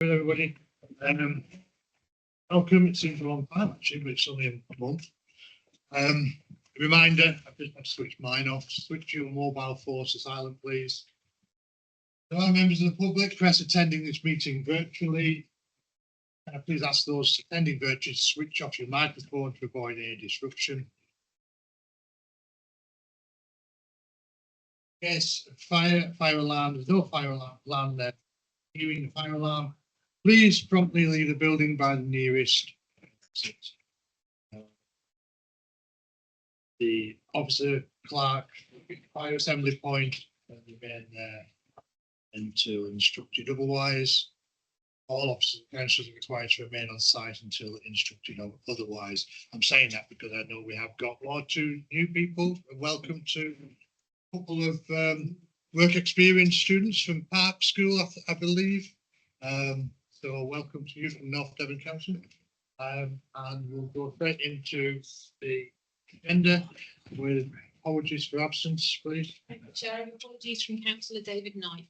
Everybody, welcome. It seems a long time actually, but it's only a month. A reminder, I've just had to switch mine off. Switch your mobile phone to silent, please. There are members of the public, press attending this meeting virtually. Please ask those attending virtually to switch off your microphone to avoid any disruption. Yes, fire alarm. There's no fire alarm there. Hearing the fire alarm, please promptly leave the building by the nearest exit. The officer, clerk, fire assembly point, remain there until instructed otherwise. All officers and councillors are required to remain on site until instructed otherwise. I'm saying that because I know we have got 1 or 2 new people. Welcome to a couple of work experience students from Park School, I believe. So welcome to you from North Devon Council. And we'll go straight into the agenda with apologies for absence, please. Thank you, Chair. Apologies from Councillor David Knight.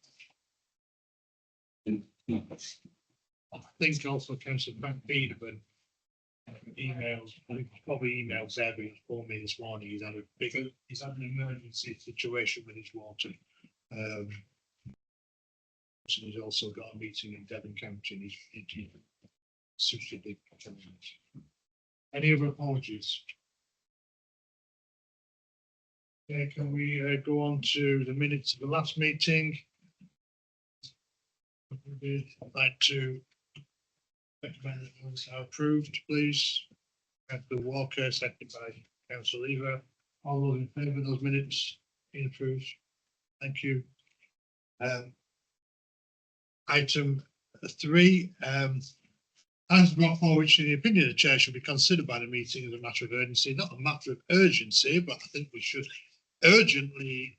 I think also Councillor Frank Beedman emails, I think probably emailed Debbie for me this morning. He's had an emergency situation with his water. So he's also got a meeting in Devon County. He's suitably. Any other apologies? Okay, can we go on to the minutes of the last meeting? I'd like to recommend that those are approved, please. Councillor Walker, seconded by Councillor Lever. All those in favour of those minutes being approved? Thank you. Item 3, as brought forward, which in the opinion of the chair should be considered by the meeting as a matter of urgency, not a matter of urgency, but I think we should urgently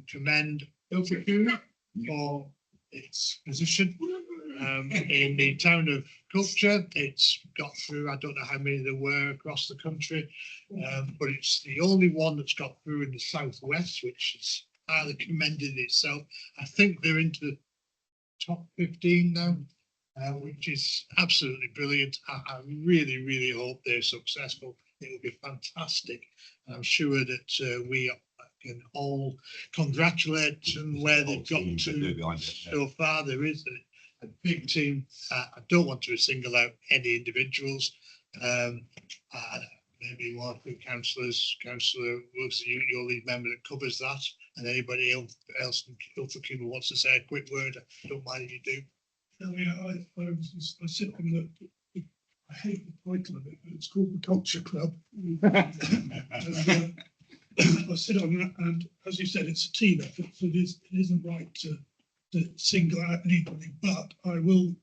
commend Ilfracombe for its position in the town of culture. It's got through, I don't know how many there were across the country, but it's the only one that's got through in the southwest, which is highly commended in itself. I think they're into the top 15 now, which is absolutely brilliant. I really hope they're successful. It will be fantastic. I'm sure that we can all congratulate them where they've got to so far. There is a big team. I don't want to single out any individuals. Maybe 1 or 2 councillors. Councillor Wilson, you're the member that covers that. And anybody else in Ilfracombe who wants to say a quick word, I don't mind if you do. I sit on the, I hate the title of it, but it's called the Culture Club. I sit on that, and as you said, it's a team effort, so it isn't right to single out anybody, but I will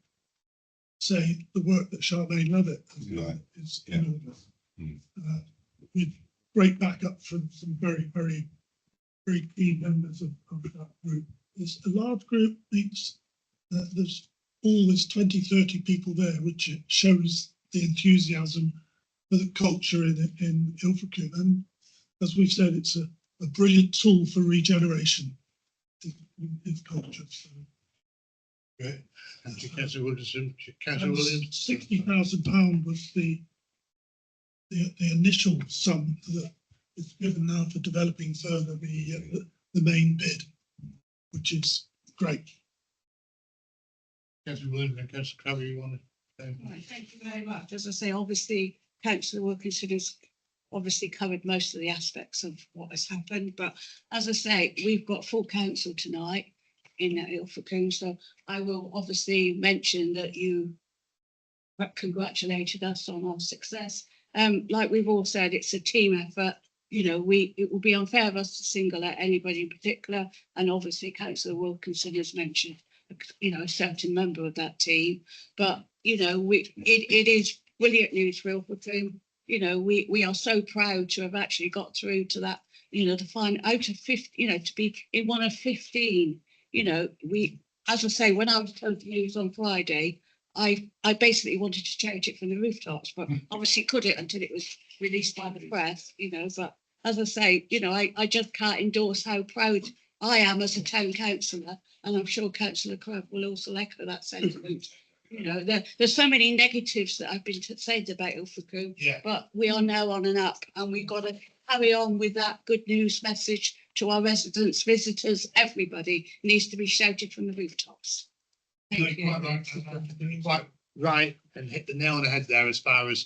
say the work that Charmaine Lovett has done is enormous. With great backup from some very key members of that group. It's a large group, means there's always 20-30 people there, which shows the enthusiasm for the culture in Ilfracombe. And as we've said, it's a brilliant tool for regeneration in culture. So. Great. Thank you, Councillor Williamson. Councillor Williams. £60,000 was the initial sum that is given now for developing further the main bid, which is great. Councillor Williams and Councillor Crabbe, you want to say? Right, thank you very much. As I say, obviously, Councillor Wilkinson has obviously covered most of the aspects of what has happened, but as I say, we've got full council tonight in Ilfracombe, so I will obviously mention that you congratulated us on our success. Like we've all said, it's a team effort. You know, it will be unfair of us to single out anybody in particular, and obviously Councillor Wilkinson has mentioned, you know, a certain member of that team. But you know, it is brilliant news for Ilfracombe. You know, we are so proud to have actually got through to that. You know, to find out of 50, you know, to be in one of 15. You know, as I say, when I was told the news on Friday, I basically wanted to change it from the rooftops, but obviously couldn't until it was released by the press, you know. But as I say, you know, I just can't endorse how proud I am as a town councillor, and I'm sure Councillor Crabbe will also echo that sentiment. You know, there's so many negatives that have been said about Ilfracombe, Yeah, but we are now on and up, and we've got to carry on with that good news message to our residents, visitors, everybody needs to be shouted from the rooftops. Thank you're you. quite right and hit the nail on the head there as far as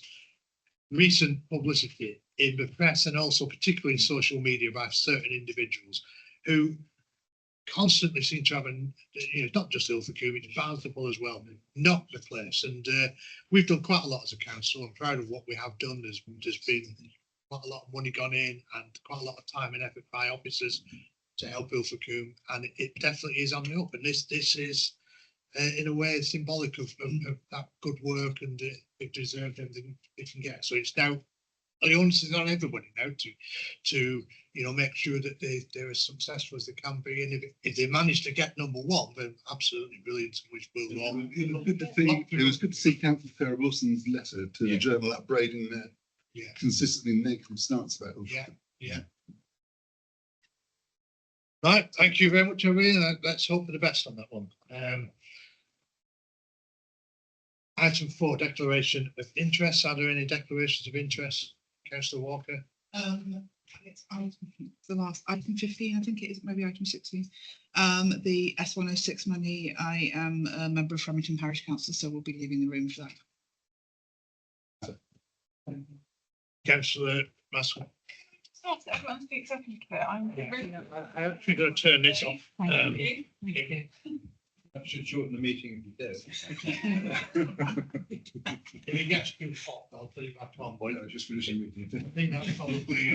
recent publicity in the press and also particularly in social media by certain individuals who constantly seem to have not just Ilfracombe, it's Barnstaple as well, knock the place. And we've done quite a lot as a council. I'm proud of what we have done. There's been quite a lot of money gone in and quite a lot of time and effort by officers to help Ilfracombe, and it definitely is on the up. And this is in a way symbolic of that good work, and it deserved everything it can get. So it's now the onus is on everybody now to make sure that they're as successful as they can be, and if they manage to get number one, then absolutely brilliant, which will It was good to see Councillor Sarah Wilson's letter to the journal upbraiding their consistently negative stance about it. Yeah. Right, thank you very much, Irene. Let's hope for the best on that one. Item 4, declaration of interest. Are there any declarations of interest? Councillor Walker. It's the last item 15, I think it is, maybe item 16. The S106 money, I am a member of Framington Parish Council, so we'll be leaving the room for that. Councillor Maskell. Everyone's the executive bit. I'm really. I'm actually going to turn this off. Thank you. Thank you. That should shorten the meeting if you If it gets too hot, I'll put it back on, boy. do. Just finishing I meeting. think that's probably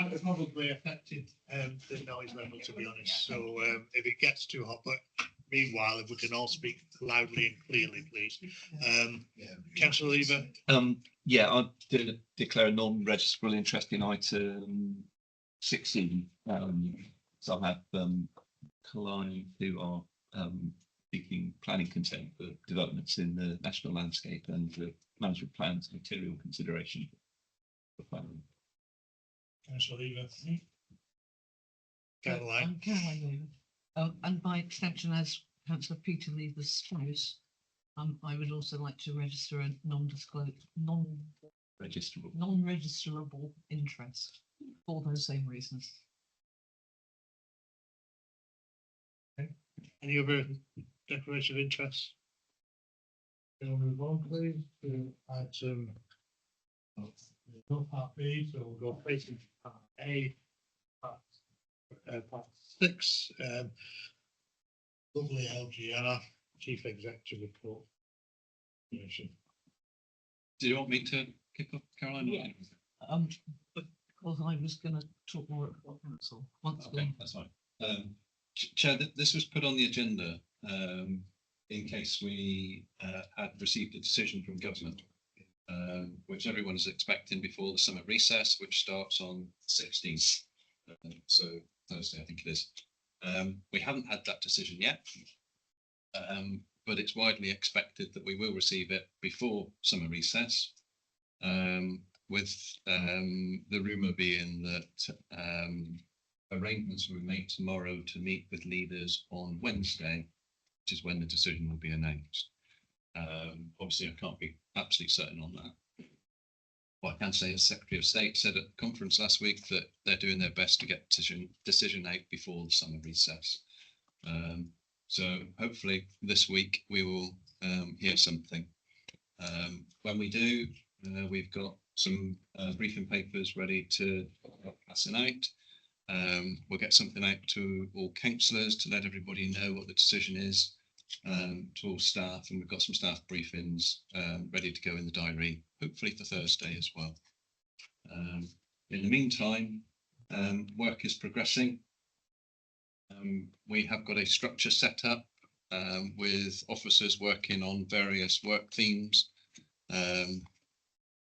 that's probably affected the noise level, to be honest. So if it gets too hot, but meanwhile, if we can all speak loudly and clearly, please. Councillor Lever. Yeah, I did declare a non-registrable interest in item 16. So I have Clive, who are seeking planning consent for developments in the national landscape and the management plans material consideration for planning. Councillor Lever. Caroline. I'm Caroline Lever. And by extension, as Councillor Peter Lever's spouse, I would also like to register a Registrable. non-registerable interest for those same reasons. Any other declaration of interest? We'll move on, please, to item part B, so we'll go facing part A, part 6. Lovely LGR, Chief Executive Report. Do you want me to kick off, Caroline? Yeah. Because I was going to talk more about council once. Okay, that's fine. Chair, this was put on the agenda in case we had received a decision from government, which everyone is expecting before the summer recess, which starts on 16th. So Thursday, I think it is. We haven't had that decision yet, but it's widely expected that we will receive it before summer recess, with the rumour being that arrangements were made tomorrow to meet with leaders on Wednesday, which is when the decision will be announced. Obviously, I can't be absolutely certain on that. What I can say is Secretary of State said at the conference last week that they're doing their best to get decision out before the summer recess. So hopefully this week we will hear something. When we do, we've got some briefing papers ready to pass it out. We'll get something out to all councillors to let everybody know what the decision is, to all staff, and we've got some staff briefings ready to go in the diary, hopefully for Thursday as well. In the meantime, work is progressing. We have got a structure set up with officers working on various work themes.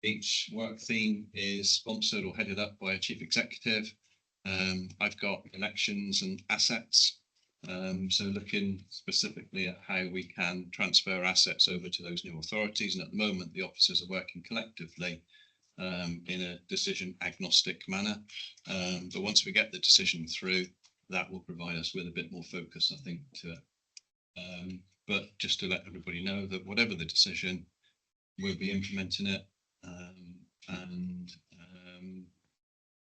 Each work theme is sponsored or headed up by a chief executive. I've got elections and assets, so looking specifically at how we can transfer assets over to those new authorities. And at the moment, the officers are working collectively in a decision agnostic manner. But once we get the decision through, that will provide us with a bit more focus, I think, to But just to let everybody know that whatever the decision, we'll be implementing it. And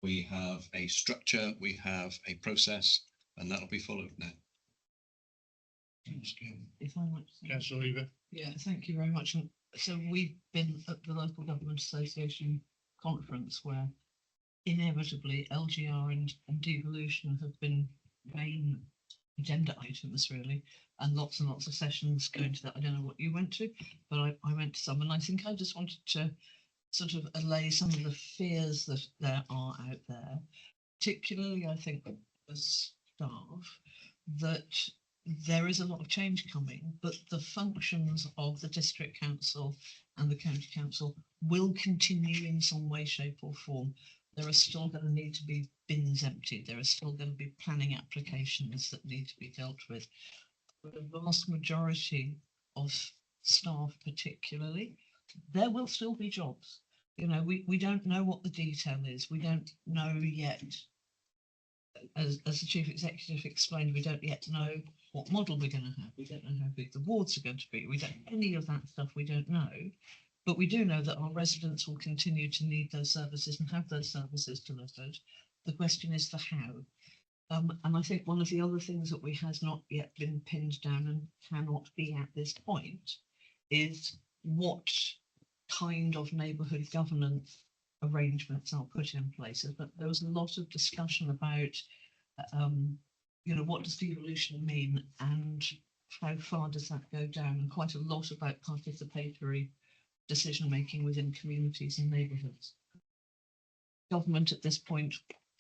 we have a structure, we have a process, and that'll be followed now. If I might say. Councillor Eva. Yeah, thank you very much. And so we've been at the Local Government Association conference where inevitably LGR and devolution have been main agenda items really, and lots of sessions going to that. I don't know what you went to, but I went to some, and I think I just wanted to sort of allay some of the fears that there are out there, particularly I think as staff, that there is a lot of change coming, but the functions of the district council and the county council will continue in some way, shape or form. There are still going to need to be bins emptied. There are still going to be planning applications that need to be dealt with. But the vast majority of staff particularly, there will still be jobs. You know, we don't know what the detail is. We don't know yet. As the chief executive explained, we don't yet know what model we're going to have. We don't know how big the wards are going to be. We don't any of that stuff. We don't know, but we do know that our residents will continue to need those services and have those services delivered. The question is the how. And I think one of the other things that we has not yet been pinned down and cannot be at this point is what kind of neighbourhood governance arrangements are put in place. But there was a lot of discussion about, you know, what does devolution mean and how far does that go down, and quite a lot about participatory decision making within communities and neighbourhoods. Government at this point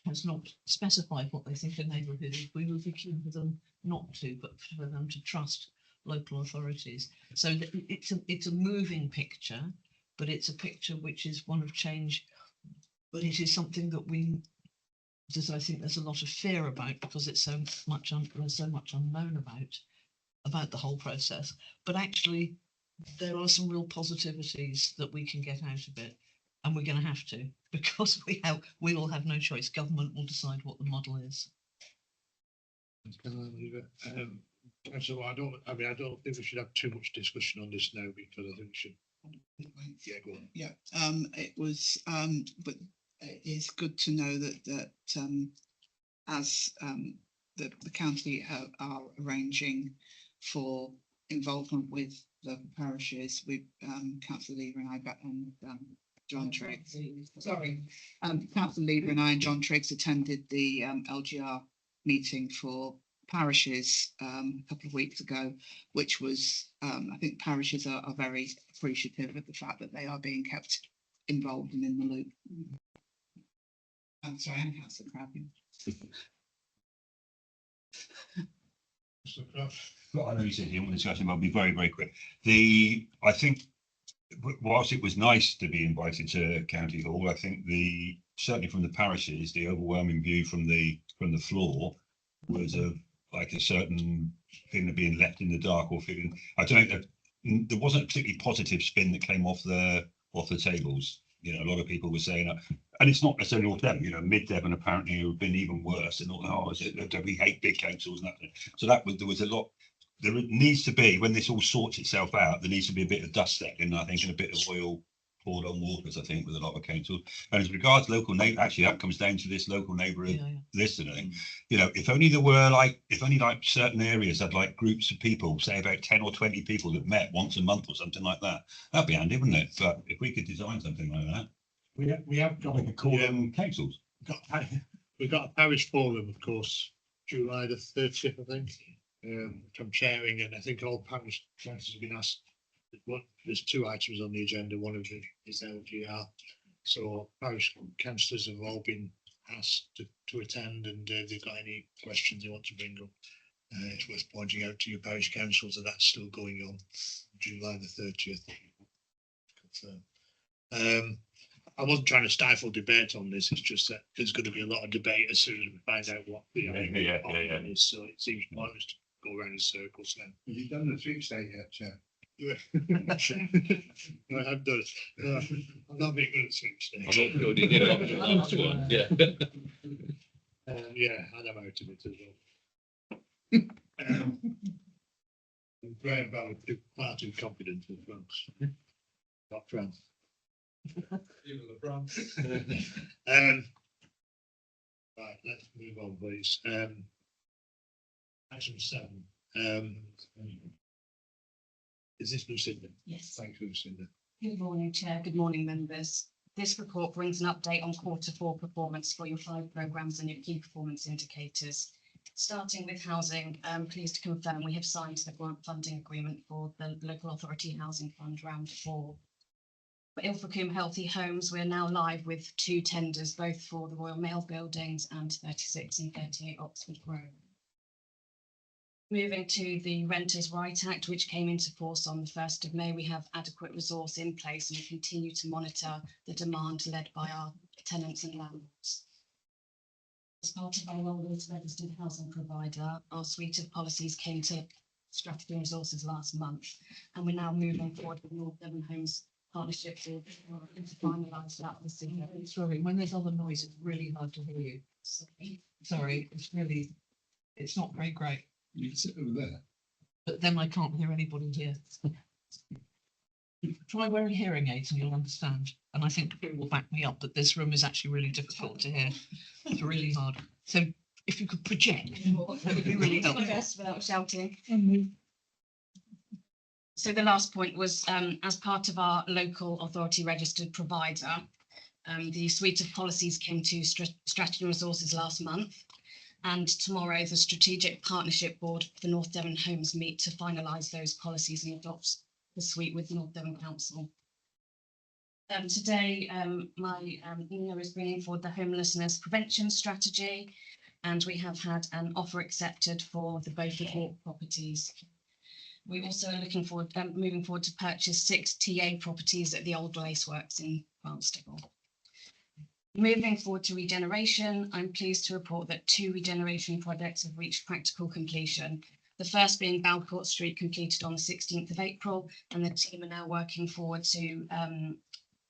has not specified what they think a neighbourhood is. We would be keen for them not to, but for them to trust local authorities. So it's a moving picture, but it's a picture which is one of change. But it is something that I think there's a lot of fear about because it's so much there's so much unknown about the whole process. But actually, there are some real positivities that we can get out of it. And we're going to have to, because we will have no choice. Government will decide what the model is. So I don't think we should have too much discussion on this now because I think we should. Yeah, go on. Yeah, it was, but it is good to know that as the county are arranging for involvement with local parishes, with Councillor Lever and I and John Triggs. Sorry, Councillor Lever and I and John Triggs attended the LGR meeting for parishes a couple of weeks ago, which was, I think parishes are very appreciative of the fact that they are being kept involved and in the loop. I'm sorry, I'm Councillor Crabbing. Well, I know you said you want discussion, but I'll be very, very quick. I think whilst it was nice to be invited to County Hall, I think certainly from the parishes, the overwhelming view from the floor was like a certain feeling of being left in the dark, or feeling, I don't know, there wasn't a particularly positive spin that came off the tables. You know, a lot of people were saying, and it's not necessarily all Devon, you know, Mid Devon apparently have been even worse, and we hate big councils and that. So there was a lot. There needs to be, when this all sorts itself out, there needs to be a bit of dust settling, I think, and a bit of oil poured on waters, I think, with a lot of councils. And as regards local neighbour, actually, that comes down to this local neighbourhood list and everything. You know, if only certain areas had like groups of people, say about 10 or 20 people that met once a month or something like that, that'd be handy, wouldn't it? But if we could design something like that, we have got we could call them councils. We've got a parish forum, of course, July the 30th, I think. Which I'm chairing, and I think all parish councils have been asked. There's two items on the agenda. One of them is LGR. So parish councillors have all been asked to attend, and if they've got any questions they want to bring up, it's worth pointing out to your parish councils that that's still going on July the 30th. I wasn't trying to stifle debate on this. It's just that there's going to be a lot of debate as soon as we find out what the is. So it seems pointless to go around in circles now. Have you done the sweepstake yet, Chair? No, I have done it. I'm not very good at sweepstakes. I'm not sure you did after the last one. Yeah. Yeah, and I'm out of it as well. Graham Ballard too far too confident in France. Not France. Even the France. Right, let's move on, please. Item 7. Is this Lucinda? Yes. Thank you, Lucinda. Good morning, Chair. Good morning, members. This report brings an update on Q4 performance for your 5 programmes and your key performance indicators. Starting with housing, I'm pleased to confirm we have signed the grant funding agreement for the Local Authority Housing Fund Round 4. For Ilfracombe Healthy Homes, we are now live with 2 tenders, both for the Royal Mail buildings and 36 and 38 Oxford Road. Moving to the Renters' Right Act, which came into force on the 1st of May, we have adequate resource in place and we continue to monitor the demand led by our tenants and landlords. As part of our role as registered housing provider, our suite of policies came to Strategy and Resources last month, and we're now moving forward with North Devon Homes partnership to finalise that this year. Sorry, when there's other noise, it's really hard to hear you. Sorry, it's not very great, You can sit over there. but then I can't hear anybody here. Try wearing hearing aids and you'll understand. And I think people will back me up that this room is actually really difficult to hear. It's really hard. So if you could project, that would be really Do my helpful. best without shouting. And So the last point was, as part of our local authority registered provider, the suite of policies came to Strategy and Resources last month. And tomorrow, the Strategic Partnership Board for North Devon Homes meet to finalise those policies and adopt the suite with North Devon Council. Today, Nina is bringing forward the homelessness prevention strategy, and we have had an offer accepted for the Beaufort Walk properties. We also are looking forward, moving forward to purchase 6 TA properties at the old Laceworks in Barnstaple. Moving forward to regeneration, I'm pleased to report that 2 regeneration projects have reached practical completion. The first being Balcourt Street, completed on the 16th of April, and the team are now working forward to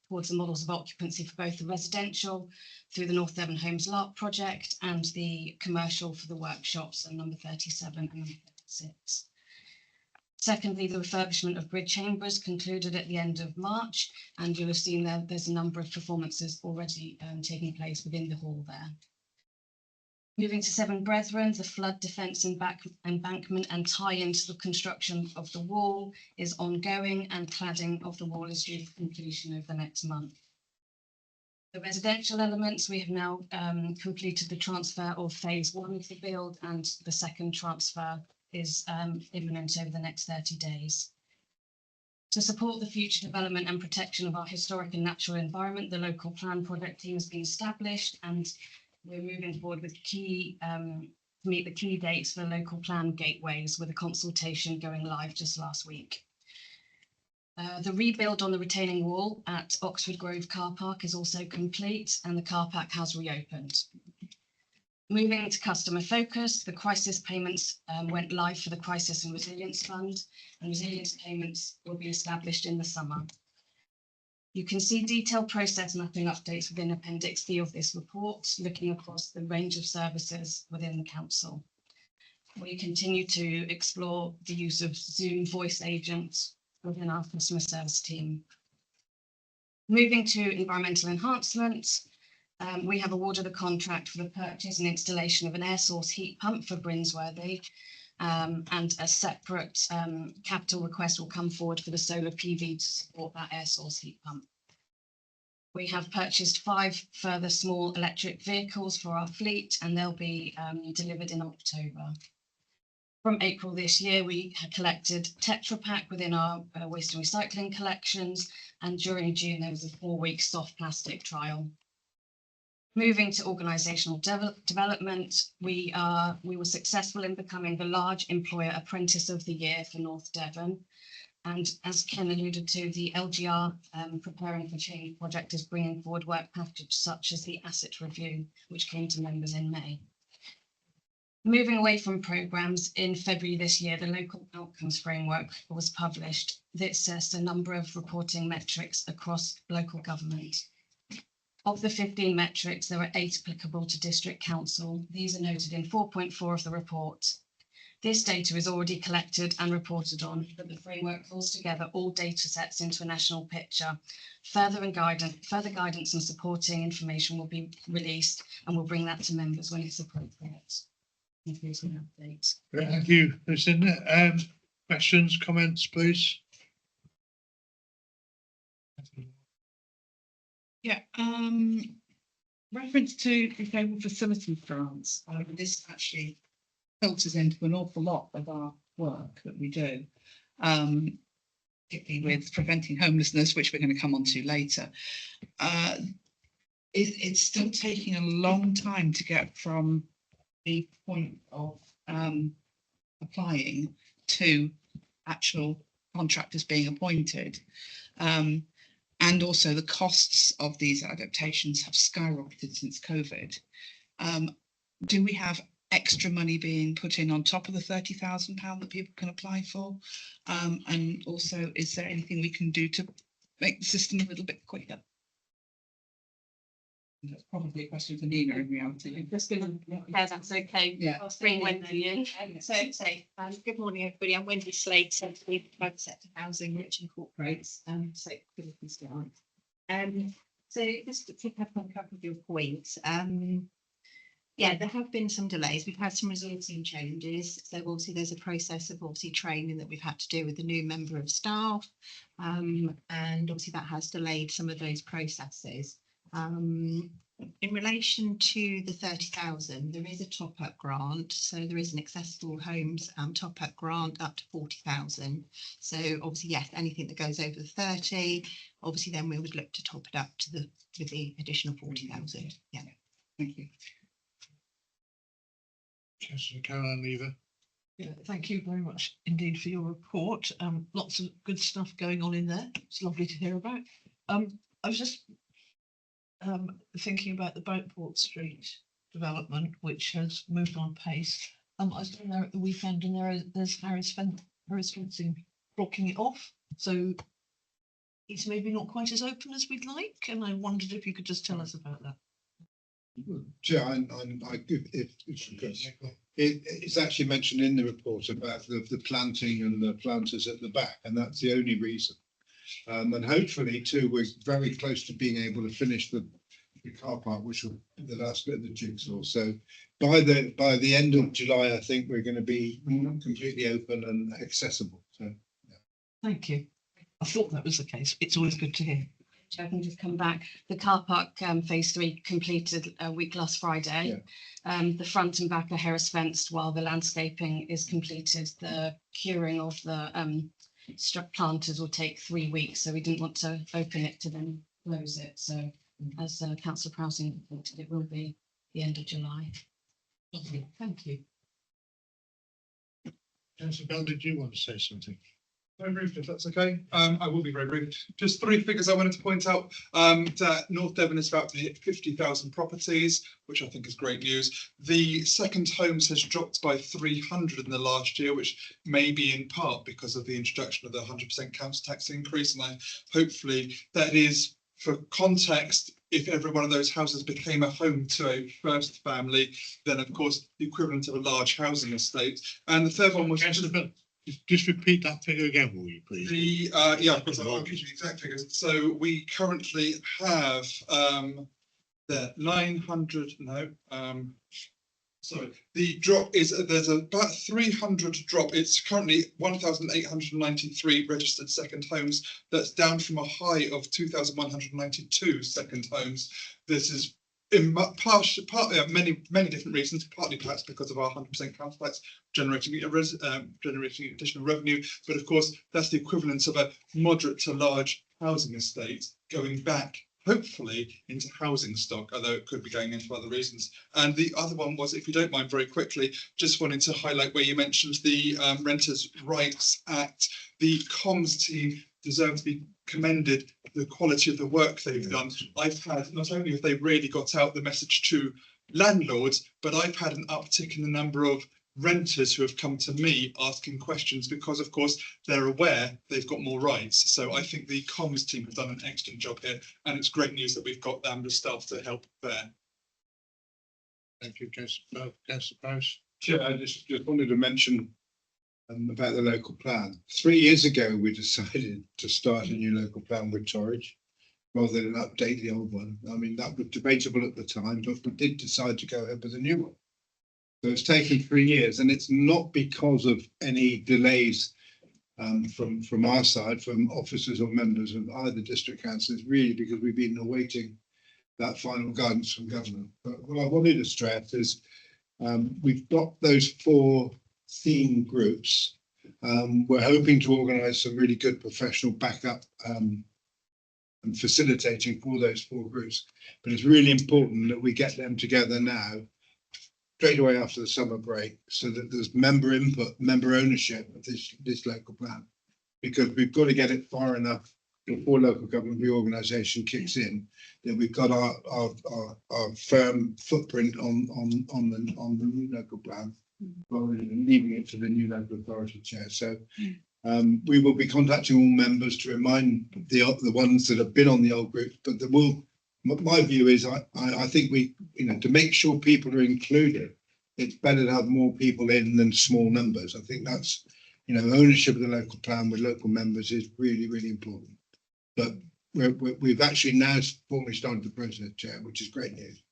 towards the models of occupancy for both the residential through the North Devon Homes LARP project and the commercial for the workshops and number 37 and number 36. Secondly, the refurbishment of Grid Chambers concluded at the end of March, and you'll have seen there's a number of performances already taking place within the hall there. Moving to Seven Brethren, the flood defence embankment and tie into the construction of the wall is ongoing, and cladding of the wall is due for completion over the next month. The residential elements, we have now completed the transfer of phase 1 of the build, and the second transfer is imminent over the next 30 days. To support the future development and protection of our historic and natural environment, the local plan project team has been established, and we're moving forward with to meet the key dates for local plan gateways, with a consultation going live just last week. The rebuild on the retaining wall at Oxford Grove car park is also complete, and the car park has reopened. Moving to customer focus, the crisis payments went live for the Crisis and Resilience Fund, and resilience payments will be established in the summer. You can see detailed process mapping updates within Appendix B of this report, looking across the range of services within the council. We continue to explore the use of Zoom voice agents within our customer service team. Moving to environmental enhancement, we have awarded a contract for the purchase and installation of an air source heat pump for Brinsworthy, and a separate capital request will come forward for the solar PV to support that air source heat pump. We have purchased 5 further small electric vehicles for our fleet, and they'll be delivered in October. From April this year, we had collected Tetra Pak within our waste and recycling collections, and during June there was a 4-week soft plastic trial. Moving to organisational development, we were successful in becoming the Large Employer Apprentice of the Year for North Devon. And as Ken alluded to, the LGR Preparing for Change project is bringing forward work packages such as the asset review, which came to members in May. Moving away from programmes, in February this year, the Local Outcomes Framework was published. This sets a number of reporting metrics across local government. Of the 15 metrics, there are 8 applicable to District Council. These are noted in 4.4 of the report. This data is already collected and reported on, but the framework pulls together all data sets into a national picture. Further guidance and supporting information will be released, and we'll bring that to members when it's appropriate. Here's an update. Thank you, Lucinda. Questions, comments, please? Yeah, reference to disabled facilities grants, this actually filters into an awful lot of our work that we do. Particularly with preventing homelessness, which we're going to come on to later. It's still taking a long time to get from the point of applying to actual contractors being appointed. And also the costs of these adaptations have skyrocketed since COVID. Do we have extra money being put in on top of the £30,000 that people can apply for? And also, is there anything we can do to make the system a little bit quicker? That's probably a question for Nina in reality. I'm just going to, yeah, that's okay. Yeah. I'll bring Wendy in. Good morning, everybody. I'm Wendy Slater, with Private Sector Housing, which incorporates Safety Grant. So just to pick up on a couple of your points. Yeah, there have been some delays. We've had some resourcing changes. So obviously there's a process of obviously training that we've had to do with the new member of staff. And obviously that has delayed some of those processes. In relation to the 30,000, there is a top-up grant. So there is an Accessible Homes top-up grant up to 40,000. So obviously, yes, anything that goes over the 30, obviously then we would look to top it up to with the additional 40,000. Yeah. Thank you. Councillor Caroline Lever. Yeah, thank you very much indeed for your report. Lots of good stuff going on in there. It's lovely to hear about. I was just thinking about the Boatport Street development, which has moved on pace. I was down there at the weekend, and there's Harris fencing blocking it off. So it's maybe not quite as open as we'd like. And I wondered if you could just tell us about that. Chair, it's actually mentioned in the report about the planting and the planters at the back, and that's the only reason. And hopefully too, we're very close to being able to finish the car park, which will be the last bit of the jigsaw. So by the end of July, I think we're going to be completely open and accessible. So yeah. Thank you. I thought that was the case. It's always good to hear. I can just come back. The car park phase 3 completed a week last Friday. Yeah. The front and back are Harris fenced while the landscaping is completed. The curing of the planters will take 3 weeks, so we didn't want to open it to then close it. So as Councillor Prowsing reported, it will be the end of July. Lovely. Thank you. Councillor Bell, did you want to say something? Very brief, if that's okay. I will be very brief. Just 3 figures I wanted to point out. That North Devon is about to hit 50,000 properties, which I think is great news. The second homes has dropped by 300 in the last year, which may be in part because of the introduction of the 100% council tax increase. And hopefully that is, for context, if every one of those houses became a home to a first family, then of course the equivalent of a large housing estate. And the third one was just repeat that figure again, will you, please? Yeah, of course, I'll give you the exact figures. So we currently have the 900. Sorry, the drop is there's about 300 drop. It's currently 1,893 registered second homes. That's down from a high of 2,192 second homes. This is in partly many different reasons, partly perhaps because of our 100% council tax generating additional revenue, but of course that's the equivalent of a moderate to large housing estate going back hopefully into housing stock, although it could be going into other reasons. And the other one was, if you don't mind very quickly, just wanted to highlight where you mentioned the Renters' Rights Act. The comms team deserve to be commended, the quality of the work they've done. I've had, not only have they really got out the message to landlords, but I've had an uptick in the number of renters who have come to me asking questions because, of course, they're aware they've got more rights. So I think the comms team have done an excellent job here, and it's great news that we've got the staff to help there. Thank you, Councillor Prowse. Chair, I just wanted to mention about the local plan. 3 years ago, we decided to start a new local plan with Torridge rather than update the old one. I mean, that was debatable at the time, but we did decide to go ahead with a new one. So it's taken 3 years, and it's not because of any delays from our side, from officers or members of either district council. It's really because we've been awaiting that final guidance from government. But what I wanted to stress is we've got those 4 theme groups. We're hoping to organise some really good professional backup and facilitating for those 4 groups. But it's really important that we get them together now, straight away after the summer break, so that there's member input, member ownership of this local plan. Because we've got to get it far enough before local government reorganisation kicks in, that we've got our firm footprint on the new local plan, rather than leaving it to the new local authority chair. So we will be contacting all members to remind the ones that have been on the old group, but there will. My view is I think we, to make sure people are included, it's better to have more people in than small numbers. I think that's, ownership of the local plan with local members is really, really important. But we've actually now formally started the process, Chair, which is great news.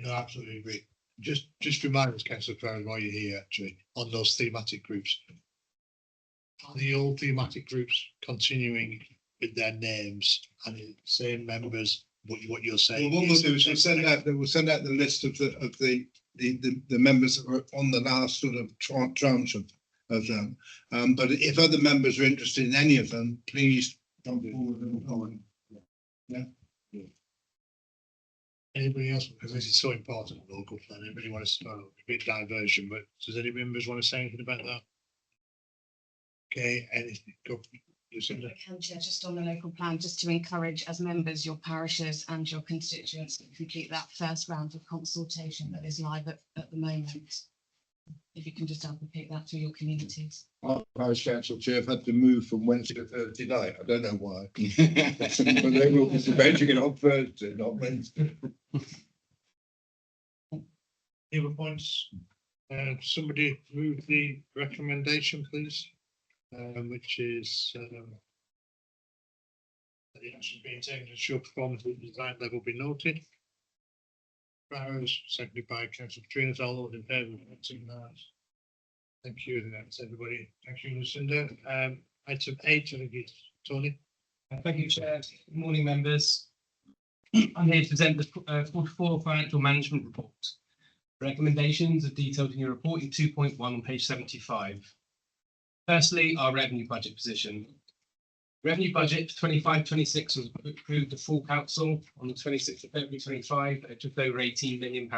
Absolutely agree. Just remind us, Councillor Farrell, while you're here, actually, on those thematic groups. Are the old thematic groups continuing with their names and the same members? What you're saying? Well, what we'll do is we'll send out the list of the members that were on the last sort of tranche of them. But if other members are interested in any of them, please come forward and comment. Yeah. Anybody else? Because this is so important, local plan. Anybody want to start a bit diversion, but does any members want to say anything about that? Okay, anything? Go. Lucinda. Just on the local plan, just to encourage as members, your parishes and your constituents to complete that first round of consultation that is live at the moment. If you can just advocate that through your communities. Our parish council chair have had to move from Wednesday to Thursday night. I don't know why. But they will be debating it on Thursday, not Wednesday. Any other points? Somebody move the recommendation, please. Which is the action being taken to ensure performance at the design level be noted. Barrows, seconded by Councillor Katrina. All those in favour of accepting that. Thank you, and that's everybody. Thank you, Lucinda. Item 8, I think it's Tony. Thank you, Chair. Good morning, members. I'm here to present the quarter 4 financial management report. Recommendations are detailed in your report in 2.1 on page 75. Firstly, our revenue budget position. Revenue budget for 25-26 was approved to full council on the 26th of February 25 at just over £18 million.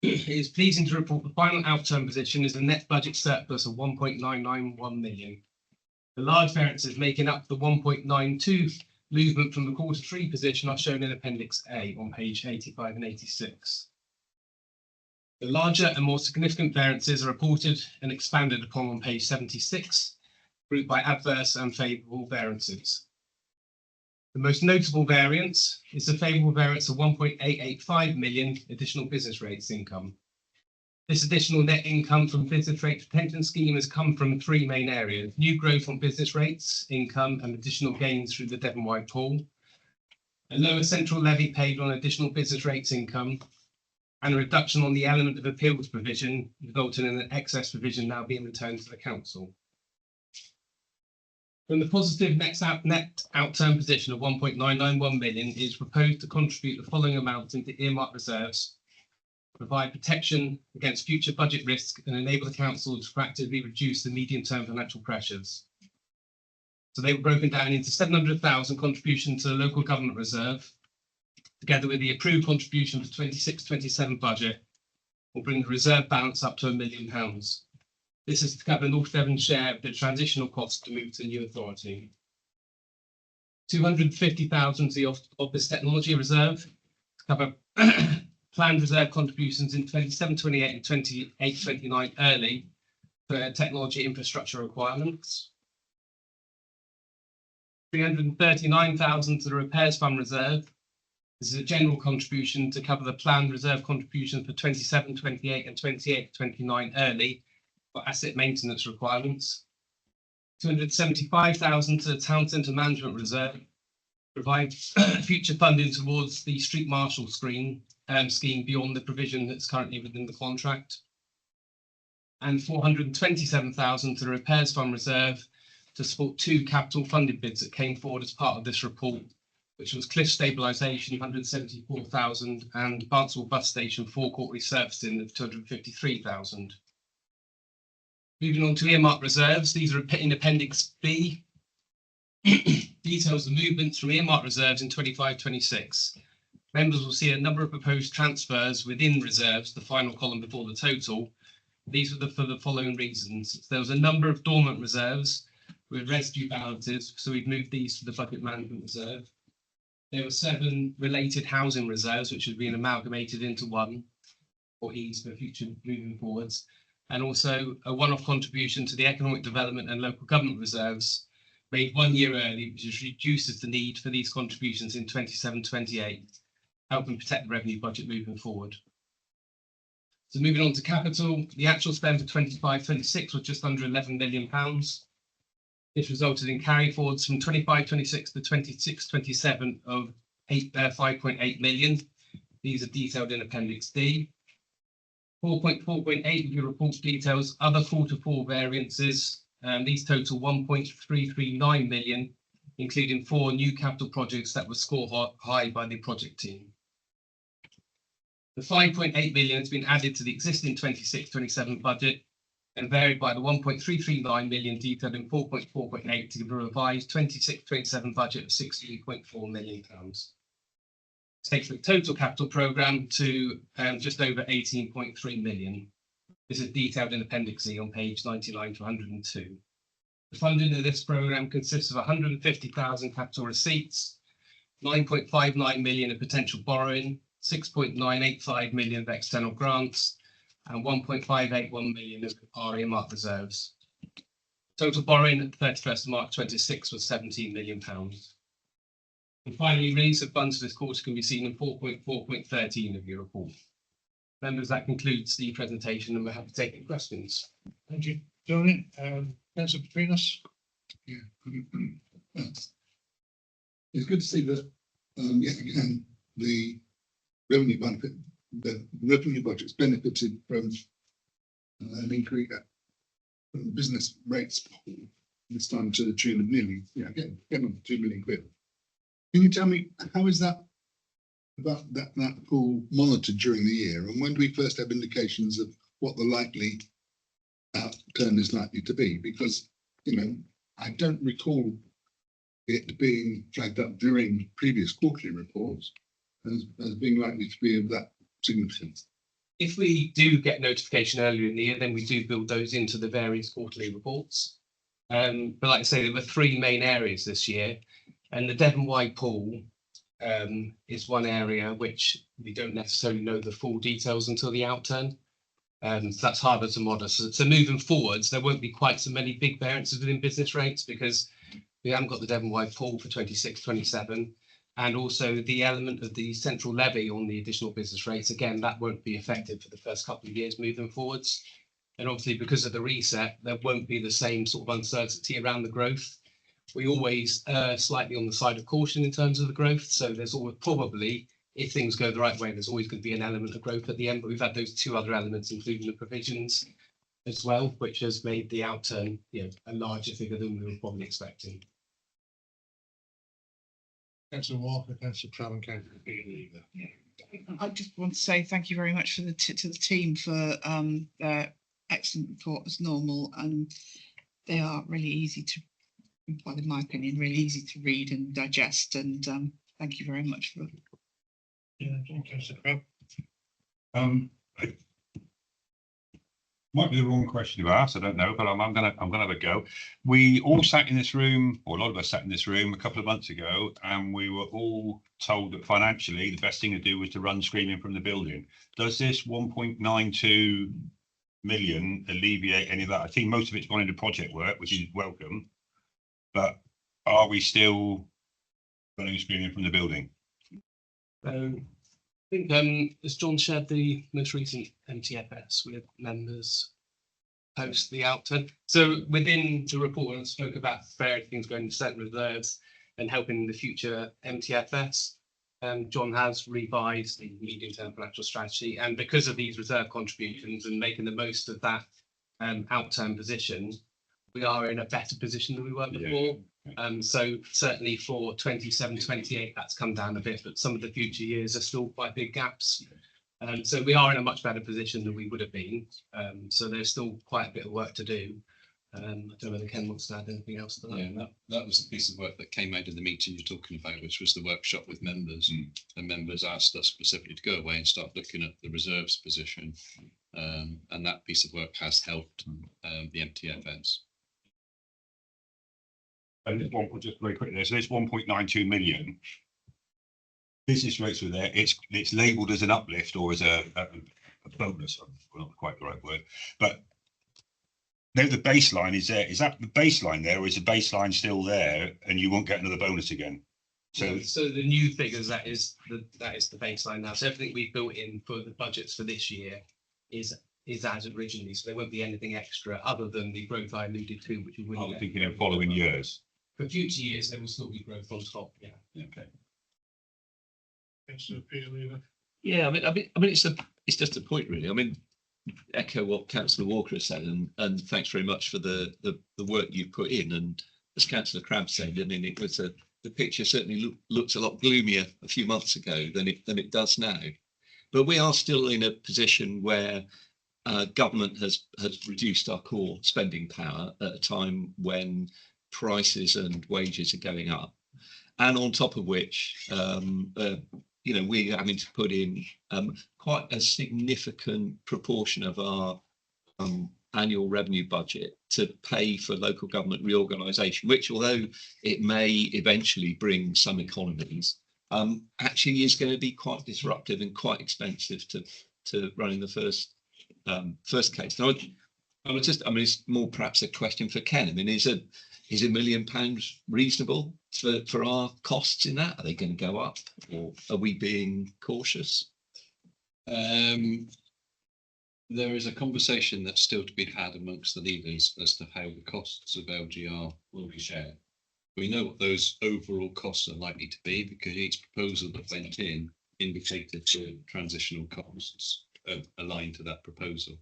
It is pleasing to report the final outturn position is a net budget surplus of 1.991 million. The large variances making up the 1.92 movement from the quarter 3 position are shown in Appendix A on page 85 and 86. The larger and more significant variances are reported and expanded upon on page 76, grouped by adverse and favourable variances. The most notable variance is the favourable variance of 1.885 million additional business rates income. This additional net income from business rates retention scheme has come from 3 main areas: new growth on business rates income and additional gains through the Devon White pool, a lower central levy paid on additional business rates income, and a reduction on the element of appeals provision, resulting in an excess provision now being returned to the council. From the positive net outturn position of 1.991 million, it is proposed to contribute the following amounts into earmarked reserves, provide protection against future budget risk, and enable the council to proactively reduce the medium-term financial pressures. So they were broken down into 700,000 contribution to the local government reserve, together with the approved contribution for 26-27 budget, will bring the reserve balance up to £1 million. This is to cover North Devon's share of the transitional costs to move to the new authority. 250,000 to the Office Technology Reserve to cover planned reserve contributions in 27-28 and 28-29 early for technology infrastructure requirements. 339,000 to the Repairs Fund Reserve This is a general contribution to cover the planned reserve contribution for 27, 28 and 28, 29 early for asset maintenance requirements. 275,000 to the Town Centre Management Reserve provides future funding towards the Street Marshal scheme beyond the provision that's currently within the contract. And 427,000 to the Repairs Fund Reserve to support 2 capital funded bids that came forward as part of this report, which was Cliff Stabilisation, 174,000, and Barnstable Bus Station forecourt resurfacing of 253,000. Moving on to earmark reserves, these are in Appendix B. Details of movements from earmark reserves in 25-26. Members will see a number of proposed transfers within reserves, the final column before the total. These were for the following reasons. There was a number of dormant reserves with residue balances, so we've moved these to the budget management reserve. There were 7 related housing reserves, which have been amalgamated into one for ease for future moving forwards. And also a one-off contribution to the economic development and local government reserves made 1 year early, which reduces the need for these contributions in 27-28, helping protect the revenue budget moving forward. So moving on to capital, the actual spend for 25-26 was just under £11 million. This resulted in carry forwards from 25-26 to 26-27 of 5.8 million. These are detailed in Appendix D. 4.4.8 of your report details other Q4 variances. These total 1.339 million, including 4 new capital projects that were scored high by the project team. The 5.8 million has been added to the existing 26-27 budget and varied by the 1.339 million detailed in 4.4.8 to give a revised 26-27 budget of £16.4 million. Takes the total capital programme to just over 18.3 million. This is detailed in Appendix E on page 99 to 102. The funding of this programme consists of 150,000 capital receipts, 9.59 million of potential borrowing, 6.985 million of external grants, and 1.581 million of our earmark reserves. Total borrowing at 31st March 26 was £17 million. And finally, release of funds for this quarter can be seen in 4.4.13 of your report. Members, that concludes the presentation, and we're happy to take any questions. Thank you, Tony. Councillor Petrinas. Yeah. It's good to see that, yet again, the revenue budget's benefited from an increase from business rates this time to the tune of nearly, getting on 2 million quid. Can you tell me how is that about that pool monitored during the year, and when do we first have indications of what the likely outturn is likely to be? Because I don't recall it being flagged up during previous quarterly reports as being likely to be of that significance. If we do get notification earlier in the year, then we do build those into the various quarterly reports. But like I say, there were 3 main areas this year, and the Devon wide pool is one area which we don't necessarily know the full details until the outturn. So that's harder to monitor. So moving forwards, there won't be quite so many big variances within business rates because we haven't got the Devon wide pool for 26-27, and also the element of the central levy on the additional business rates. Again, that won't be effective for the first couple of years moving forwards. And obviously, because of the reset, there won't be the same sort of uncertainty around the growth. We always slightly on the side of caution in terms of the growth. So there's always probably, if things go the right way, there's always going to be an element of growth at the end. But we've had those 2 other elements, including the provisions as well, which has made the outturn a larger figure than we were probably expecting. Councillor Walker, Councillor Cram and Councillor Peter. I just want to say thank you very much for to the team for their excellent report as normal, and they are really easy to, well, in my opinion, really easy to read and digest, and thank you very much for it. Yeah, Councillor Cram. Might be the wrong question to ask, I don't know, but I'm gonna have a go. We all sat in this room, or a lot of us sat in this room a couple of months ago, and we were all told that financially the best thing to do was to run screaming from the building. Does this 1.92 million alleviate any of that? I think most of it's gone into project work, which is welcome, but are we still running screaming from the building? I think as John shared the most recent MTFS with members post the outturn. So within the report, I spoke about various things going to certain reserves and helping the future MTFS. John has revised the medium-term financial strategy, and because of these reserve contributions and making the most of that outturn position, we are in a better position than we were before. So certainly for 27-28, that's come down a bit, but some of the future years are still quite big gaps. So we are in a much better position than we would have been. So there's still quite a bit of work to do. I don't know whether Ken wants to add anything else to that. Yeah, that was the piece of work that came out of the meeting you're talking about, which was the workshop with members. And members asked us specifically to go away and start looking at the reserves position. And that piece of work has helped the MTFS. And this one, just very quickly, so this 1.92 million. Business rates were there. It's labelled as an uplift or as a bonus. Not quite the right word, but no, the baseline is there. Is that the baseline there, or is the baseline still there, and you won't get another bonus again? So the new figures, that is the baseline now. So everything we've built in for the budgets for this year is as originally. So there won't be anything extra other than the growth I alluded to, which we I wouldn't. was thinking in following years. For future years, there will still be growth on top. Yeah. Okay. Councillor Peter Lever. Yeah, I mean, it's just a point really. I mean, echo what Councillor Walker has said, and thanks very much for the work you've put in. And as Councillor Crabb said, I mean, it was the picture certainly looked a lot gloomier a few months ago than it does now. But we are still in a position where government has reduced our core spending power at a time when prices and wages are going up, and on top of which you know, we're having to put in quite a significant proportion of our annual revenue budget to pay for local government reorganisation, which, although it may eventually bring some economies, actually is going to be quite disruptive and quite expensive to running the first case. Now, I mean, it's more perhaps a question for Ken. I mean, is £1 million reasonable for our costs in that? Are they going to go up, or are we being cautious? There is a conversation that's still to be had amongst the leaders as to how the costs of LGR will be shared. We know what those overall costs are likely to be because each proposal that went in indicated the transitional costs aligned to that proposal.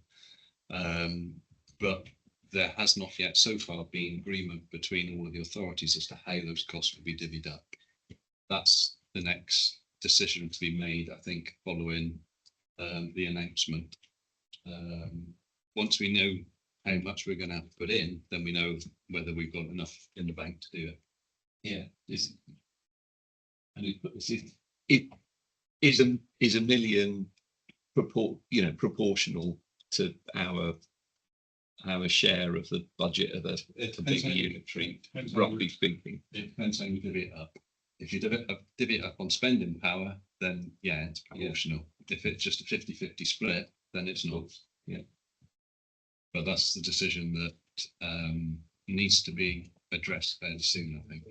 But there has not yet so far been agreement between all of the authorities as to how those costs will be divvied up. That's the next decision to be made, I think, following the announcement. Once we know how much we're going to have to put in, then we know whether we've got enough in the bank to do it. Yeah, it is a million proportional to our share of the budget of a bigger unitary, roughly speaking. It depends how you divvy it up. If you divvy it up on spending power, then yeah, it's proportional. If it's just a 50-50 split, then it's not. Yeah. But that's the decision that needs to be addressed fairly soon, I think.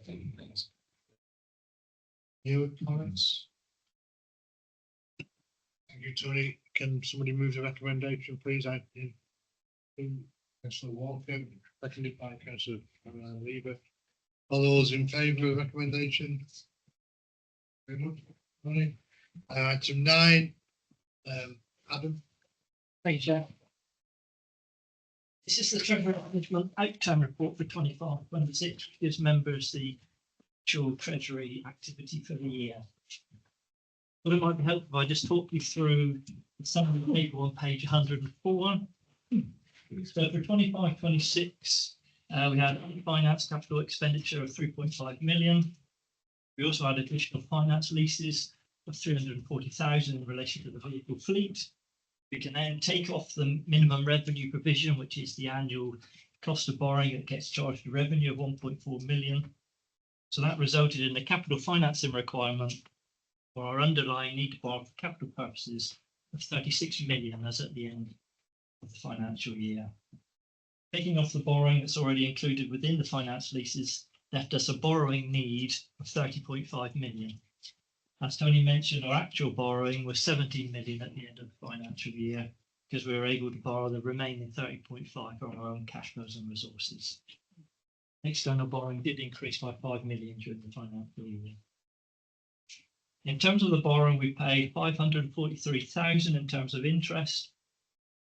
Thanks. Any comments? Thank you, Tony. Can somebody move the recommendation, please? Councillor Walker, seconded by Councillor Lever. All those in favour of the recommendation? Very much. Right. Item 9, Adam. Thank you, Chair. This is the Treasury Management Outturn Report for 25-26, which gives members the actual Treasury activity for the year. But it might be helpful if I just talk you through the summary table on page 104. So for 25-26, we had finance capital expenditure of 3.5 million. We also had additional finance leases of 340,000 in relation to the vehicle fleet. We can then take off the minimum revenue provision, which is the annual cost of borrowing that gets charged to revenue of 1.4 million. So that resulted in the capital financing requirement for our underlying need to borrow for capital purposes of 36 million as at the end of the financial year. Taking off the borrowing that's already included within the finance leases left us a borrowing need of 30.5 million. As Tony mentioned, our actual borrowing was 17 million at the end of the financial year because we were able to borrow the remaining 30.5 from our own cash flows and resources. External borrowing did increase by 5 million during the financial year. In terms of the borrowing, we paid 543,000 in terms of interest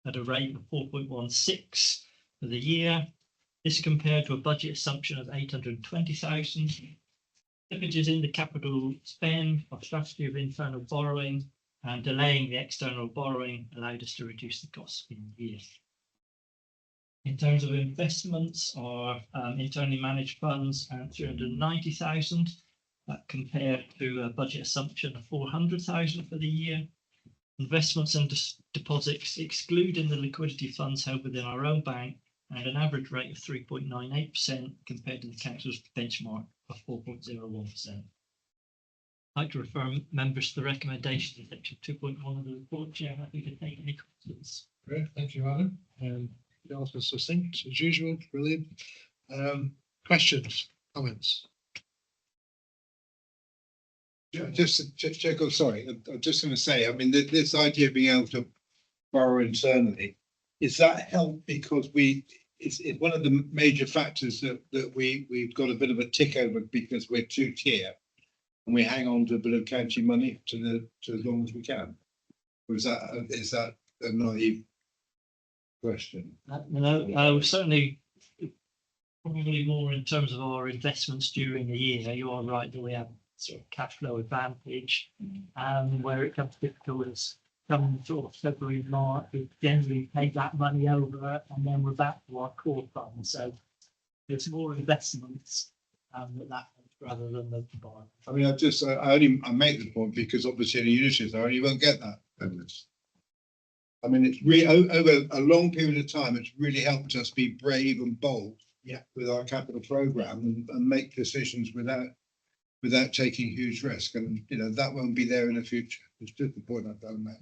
at a rate of 4.16 for the year. This compared to a budget assumption of 820,000. Slippages in the capital spend, our strategy of internal borrowing and delaying the external borrowing allowed us to reduce the costs in the year. In terms of investments, our internally managed funds and 390,000. That compared to a budget assumption of 400,000 for the year. Investments and deposits excluding the liquidity funds held within our own bank and an average rate of 3.98% compared to the council's benchmark of 4.01%. I'd like to refer members to the recommendation in section 2.1 of the report. Chair, happy to take any questions. Great, thank you, Adam. Yours was succinct as usual, brilliant. Questions, comments? Just to check, oh, sorry, I'm just going to say, I mean, this idea of being able to borrow internally, is that help because it's one of the major factors that we've got a bit of a tick over because we're two-tier and we hang on to a bit of county money to as long as we can? Or is that a naive question? No, certainly probably more in terms of our investments during the year. You are right that we have sort of cash flow advantage, where it comes difficult is come sort of February, March, we generally take that money over and then we're back to our core fund. So there's more investments that rather than the borrowing. I mean, I make the point because obviously in the units you won't get that. I mean, it's really over a long period of time, it's really helped us be brave and bold with our capital programme and make decisions without taking huge risk. And, you know, that won't be there in the future. It's just the point I've done there.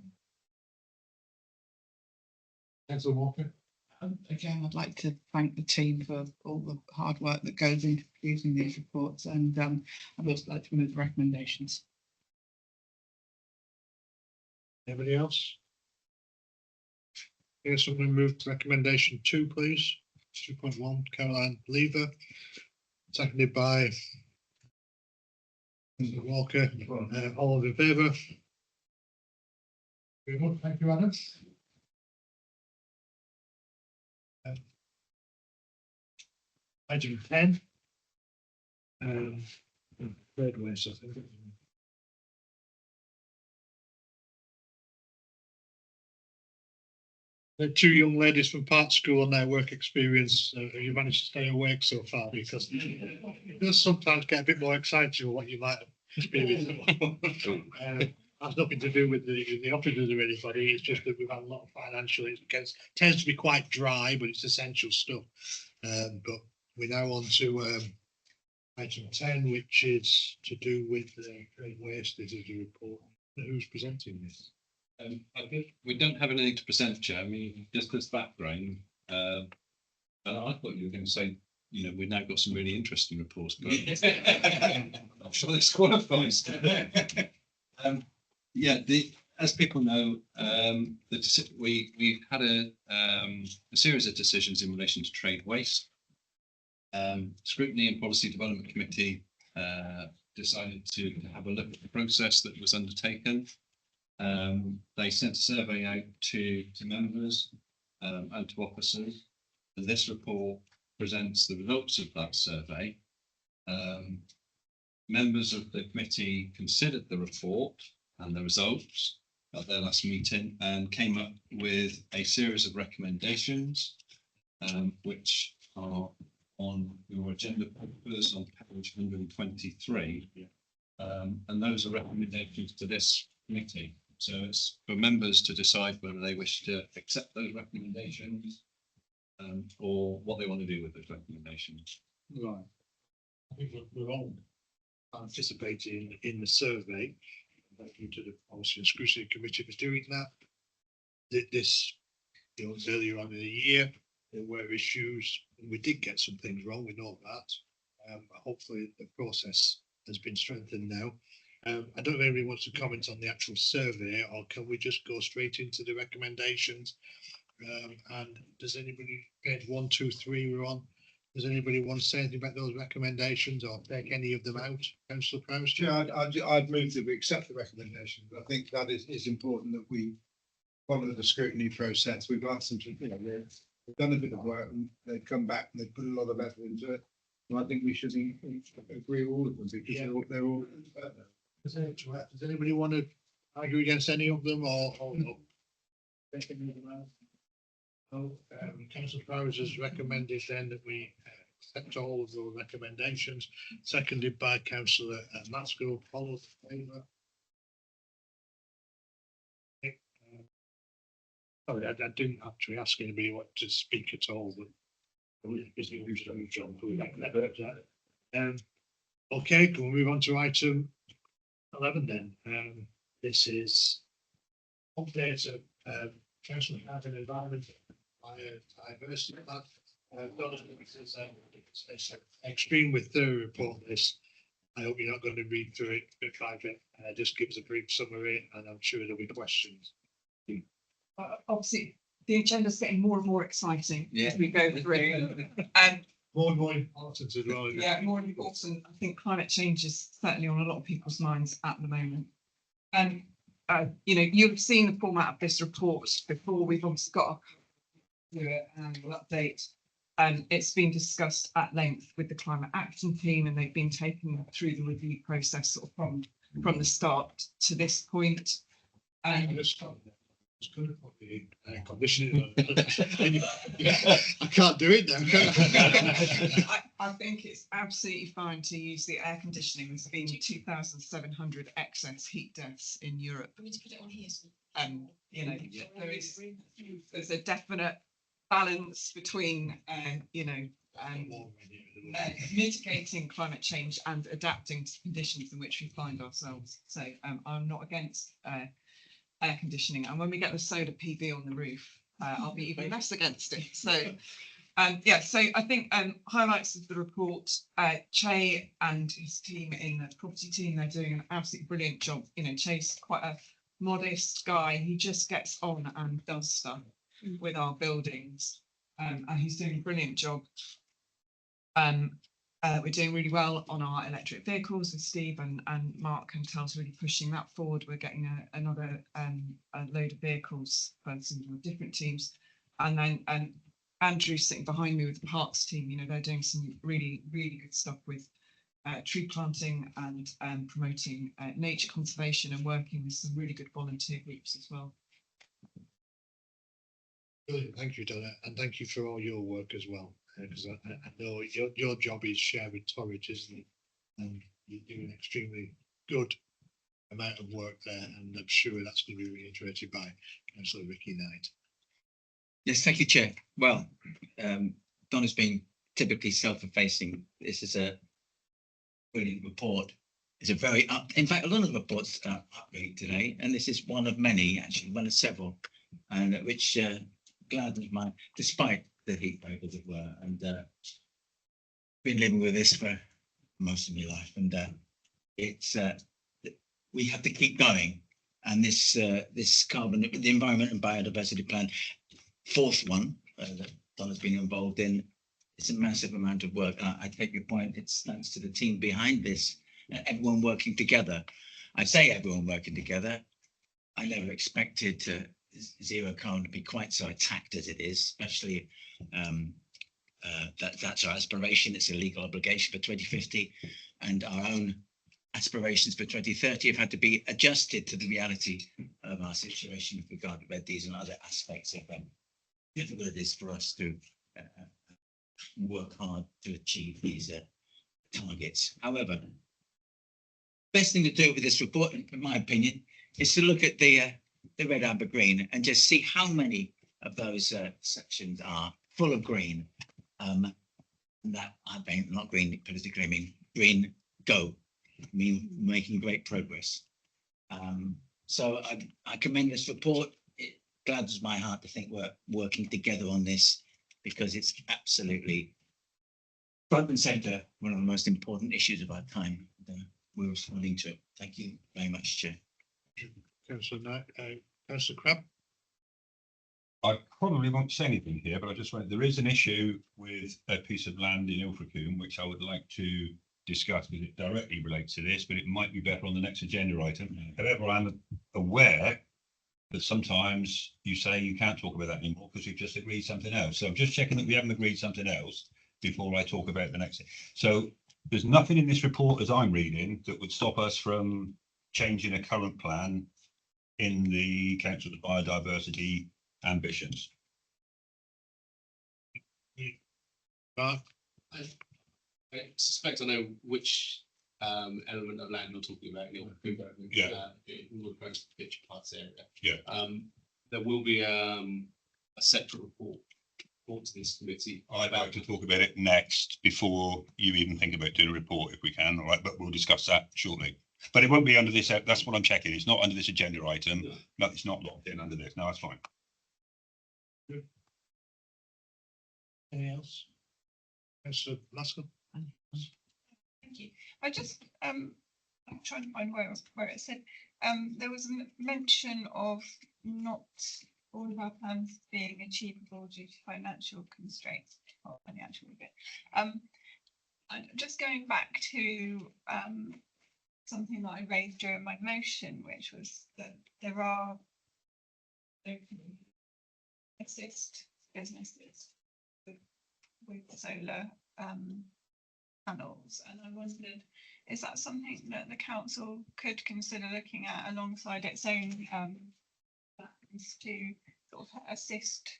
Councillor Walker. Again, I'd like to thank the team for all the hard work that goes into producing these reports, and I'd also like to move the recommendations. Anybody else? Yes, I'm going to move to recommendation 2, please. 2.1, Caroline Lever, seconded by Walker. All in favour? Very much. Thank you, Adam. Item 10. Third ways, I think. The 2 young ladies from Park School and their work experience, you managed to stay awake so far, because it does sometimes get a bit more exciting what you might have experienced. Has nothing to do with the officers or anybody, it's just that we've had a lot of financial, it tends to be quite dry, but it's essential stuff. But we're now on to item 10, which is to do with trade waste. This is a report. Who's presenting this? We don't have anything to present, Chair. I mean, just as background, and I thought you were going to say, you know, we've now got some really interesting reports, but I'm sure this qualifies. Yeah, as people know, we've had a series of decisions in relation to trade waste. Scrutiny and Policy Development Committee decided to have a look at the process that was undertaken. They sent a survey out to members and to officers, and this report presents the results of that survey. Members of the committee considered the report and the results at their last meeting and came up with a series of recommendations, which are on your agenda papers on page 123. And those are recommendations to this committee. So it's for members to decide whether they wish to accept those recommendations or what they want to do with those recommendations. Right. I think we're all participating in the survey. Thank you to the Policy and Scrutiny Committee for doing that. This, you know, earlier on in the year, there were issues. We did get some things wrong. We know that. Hopefully, the process has been strengthened now. I don't know if anybody wants to comment on the actual survey, or can we just go straight into the recommendations? And does anybody, page 1, 2, 3 we're on, does anybody want to say anything about those recommendations or take any of them out? Councillor Prowse? Chair, I'd move that we accept the recommendation. I think that is important that we follow the scrutiny process. We've asked them to, they've done a bit of work and they've come back and they've put a lot of effort into it. And I think we should agree with all of them because they're all. Does anybody want to argue against any of them or Councillor Prowse has recommended then that we accept all of the recommendations, seconded by Councillor Masco. All in favour? Sorry, I didn't actually ask anybody what to speak at all, but okay, can we move on to item 11 then? This is update of council and environment diversity plan. It's an extremely thorough report. This, I hope you're not going to read through it bit by bit. Just give us a brief summary, and I'm sure there'll be questions. Obviously, the agenda's getting more and more exciting as we go through. And more and more important as well. yeah, more important. I think climate change is certainly on a lot of people's minds at the moment. And you'll have seen the format of this report before. We've obviously got to do it and we'll update. And it's been discussed at length with the climate action team, and they've been taken through the review process sort of from the start to this point. And It's going to put the conditioning on. I can't do it now, can I? I think it's absolutely fine to use the air conditioning. There's been 2,700 excess heat deaths in Europe. We need to put it on here. There's a definite balance between, mitigating climate change and adapting to conditions in which we find ourselves. So I'm not against air conditioning, and when we get the solar PV on the roof, I'll be even less against it. So so I think highlights of the report, Che and his team in the property team, they're doing an absolutely brilliant job. Che's quite a modest guy. He just gets on and does stuff with our buildings, and he's doing a brilliant job. We're doing really well on our electric vehicles with Steve and Mark and Tel's really pushing that forward. We're getting another a load of vehicles for some of our different teams. And then Andrew's sitting behind me with the parks team. They're doing some really, really good stuff with tree planting and promoting nature conservation and working with some really good volunteer groups as well. Brilliant, thank you, Donna, and thank you for all your work as well. Because I know your job is shared with Torridge, isn't it? And you do an extremely good amount of work there, and I'm sure that's going to be reiterated by Councillor Ricky Knight. Yes, thank you, Chair. Well, Donna's been typically self-effacing. This is a brilliant report. It's a very in fact, a lot of reports are upbeat today, and this is one of many, actually, one of several, and which gladdens my, despite the heat wave, as it were, and been living with this for most of my life, and it's we have to keep going. And this carbon, the environment and biodiversity plan, fourth one that Donna's been involved in, it's a massive amount of work. I take your point. It's thanks to the team behind this, everyone working together. I say everyone working together. I never expected zero carbon to be quite so attacked as it is, especially that's our aspiration. It's a legal obligation for 2050, and our own aspirations for 2030 have had to be adjusted to the reality of our situation with regard to red diesel and other aspects of difficult it is for us to work hard to achieve these targets. However, best thing to do with this report, in my opinion, is to look at the red, amber, green, and just see how many of those sections are full of green. That I mean, not green politically, I mean green go. I mean, making great progress. So I commend this report. It gladdens my heart to think we're working together on this, because it's absolutely front and center, one of the most important issues of our time. we're responding to it. Thank you very much, Chair. Councillor Knight, Councillor Crabbe. I probably won't say anything here, but I just want, there is an issue with a piece of land in Ilfracombe, which I would like to discuss because it directly relates to this, but it might be better on the next agenda item. However, I'm aware that sometimes you say you can't talk about that anymore because you've just agreed something else. So I'm just checking that we haven't agreed something else before I talk about the next thing. So there's nothing in this report as I'm reading that would stop us from changing a current plan in the council's biodiversity ambitions. Mark. I suspect I know which element of land you're talking about. Yeah. In the Pitch Parts area. Yeah. There will be a separate report to this committee. I'd like to talk about it next before you even think about doing a report if we can, all right, but we'll discuss that shortly. But it won't be under this, that's what I'm checking. It's not under this agenda item. No, it's not locked in under this. No, that's fine. Anything else? Councillor Lasker. Thank you. I just I'm trying to find where it said there was a mention of not all of our plans being achievable due to financial constraints or financial bit. Just going back to something that I raised during my motion, which was that there can assist businesses with solar panels, and I wondered, is that something that the council could consider looking at alongside its own plans to sort of assist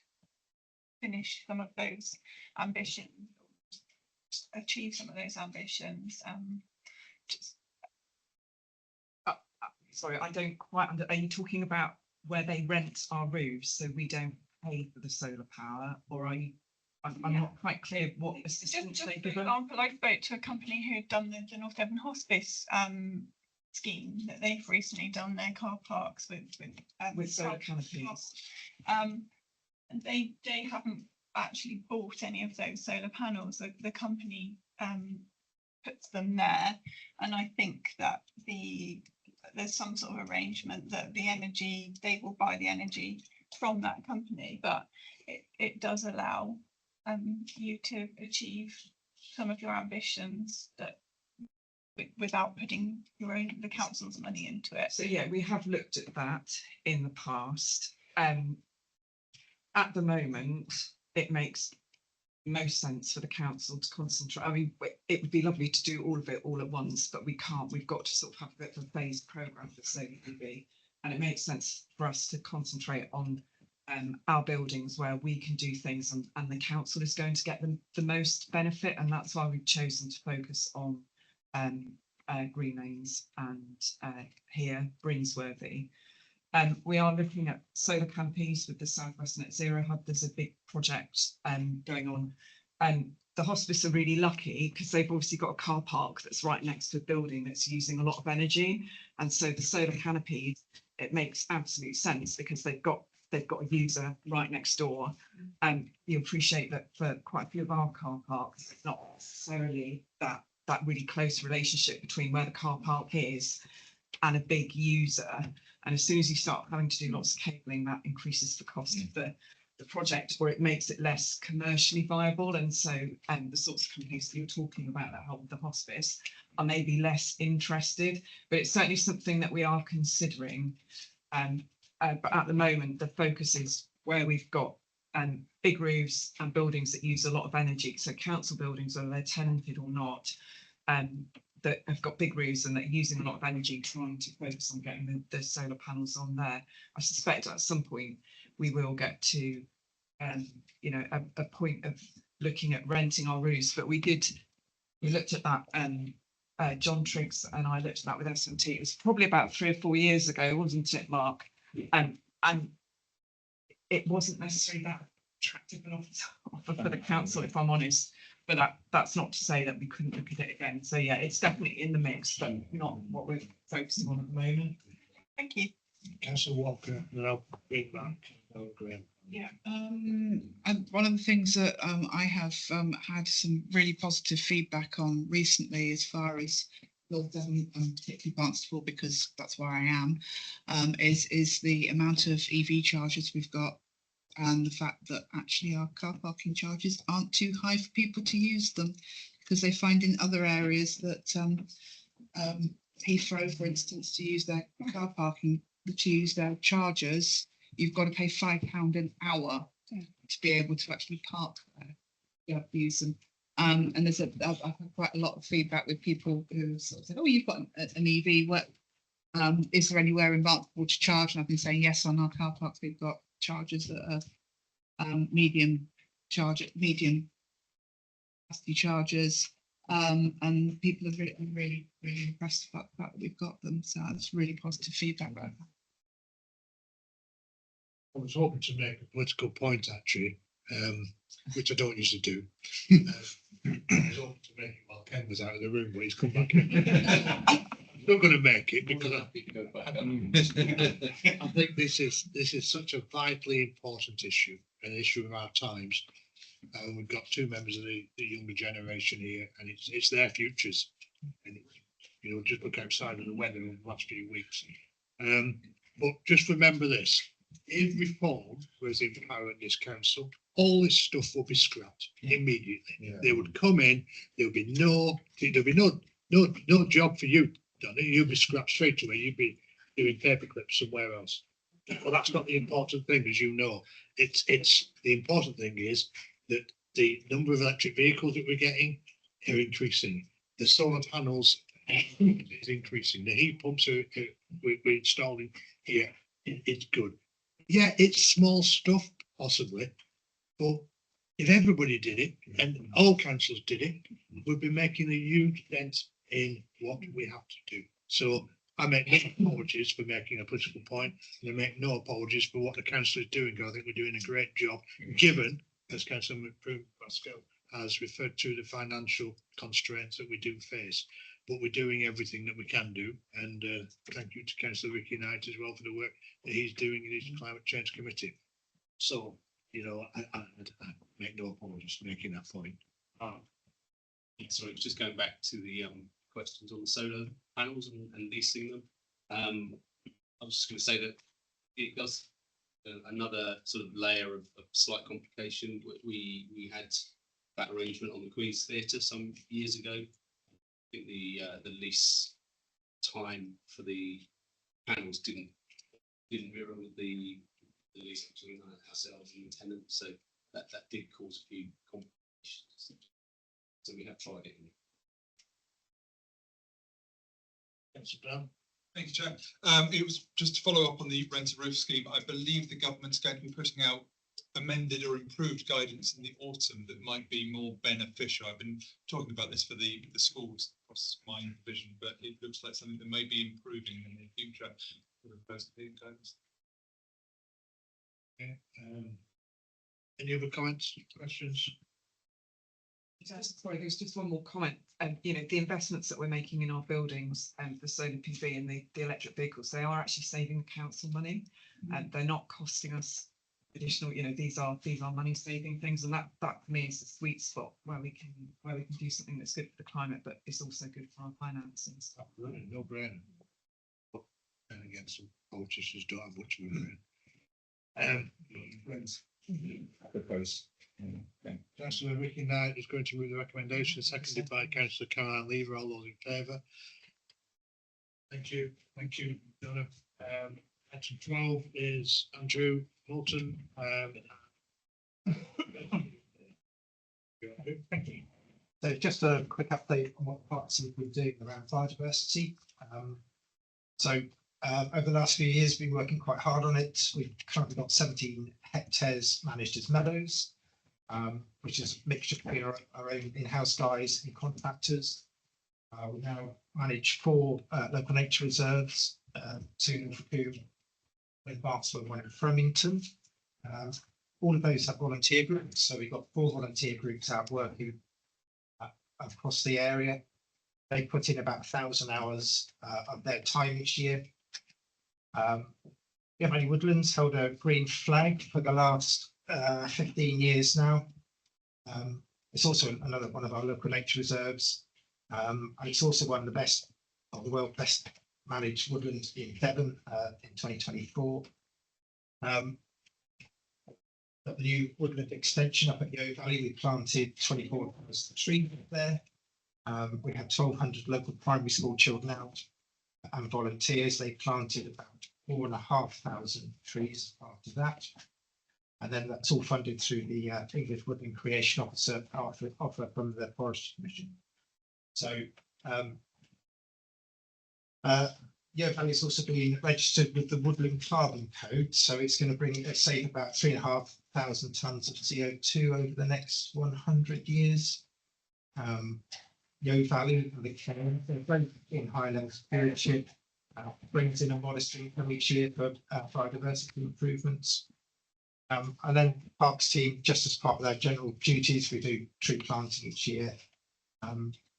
finish some of those ambitions, achieve some of those ambitions? Sorry, I don't quite under. Are you talking about where they rent our roofs so we don't pay for the solar power, or are you? I'm not quite clear what assistance they give. For example, I spoke to a company who had done the North Devon Hospice scheme that they've recently done their car parks with solar canopies. And they haven't actually bought any of those solar panels. The company puts them there, and I think that there's some sort of arrangement that the energy, they will buy the energy from that company, but it does allow you to achieve some of your ambitions that without putting the council's money into it. So yeah, we have looked at that in the past. At the moment, it makes most sense for the council to concentrate. I mean, it would be lovely to do all of it all at once, but we can't. We've got to sort of have a bit of a phased programme for solar PV, and it makes sense for us to concentrate on our buildings where we can do things, and the council is going to get the most benefit, and that's why we've chosen to focus on Green Lanes and here Brinsworthy. We are looking at solar canopies with the South West Net Zero Hub. There's a big project going on, and the hospice are really lucky because they've obviously got a car park that's right next to a building that's using a lot of energy, and so the solar canopies, it makes absolute sense because they've got a user right next door. And you appreciate that for quite a few of our car parks, it's not necessarily that really close relationship between where the car park is and a big user. And as soon as you start having to do lots of cabling, that increases the cost of the project, or it makes it less commercially viable. And so the sorts of companies that you're talking about that hold the hospice are maybe less interested, but it's certainly something that we are considering. But at the moment, the focus is where we've got big roofs and buildings that use a lot of energy. So council buildings, whether they're tenanted or not, that have got big roofs and that are using a lot of energy, trying to focus on getting the solar panels on there. I suspect at some point we will get to, a point of looking at renting our roofs. But we looked at that. John Triggs and I looked at that with SMT. It was probably about 3 or 4 years ago, wasn't it, Mark? And it wasn't necessarily that attractive an offer for the council, if I'm honest. But that's not to say that we couldn't look at it again. So yeah, it's definitely in the mix, but not what we're focusing on at the moment. Thank you. Councillor Walker, and then I'll bring back Graham. Yeah, and one of the things that I have had some really positive feedback on recently, as far as North Devon, and particularly Barnstaple, because that's where I am, is the amount of EV chargers we've got, and the fact that actually our car parking charges aren't too high for people to use them, because they find in other areas that Heathrow, for instance, to use their car parking, to use their chargers, you've got to pay £5 an hour to be able to actually park there. You have to use them. And I've had quite a lot of feedback with people who sort of said, "Oh, you've got an EV. What is there anywhere in Barnstaple to charge?" And I've been saying, yes, on our car parks we've got chargers that are medium capacity chargers, and people are really impressed about the fact that we've got them. So that's really positive feedback about that. I was hoping to make a political point actually, which I don't usually do. I was hoping to make it while Ken was out of the room, but he's come back in. I'm not going to make it because I think this is such a vitally important issue, an issue of our times. We've got two members of the younger generation here, and it's their futures. And you know, just look outside of the weather in the last few weeks. But just remember this: if reform was in power in this council, all this stuff will be scrapped immediately. Yeah. They would come in. There'll be no job for you, Donny. You'll be scrapped straight away. You'll be doing paper clips somewhere else. Well, that's not the important thing, as you know. It's the important thing is that the number of electric vehicles that we're getting are increasing. The solar panels is increasing. The heat pumps we're installing here, it's good. Yeah, it's small stuff possibly, but if everybody did it and all councils did it, we'd be making a huge dent in what we have to do. So I make no apologies for making a political point, and I make no apologies for what the council is doing. I think we're doing a great job, given, as Councillor Pascal has referred to, the financial constraints that we do face. But we're doing everything that we can do, and thank you to Councillor Ricky Knight as well for the work that he's doing in his climate change committee. So, you know, I make no apologies for making that point. Sorry, just going back to the questions on the solar panels and leasing them. I was just going to say that it does another sort of layer of slight complication. We had that arrangement on the Queen's Theatre some years ago. I think the lease time for the panels didn't mirror with the lease between ourselves and the tenant, so that did cause a few complications. So we have tried it. Councillor Brown. Thank you, Chair. It was just to follow up on the rent-a-roof scheme. I believe the government's going to be putting out amended or improved guidance in the autumn that might be more beneficial. I've been talking about this for the schools across my division, but it looks like something that may be improving in the future for the post-paid guidance. Okay. Any other comments, questions? Sorry, there's just one more comment. You know, the investments that we're making in our buildings and for solar PV and the electric vehicles, they are actually saving the council money, and they're not costing us additional. You know, these are money saving things, and that for me is the sweet spot where we can do something that's good for the climate, but it's also good for our finances. Absolutely, no brainer. And again, some politicians don't have much of a brain. Friends. I propose. Councillor Ricky Knight is going to move the recommendation, seconded by Councillor Caroline Lever. All those in favour? Thank you, Donna. Item 12 is Andrew Moulton. So just a quick update on what parts we're doing around biodiversity. Over the last few years, we've been working quite hard on it. We've currently got 17 hectares managed as meadows, which is a mixture between our own in-house guys and contractors. We now manage 4 local nature reserves, 2 in Coombe, in Barnstaple, 1 in Flemington. All of those have volunteer groups, so we've got 4 volunteer groups out working across the area. They put in about 1,000 hours of their time each year. Valley Woodlands held a green flag for the last 15 years now. It's also another one of our local nature reserves. And it's also one of the best of the world best managed woodland in Devon in 2024. At the new woodland extension up at Yo Valley, we planted 24,000 trees there. We had 1,200 local primary school children out and volunteers. They planted about 4,500 trees after that. And then that's all funded through the English Woodland Creation Officer offer from the Forest Commission. So Yo Valley has also been registered with the Woodland Carbon Code, so it's going to bring save about 3,500 tonnes of CO2 over the next 100 years. Yo Valley and the care, they're both in high level stewardship, brings in a modest income each year for biodiversity improvements. And then Parks team, just as part of their general duties, we do tree planting each year.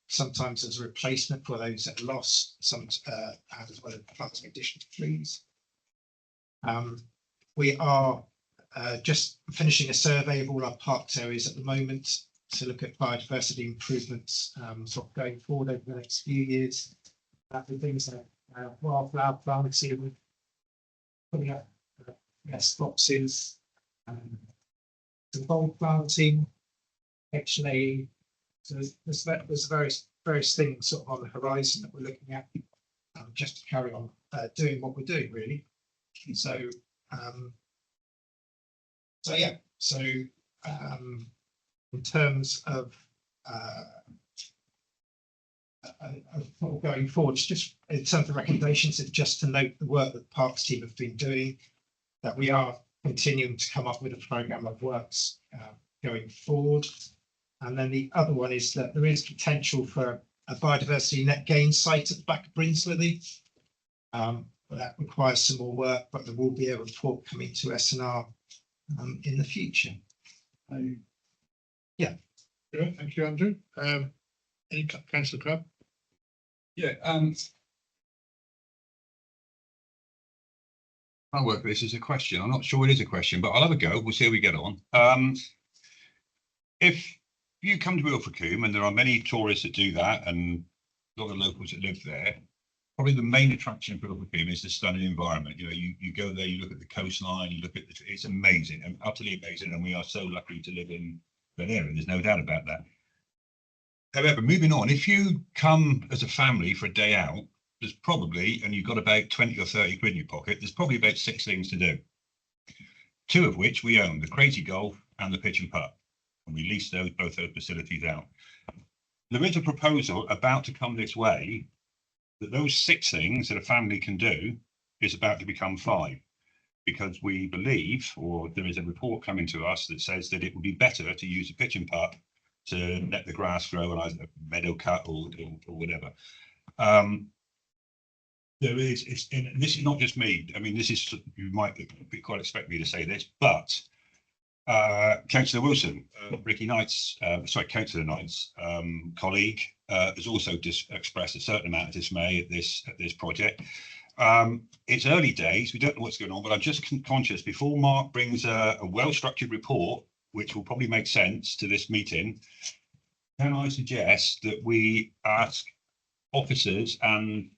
Sometimes as a replacement for those that are lost, some as well as planting additional trees. We are just finishing a survey of all our parks areas at the moment to look at biodiversity improvements sort of going forward over the next few years. That would things like wildflower planting, putting up nest boxes, some bulb planting, actually. So there's various things sort of on the horizon that we're looking at, just to carry on doing what we're doing, really. So yeah. So in terms of going forward, just in terms of recommendations, it's just to note the work that the Parks team have been doing, that we are continuing to come up with a programme of works going forward. And then the other one is that there is potential for a biodiversity net gain site at the back of Brinsley. But that requires some more work, but there will be a report coming to SNR in the future. Yeah. Good, thank you, Andrew. Any Councillor Crabb? Yeah. I'll work this as a question. I'm not sure it is a question, but I'll have a go. We'll see how we get on. If you come to Ilfracombe, and there are many tourists that do that, and a lot of locals that live there, probably the main attraction for Ilfracombe is the stunning environment. You know, you go there, you look at the coastline, you look at it's amazing and utterly amazing, and we are so lucky to live in that area. There's no doubt about that. However, moving on, if you come as a family for a day out, there's probably, and you've got about 20 or 30 quid in your pocket, there's probably about 6 things to do. 2 of which we own, the Crazy Golf and the Pitch and Putt. And we lease both those facilities out. There is a proposal about to come this way that those 6 things that a family can do is about to become 5, because we believe, or there is a report coming to us that says that it would be better to use a pitch and putt to let the grass grow and either meadow cut or whatever. There is, and this is not just me. I mean, this is, you might quite expect me to say this, but Councillor Wilson, Ricky Knight's, Councillor Knight's colleague, has also expressed a certain amount of dismay at this project. It's early days, we don't know what's going on, but I'm just conscious before Mark brings a well-structured report, which will probably make sense to this meeting, can I suggest that we ask officers and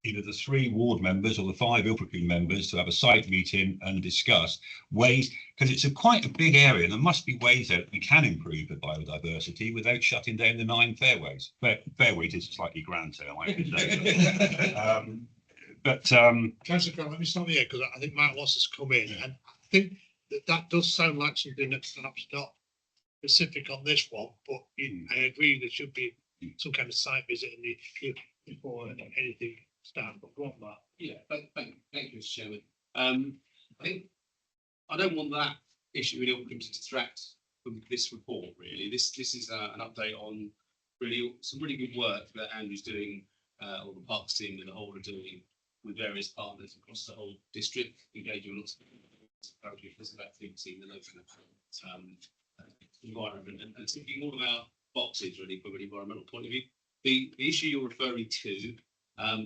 either the 3 ward members or the 5 Ilfracombe members to have a site meeting and discuss ways, because it's quite a big area, and there must be ways that we can improve the biodiversity without shutting down the 9 fairways. Fairways is a slightly grand term, I can say. Councillor Crabb, let me stop here because I think Mark wants us to come in, and I think that does sound like something that's perhaps not specific on this one, but I agree there should be some kind of site visit in the before anything starts. But go on, Mark. Yeah, thank you, Mr. Chairman. I think I don't want that issue in Ilfracombe to distract from this report. Really, this is an update on really some really good work that Andrew's doing, or the Parks team and the whole are doing with various partners across the whole district, engaging lots of activity in the local environment and thinking all about boxes really from an environmental point of view. The issue you're referring to,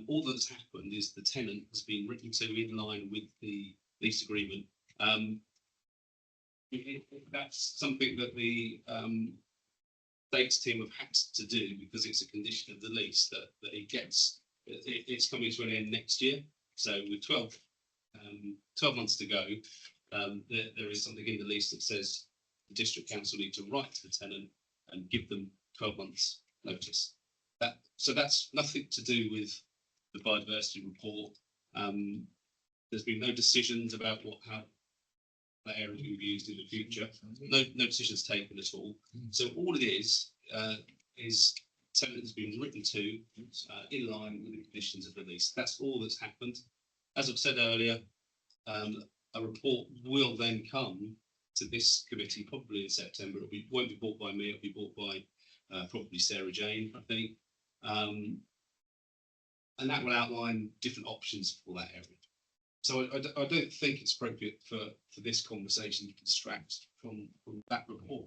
all that's happened is the tenant has been written to in line with the lease agreement. That's something that the Dates team have had to do because it's a condition of the lease that it gets it's coming to an end next year. So with 12 months to go, there is something in the lease that says the district council need to write to the tenant and give them 12 months notice. So that's nothing to do with the biodiversity report. There's been no decisions about how that area is going to be used in the future. No decisions taken at all. So all it is tenant has been written to in line with the conditions of the lease. That's all that's happened. As I've said earlier, a report will then come to this committee probably in September. Won't be bought by me. It'll be bought by probably Sarah Jane, I think, and that will outline different options for that area. So I don't think it's appropriate for this conversation to distract from that report.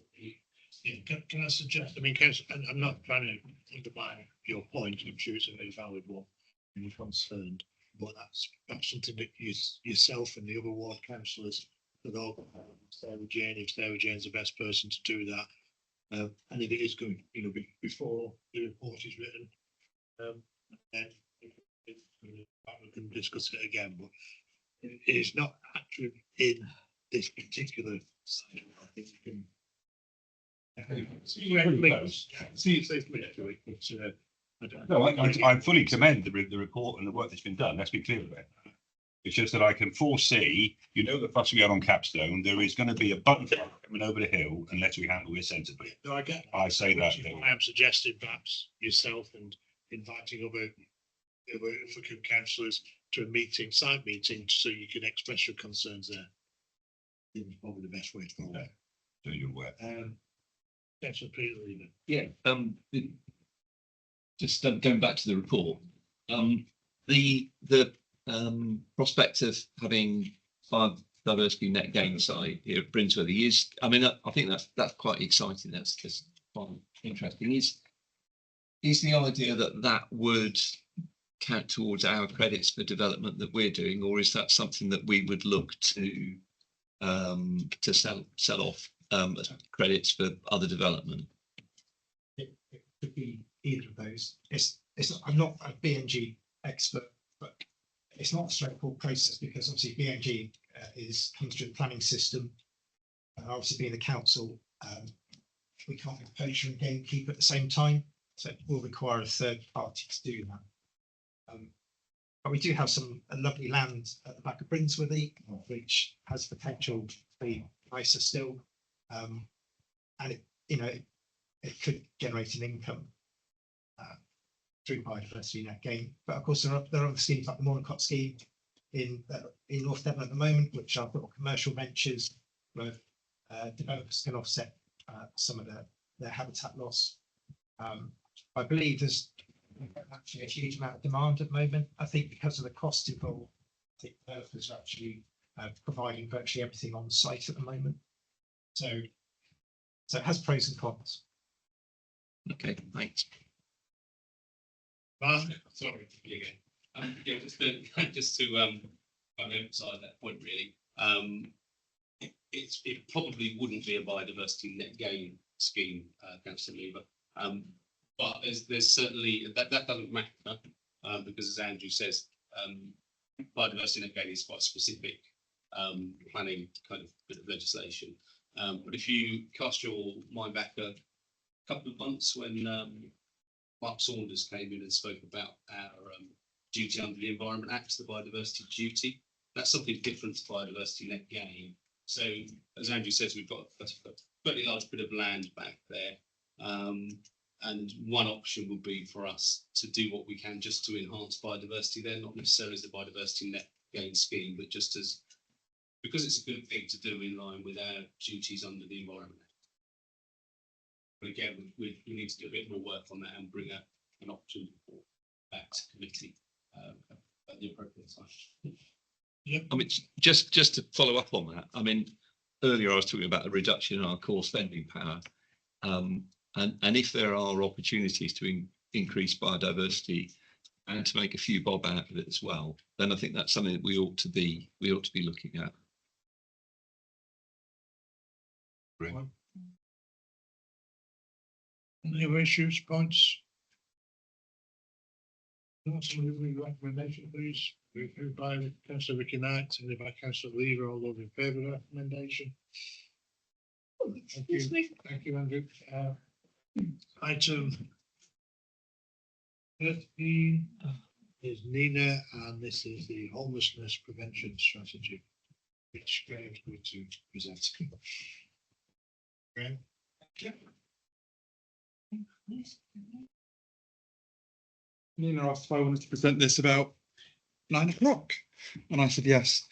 Yeah, can I suggest, I mean, and I'm not trying to undermine your point, I'm sure it's a very valid one, and you're concerned, but that's something that yourself and the other ward councillors could all, Sarah Jane, if Sarah Jane's the best person to do that. And if it is going, before the report is written, then we can discuss it again, but it is not actually in this particular side. I think we can. No, I fully commend the report and the work that's been done. Let's be clear about it. It's just that I can foresee, the fuss we had on Capstone, there is going to be a button coming over the hill unless we handle it sensibly. No, I get. I say that. I am suggesting perhaps yourself and inviting other councillors to a side meeting, so you can express your concerns there. I think it's probably the best way to go. So you're aware. Councillor Peter Lever. Yeah, just going back to the report, the prospect of having biodiversity net gain site here at Brinsworthy is, I mean, I think that's quite exciting. That's just quite interesting. Is the idea that would count towards our credits for development that we're doing, or is that something that we would look to sell off as credits for other development? It could be either of those. I'm not a BNG expert, but it's not a straightforward process because obviously BNG comes through the planning system. Obviously being the council, we can't have poacher and gamekeeper at the same time, so it will require a third party to do that. But we do have some lovely land at the back of Brinsworthy, which has potential to be nicer still, and it could generate an income through biodiversity net gain. But of course, there are other schemes like the Mornicott scheme in North Devon at the moment, which are little commercial ventures where developers can offset some of their habitat loss. I believe there's actually a huge amount of demand at the moment. I think because of the cost involved, I think developers are actually providing virtually everything on site at the moment. So it has pros and cons. Okay, thanks. Sorry again. Yeah, just to emphasise that point really. It probably wouldn't be a biodiversity net gain scheme, Councillor Lever. But there's certainly that doesn't matter because, as Andrew says, biodiversity net gain is quite specific planning kind of bit of legislation. But if you cast your mind back a couple of months when Mark Saunders came in and spoke about our duty under the Environment Act, the biodiversity duty, that's something different to biodiversity net gain. So, as Andrew says, we've got a fairly large bit of land back there. And one option would be for us to do what we can just to enhance biodiversity there, not necessarily as a biodiversity net gain scheme, but just because it's a good thing to do in line with our duties under the Environment Act. But again, we need to do a bit more work on that and bring up an option back to committee at the appropriate time. Yeah. I mean, just to follow up on that, I mean, earlier I was talking about a reduction in our core spending power. And if there are opportunities to increase biodiversity and to make a few bob out of it as well, then I think that's something that we ought to be looking at. Any other issues, points? Somebody with a recommendation, please. Moved by councillor Ricky Knight, seconded by councillor Lever. All those in favour of the recommendation? Thank you. Thank you, Andrew. Item 13 is Nina, and this is the homelessness prevention strategy, which Graham's going to present. Graham? Nina asked if I wanted to present this about 9 o'clock, and I said yes.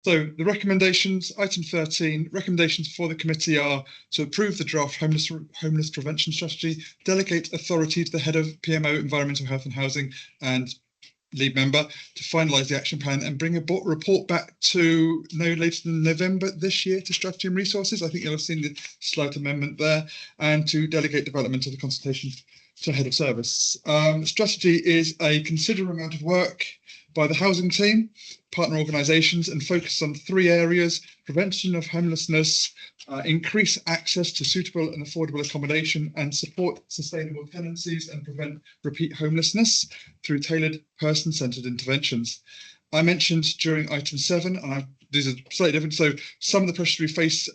So the recommendations, item 13, recommendations for the committee are to approve the draft homeless prevention strategy, delegate authority to the head of PMO, Environmental Health and Housing, and lead member to finalise the action plan and bring a report back to no later than November this year to Strategy and Resources. I think you'll have seen the slight amendment there, and to delegate development of the consultation to head of service. Strategy is a considerable amount of work by the housing team, partner organisations, and focus on 3 areas: prevention of homelessness, increase access to suitable and affordable accommodation, and support sustainable tenancies and prevent repeat homelessness through tailored person-centred interventions. I mentioned during item 7, and these are slightly different, so some of the pressures we face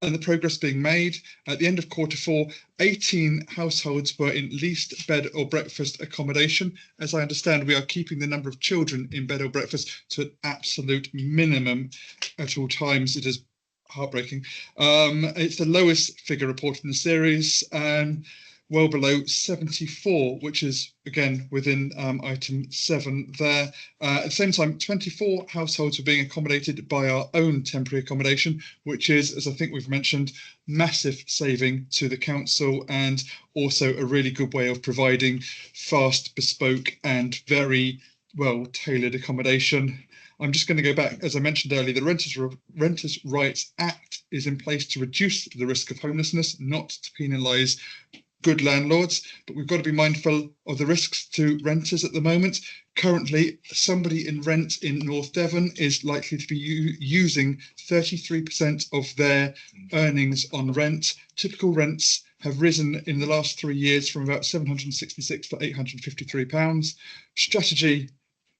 and the progress being made. At the end of Q4, 18 households were in least bed or breakfast accommodation. As I understand, we are keeping the number of children in bed or breakfast to an absolute minimum at all times. It is heartbreaking. It's the lowest figure reported in the series, and well below 74, which is again within item 7 there. At the same time, 24 households were being accommodated by our own temporary accommodation, which is, as I think we've mentioned, massive saving to the council, and also a really good way of providing fast, bespoke and very well tailored accommodation. I'm just going to go back, as I mentioned earlier, the Renters' Rights Act is in place to reduce the risk of homelessness, not to penalise good landlords, but we've got to be mindful of the risks to renters at the moment. Currently, somebody in rent in North Devon is likely to be using 33% of their earnings on rent. Typical rents have risen in the last 3 years from about £766 to £853. Strategy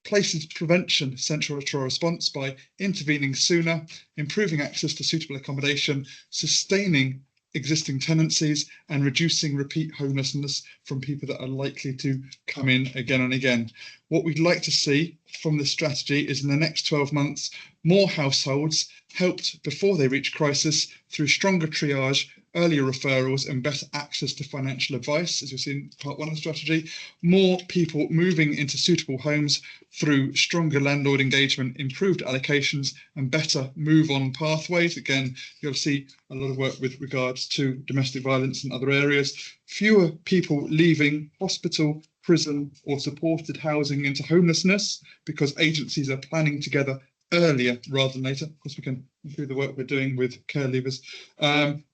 places prevention central to our response by intervening sooner, improving access to suitable accommodation, sustaining existing tenancies, and reducing repeat homelessness from people that are likely to come in again and again. What we'd like to see from this strategy is in the next 12 months, more households helped before they reach crisis through stronger triage, earlier referrals, and better access to financial advice, as you'll see in part 1 of the strategy. More people moving into suitable homes through stronger landlord engagement, improved allocations, and better move-on pathways. Again, you'll see a lot of work with regards to domestic violence and other areas. Fewer people leaving hospital, prison, or supported housing into homelessness because agencies are planning together earlier rather than later. Of course, we can improve the work we're doing with care leavers.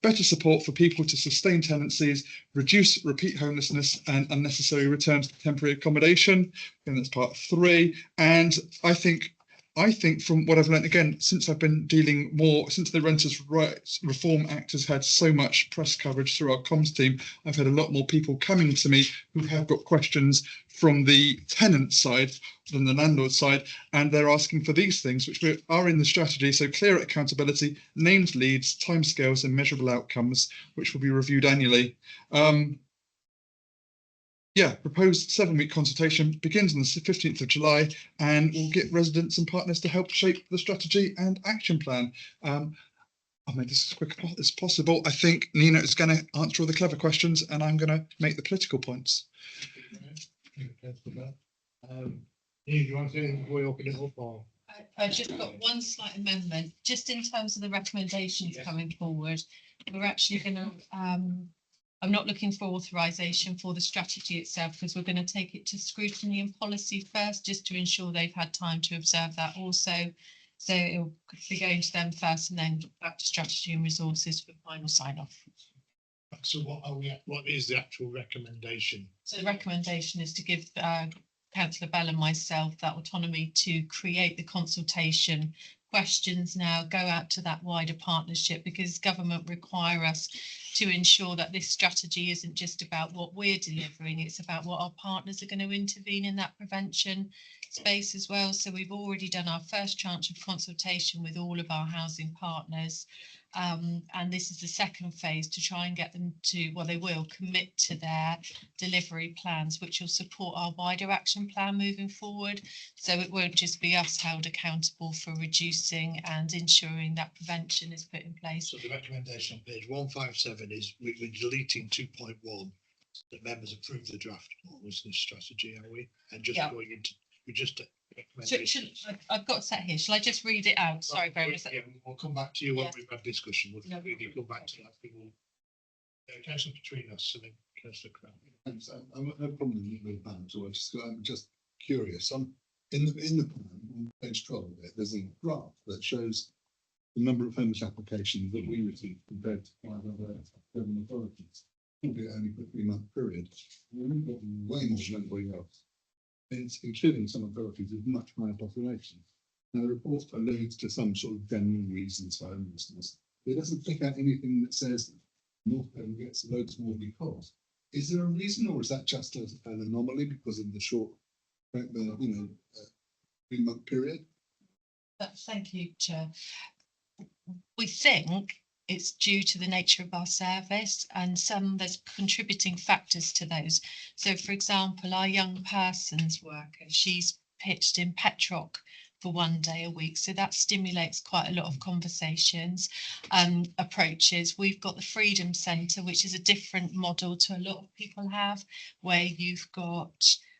Better support for people to sustain tenancies, reduce repeat homelessness and unnecessary returns to temporary accommodation. And that's part 3. And I think from what I've learned, again, since I've been dealing more, since the Renters' Rights Reform Act has had so much press coverage through our comms team, I've had a lot more people coming to me who have got questions from the tenant side than the landlord side, and they're asking for these things, which are in the strategy. So clear accountability, named leads, timescales and measurable outcomes, which will be reviewed annually. Proposed 7-week consultation begins on the 15th of July, and we'll get residents and partners to help shape the strategy and action plan. I'll make this as quick as possible. I think Nina is going to answer all the clever questions, and I'm going to make the political points. Do you want to say anything before we open it up? Or? I've just got one slight amendment, just in terms of the recommendations coming forward. We're actually going to, I'm not looking for authorisation for the strategy itself, because we're going to take it to scrutiny and policy first, just to ensure they've had time to observe that also. So it'll be going to them first and then back to strategy and resources for final sign off. So what is the actual recommendation? So the recommendation is to give Councillor Bell and myself that autonomy to create the consultation questions now go out to that wider partnership, because government require us to ensure that this strategy isn't just about what we're delivering, it's about what our partners are going to intervene in that prevention space as well. So we've already done our first tranche of consultation with all of our housing partners. And this is the second phase to try and get them to, well, they will commit to their delivery plans, which will support our wider action plan moving forward. So it won't just be us held accountable for reducing and ensuring that prevention is put in place. So the recommendation on page 157 is we're deleting 2.1. The members approve the draft homelessness strategy, are we? And just going into, we just I've got set here. Shall I just read it out? Sorry, very much. Yeah, we'll come back to you when Yeah. we've had discussion. We'll No, really come back to that. People, Councillor between us and then Councillor Cram. Thanks. I'm no problem with the plan, so I'm just curious. In the plan on page 12 of it, there's a graph that shows the number of homeless applications that we received compared to 5 other government authorities. Albeit only for a 3-month period. We've got way more than anybody else. It's including some authorities with much higher population. Now, the report alludes to some sort of general reasons for homelessness. It doesn't pick out anything that says North Devon gets loads more because. Is there a reason, or is that just an anomaly because of the short, 3-month period? Thank you, Chair. We think it's due to the nature of our service, and there's contributing factors to those. So, for example, our young persons worker, she's pitched in Petrock for 1 day a week. So that stimulates quite a lot of conversations, approaches. We've got the Freedom Centre, which is a different model to a lot of people have, where you've got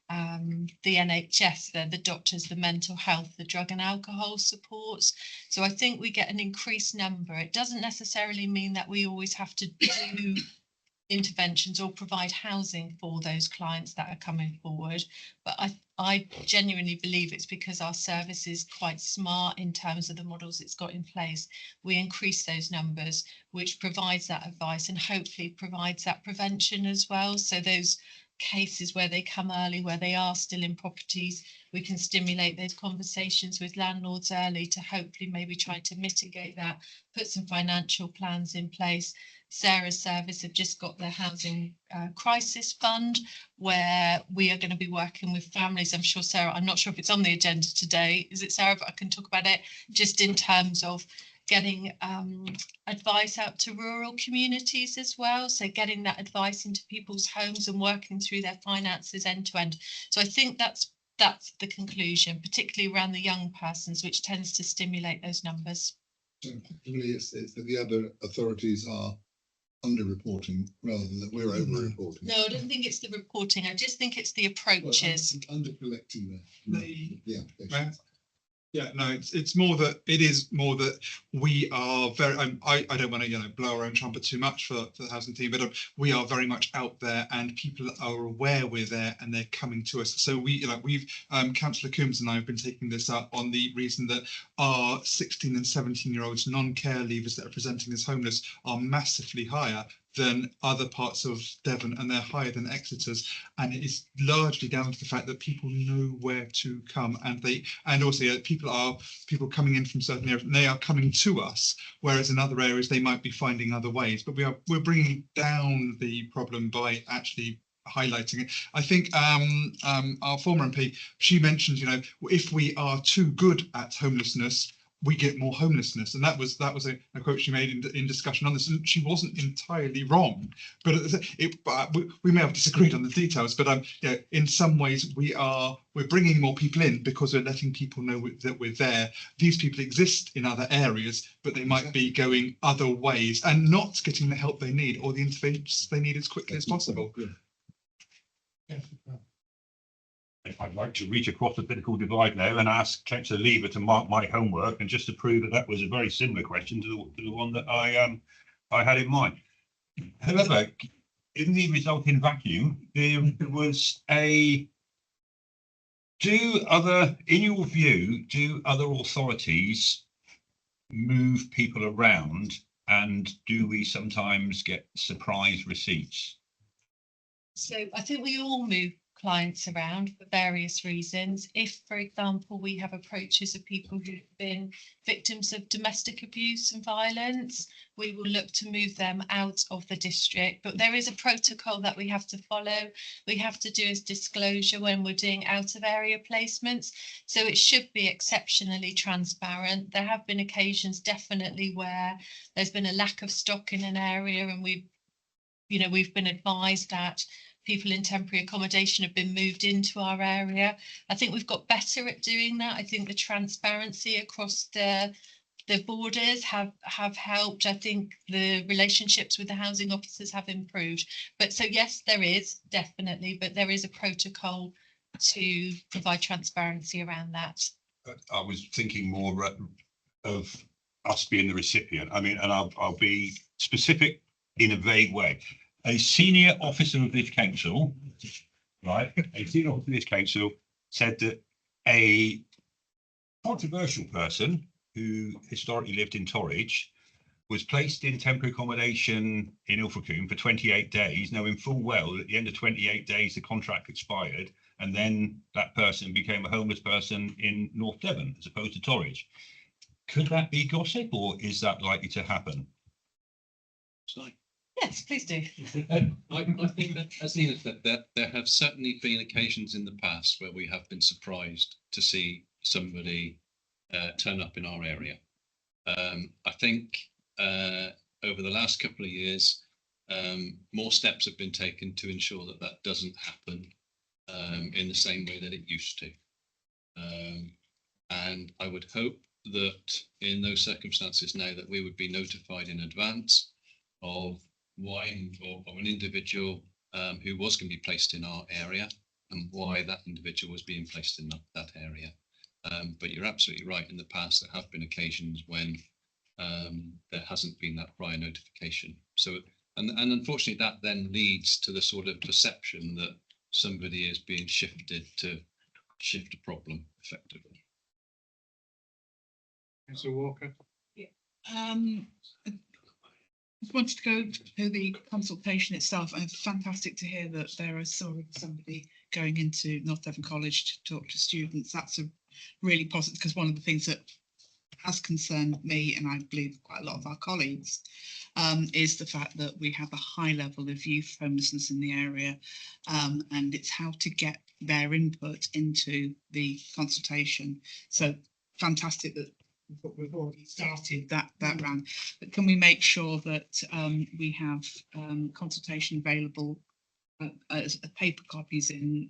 the NHS, the doctors, the mental health, the drug and alcohol supports. So I think we get an increased number. It doesn't necessarily mean that we always have to do interventions or provide housing for those clients that are coming forward. But I genuinely believe it's because our service is quite smart in terms of the models it's got in place. We increase those numbers, which provides that advice and hopefully provides that prevention as well. So those cases where they come early, where they are still in properties, we can stimulate those conversations with landlords early to hopefully maybe try to mitigate that, put some financial plans in place. Sarah's service have just got their housing crisis fund, where we are going to be working with families. I'm sure, Sarah, I'm not sure if it's on the agenda today, is it, Sarah? But I can talk about it just in terms of getting advice out to rural communities as well. So getting that advice into people's homes and working through their finances end to end. So I think that's the conclusion, particularly around the young persons, which tends to stimulate those numbers. So really it's that the other authorities are under-reporting rather than that we're over-reporting. No, I don't think it's the reporting. I just think it's the approaches. Under-collecting the applications. Yeah, no, it's more that it is more that we are very. I don't want to blow our own trumpet too much for the housing team, but we are very much out there, and people are aware we're there, and they're coming to us. So we've Councillor Coombs and I have been taking this up on the reason that our 16 and 17-year-olds non-care leavers that are presenting as homeless are massively higher than other parts of Devon, and they're higher than Exeter's, and it is largely down to the fact that people know where to come, and also people coming in from certain areas, and they are coming to us, whereas in other areas they might be finding other ways. But we're bringing down the problem by actually highlighting it. I think our former MP, she mentioned, if we are too good at homelessness, we get more homelessness, and that was a quote she made in discussion on this, and she wasn't entirely wrong. But we may have disagreed on the details. But in some ways we're bringing more people in because we're letting people know that we're there. These people exist in other areas, but they might be going other ways and not getting the help they need or the interventions they need as quickly as possible. I'd like to reach across the political divide now and ask Councillor Lever to mark my homework and just to prove that was a very similar question to the one that I had in mind. However, in the resulting vacuum, there was in your view, do other authorities move people around, and do we sometimes get surprise receipts? So I think we all move clients around for various reasons. If, for example, we have approaches of people who've been victims of domestic abuse and violence, we will look to move them out of the district. But there is a protocol that we have to follow. We have to do as disclosure when we're doing out of area placements. So it should be exceptionally transparent. There have been occasions definitely where there's been a lack of stock in an area, and we've been advised that people in temporary accommodation have been moved into our area. I think we've got better at doing that. I think the transparency across the borders have helped. I think the relationships with the housing officers have improved. But so yes, there is definitely, but there is a protocol to provide transparency around that. I was thinking more of us being the recipient. I mean, and I'll be specific in a vague way. A senior officer of this council, right? A senior officer of this council said that a controversial person who historically lived in Torridge was placed in temporary accommodation in Ilfracombe for 28 days, knowing full well that at the end of 28 days the contract expired, and then that person became a homeless person in North Devon as opposed to Torridge. Could that be gossip, or is that likely to happen? Yes, please do. I think that, as Nina said, that there have certainly been occasions in the past where we have been surprised to see somebody turn up in our area. I think over the last couple of years, more steps have been taken to ensure that that doesn't happen in the same way that it used to. And I would hope that in those circumstances now that we would be notified in advance of why or an individual who was going to be placed in our area and why that individual was being placed in that area. But you're absolutely right. In the past, there have been occasions when there hasn't been that prior notification. So, and unfortunately, that then leads to the sort of perception that somebody is being shifted to shift a problem effectively. Councillor Walker. I just wanted to go to the consultation itself, and it's fantastic to hear that there is sort of somebody going into North Devon College to talk to students. That's a really positive, because one of the things that has concerned me, and I believe quite a lot of our colleagues, is the fact that we have a high level of youth homelessness in the area, and it's how to get their input into the consultation. So fantastic that we've already started that round, but can we make sure that we have consultation available as paper copies in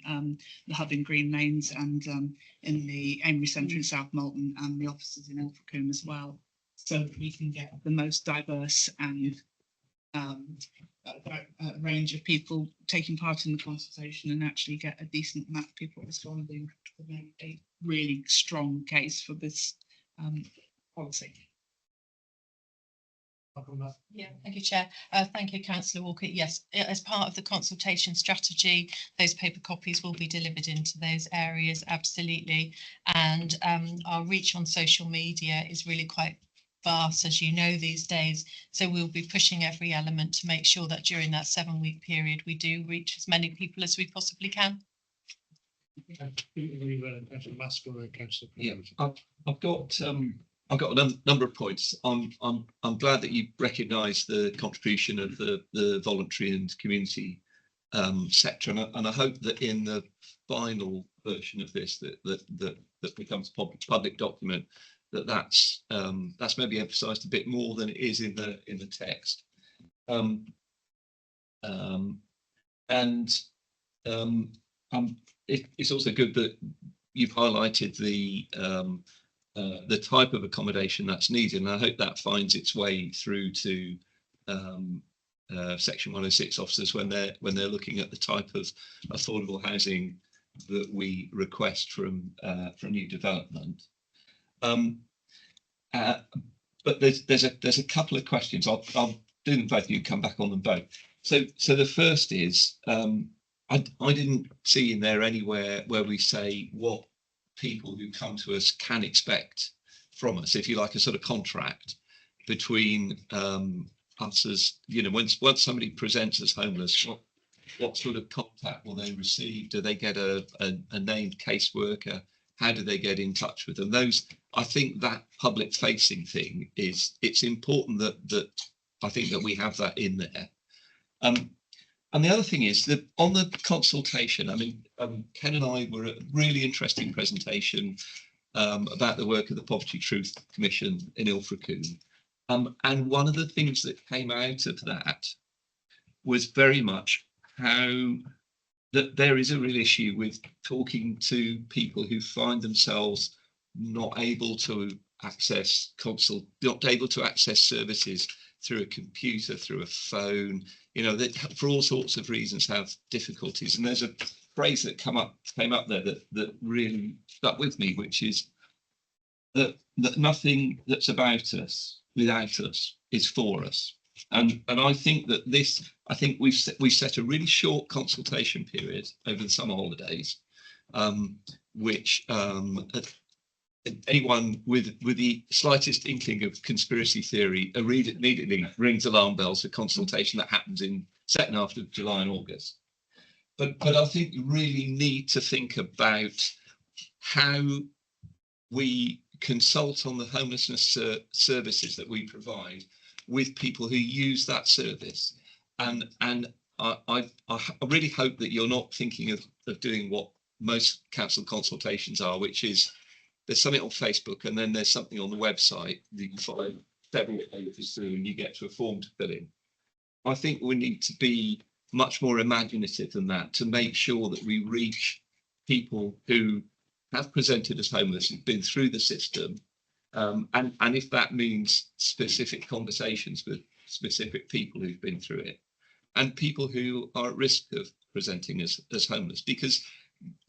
the hub in Green Lanes and in the Amory Centre in South Molton and the offices in Ilfracombe as well, so that we can get the most diverse and range of people taking part in the consultation and actually get a decent amount of people responding to make a really strong case for this policy. Yeah, thank you, Chair. Thank you, Councillor Walker. Yes, as part of the consultation strategy, those paper copies will be delivered into those areas, absolutely. And our reach on social media is really quite vast, as you know, these days. So we'll be pushing every element to make sure that during that 7-week period, we do reach as many people as we possibly can. Yeah, I've got a number of points. I'm glad that you recognise the contribution of the voluntary and community sector, and I hope that in the final version of this that becomes a public document, that's maybe emphasised a bit more than it is in the text. It's also good that you've highlighted the type of accommodation that's needed, and I hope that finds its way through to Section 106 officers when they're looking at the type of affordable housing that we request from new development. But there's a couple of questions. I'll do them both. You come back on them both. So the first is I didn't see in there anywhere where we say what people who come to us can expect from us, if you like, a sort of contract between us as, you know, once somebody presents as homeless, what sort of contact will they receive? Do they get a named caseworker? How do they get in touch with them? Those, I think that public facing thing it's important that I think that we have that in there. And the other thing is that on the consultation, I mean, Ken and I were at a really interesting presentation about the work of the Poverty Truth Commission in Ilfracombe. And one of the things that came out of that was very much how that there is a real issue with talking to people who find themselves not able to access services through a computer, through a phone, you know, that for all sorts of reasons have difficulties. And there's a phrase that came up there that really stuck with me, which is that nothing that's about us without us is for us. And I think that we've set a really short consultation period over the summer holidays, which anyone with the slightest inkling of conspiracy theory immediately rings alarm bells for consultation that happens in second half of July and August. But I think you really need to think about how we consult on the homelessness services that we provide with people who use that service. And I really hope that you're not thinking of doing what most council consultations are, which is there's something on Facebook and then there's something on the website that you can follow several pages through and you get to a form to fill in. I think we need to be much more imaginative than that to make sure that we reach people who have presented as homeless, who've been through the system, and if that means specific conversations with specific people who've been through it, and people who are at risk of presenting as homeless, because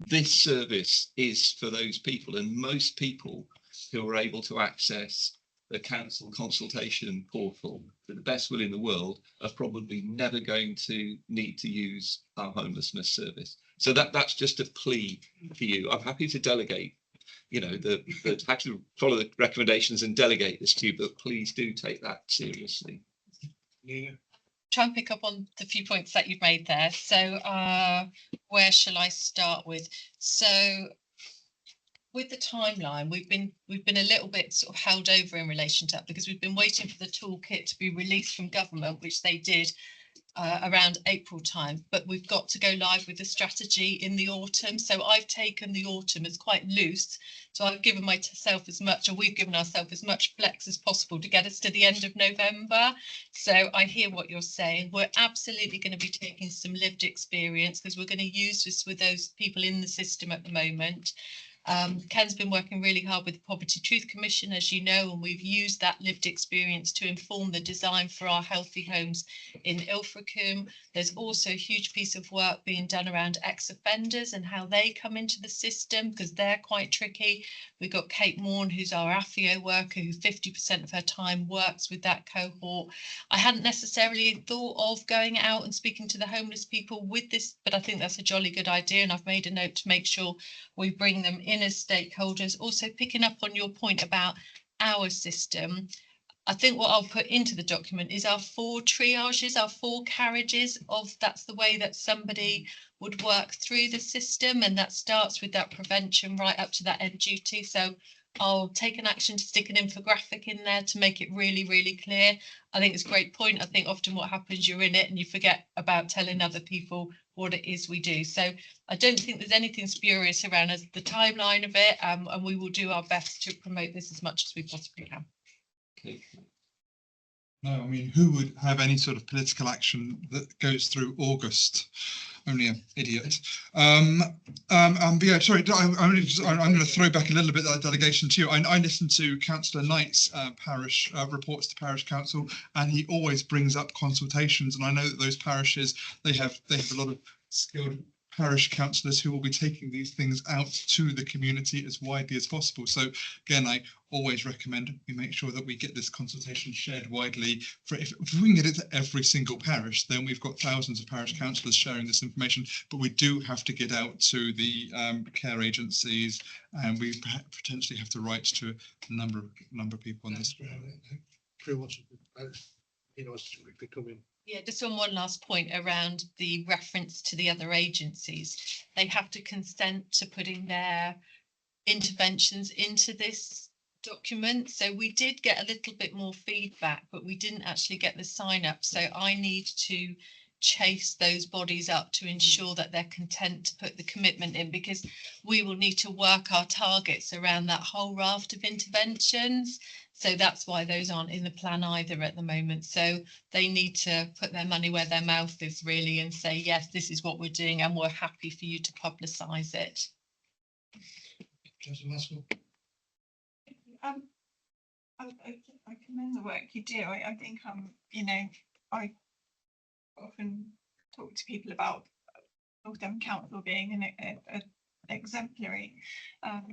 this service is for those people, and most people who are able to access the council consultation portal with the best will in the world are probably never going to need to use our homelessness service. So that's just a plea for you. I'm happy to delegate, you know, have to follow the recommendations and delegate this to you, but please do take that seriously. Yeah. Try and pick up on the few points that you've made there. So where shall I start with? So with the timeline, we've been a little bit sort of held over in relation to that because we've been waiting for the toolkit to be released from government, which they did around April time, but we've got to go live with the strategy in the autumn. So I've taken the autumn as quite loose. So I've given myself as much, or we've given ourselves as much flex as possible to get us to the end of November. So I hear what you're saying. We're absolutely going to be taking some lived experience because we're going to use this with those people in the system at the moment. Ken's been working really hard with the Poverty Truth Commission, as you know, and we've used that lived experience to inform the design for our healthy homes in Ilfracombe. There's also a huge piece of work being done around ex-offenders and how they come into the system because they're quite tricky. We've got Kate Morn, who's our AFIO worker, who 50% of her time works with that cohort. I hadn't necessarily thought of going out and speaking to the homeless people with this, but I think that's a jolly good idea, and I've made a note to make sure we bring them in as stakeholders. Also picking up on your point about our system, I think what I'll put into the document is our 4 triages, our 4 carriages of that's the way that somebody would work through the system, and that starts with that prevention right up to that end duty. So I'll take an action to stick an infographic in there to make it really, really clear. I think it's a great point. I think often what happens, you're in it and you forget about telling other people what it is we do. So I don't think there's anything spurious around as the timeline of it, and we will do our best to promote this as much as we possibly can. Okay. No, I mean, who would have any sort of political action that goes through August? Only an idiot. Yeah, sorry, I'm going to throw back a little bit that delegation to you. I listened to Councillor Knight's parish reports to parish council, and he always brings up consultations. And I know that those parishes, they have a lot of skilled parish councillors who will be taking these things out to the community as widely as possible. So again, I always recommend we make sure that we get this consultation shared widely. If we can get it to every single parish, then we've got thousands of parish councillors sharing this information, but we do have to get out to the care agencies, and we potentially have to write to a number of people on this. you know, it's becoming. Yeah, just on one last point around the reference to the other agencies. They have to consent to putting their interventions into this document. So we did get a little bit more feedback, but we didn't actually get the sign up. So I need to chase those bodies up to ensure that they're content to put the commitment in, because we will need to work our targets around that whole raft of interventions. So that's why those aren't in the plan either at the moment. So they need to put their money where their mouth is really and say, yes, this is what we're doing and we're happy for you to publicise it. Councillor Maskell. I commend the work you do. I think you know, I often talk to people about North Devon Council being an exemplary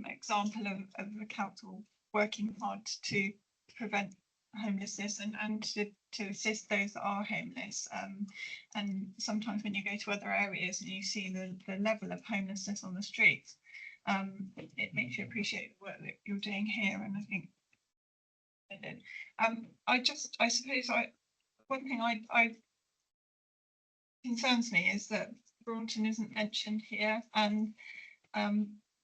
example of a council working hard to prevent homelessness and to assist those that are homeless. And sometimes when you go to other areas and you see the level of homelessness on the streets, it makes you appreciate the work that you're doing here. And I think I suppose one thing I concerns me is that Braunton isn't mentioned here, and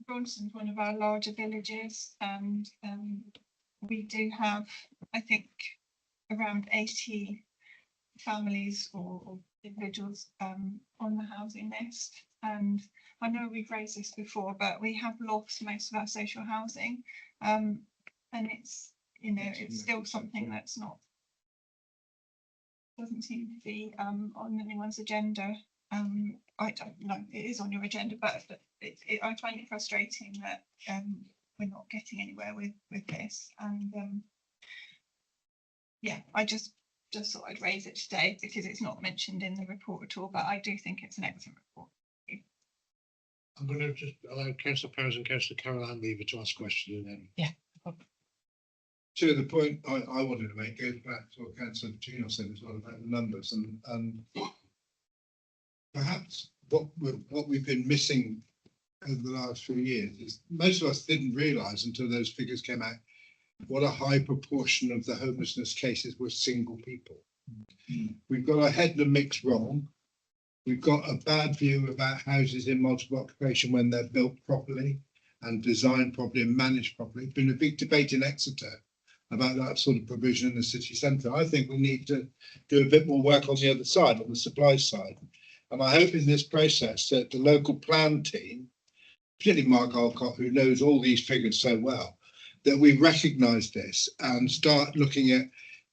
Braunton's one of our larger villages, and we do have, I think, around 80 families or individuals on the housing list. And I know we've raised this before, but we have lost most of our social housing, and it's, you know, it's still something that's doesn't seem to be on anyone's agenda. I don't know, it is on your agenda, but I find it frustrating that we're not getting anywhere with this. And yeah, I just thought I'd raise it today because it's not mentioned in the report at all, but I do think it's an excellent report. I'm going to just allow Councillor Powers and Councillor Caroline Lever to ask questions, and then To the point I wanted to make goes back to what Councillor Gino said as well about the numbers, and perhaps what we've been missing over the last few years is most of us didn't realise until those figures came out what a high proportion of the homelessness cases were single people. We've got our head in the mix wrong. We've got a bad view about houses in multiple occupation when they're built properly and designed properly and managed properly. It's been a big debate in Exeter about that sort of provision in the city centre. I think we need to do a bit more work on the other side, on the supply side. And I hope in this process that the local plan team, particularly Mark Alcott, who knows all these figures so well, that we recognise this and start looking at,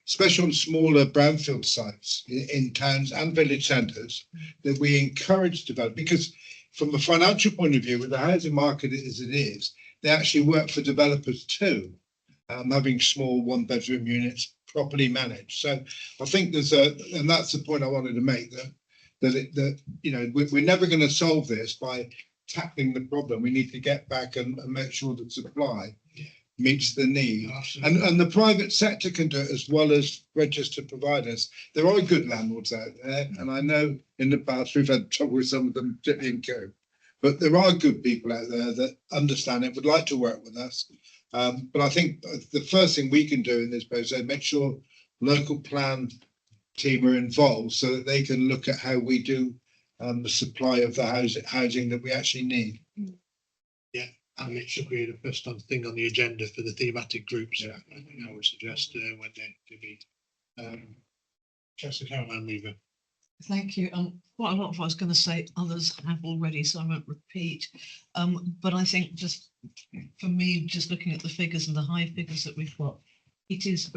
especially on smaller brownfield sites in towns and village centres, that we encourage development. Because from a financial point of view, with the housing market as it is, they actually work for developers too. Having small one-bedroom units properly managed. So I think and that's the point I wanted to make, that you know, we're never going to solve this by tackling the problem. We need to get back and make sure that supply meets the need. And the private sector can do it as well as registered providers. There are good landlords out there, and I know in the past we've had trouble with some of them, particularly in Co. But there are good people out there that understand it, would like to work with us. But I think the first thing we can do in this process is make sure local plan team are involved so that they can look at how we do the supply of the housing that we actually need. Yeah, and it should be the first thing on the agenda for the thematic groups. Yeah, I would suggest when they meet. Councillor Caroline Lever. Thank you. Quite a lot of what I was going to say, others have already, so I won't repeat. But I think just for me, just looking at the figures and the high figures that we've got, it is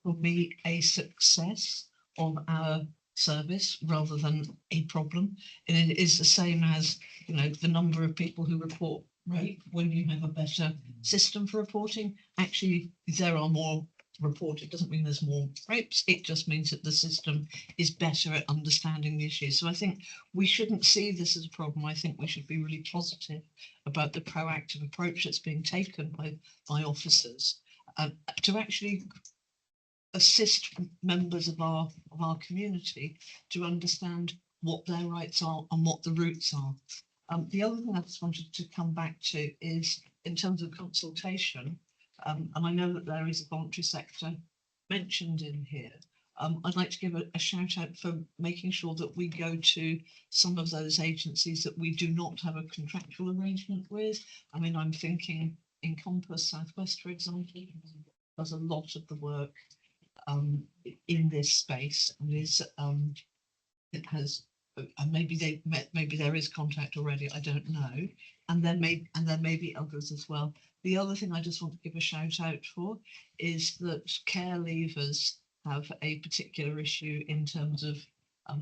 for me a success of our service rather than a problem. And it is the same as, you know, the number of people who report rape. When you have a better system for reporting, actually there are more reported. Doesn't mean there's more rapes, it just means that the system is better at understanding the issue. So I think we shouldn't see this as a problem. I think we should be really positive about the proactive approach that's being taken by officers to actually assist members of our community to understand what their rights are and what the routes are. The other thing I just wanted to come back to is in terms of consultation. And I know that there is a voluntary sector mentioned in here. I'd like to give a shout out for making sure that we go to some of those agencies that we do not have a contractual arrangement with. I mean, I'm thinking Encompass Southwest, for example, does a lot of the work in this space, and it has, and maybe there is contact already, I don't know, and then maybe others as well. The other thing I just want to give a shout out for is that care leavers have a particular issue in terms of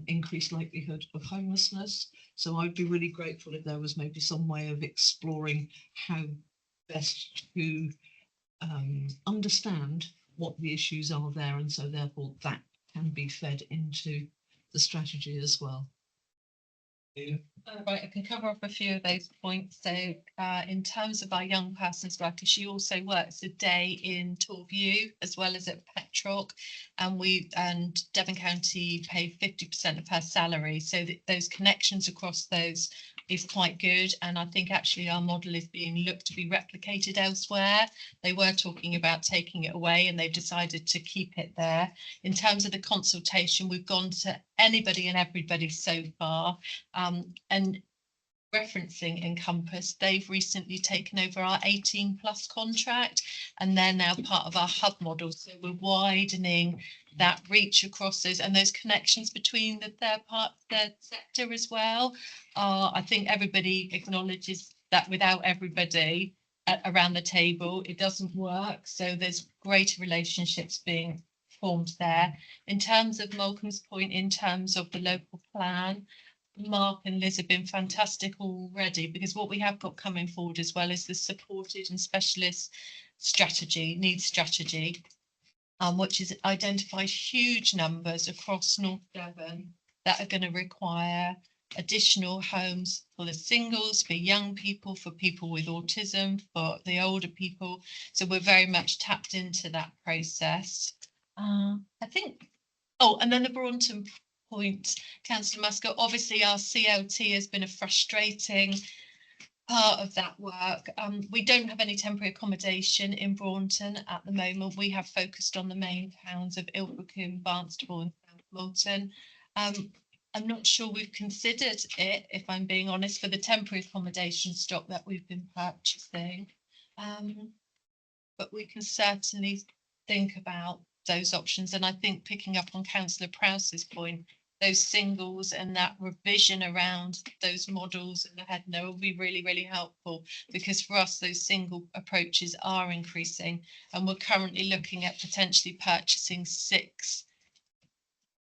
increased likelihood of homelessness. So I'd be really grateful if there was maybe some way of exploring how best to understand what the issues are there, and so therefore that can be fed into the strategy as well. Right, I can cover off a few of those points. So in terms of our young persons worker, she also works a day in Torview as well as at Petrock, and Devon County pay 50% of her salary. So those connections across those is quite good, and I think actually our model is being looked to be replicated elsewhere. They were talking about taking it away, and they've decided to keep it there. In terms of the consultation, we've gone to anybody and everybody so far, and referencing Encompass, they've recently taken over our 18+ contract, and they're now part of our hub model. So we're widening that reach across those, and those connections between the third sector as well. I think everybody acknowledges that without everybody around the table, it doesn't work. So there's greater relationships being formed there. In terms of Malcolm's point, in terms of the local plan, Mark and Liz have been fantastic already, because what we have got coming forward as well is the supported and specialist strategy, needs strategy, which has identified huge numbers across North Devon that are going to require additional homes for the singles, for young people, for people with autism, for the older people. So we're very much tapped into that process. I think, oh, and then the Braunton point, Councillor Muscat, obviously our CLT has been a frustrating part of that work. We don't have any temporary accommodation in Braunton at the moment. We have focused on the main towns of Ilfracombe, Barnstaple and South Molton. I'm not sure we've considered it, if I'm being honest, for the temporary accommodation stock that we've been purchasing. But we can certainly think about those options. And I think, picking up on Councillor Prowse's point, those singles and that revision around those models in the head no will be really, really helpful, because for us those single approaches are increasing, and we're currently looking at potentially purchasing 6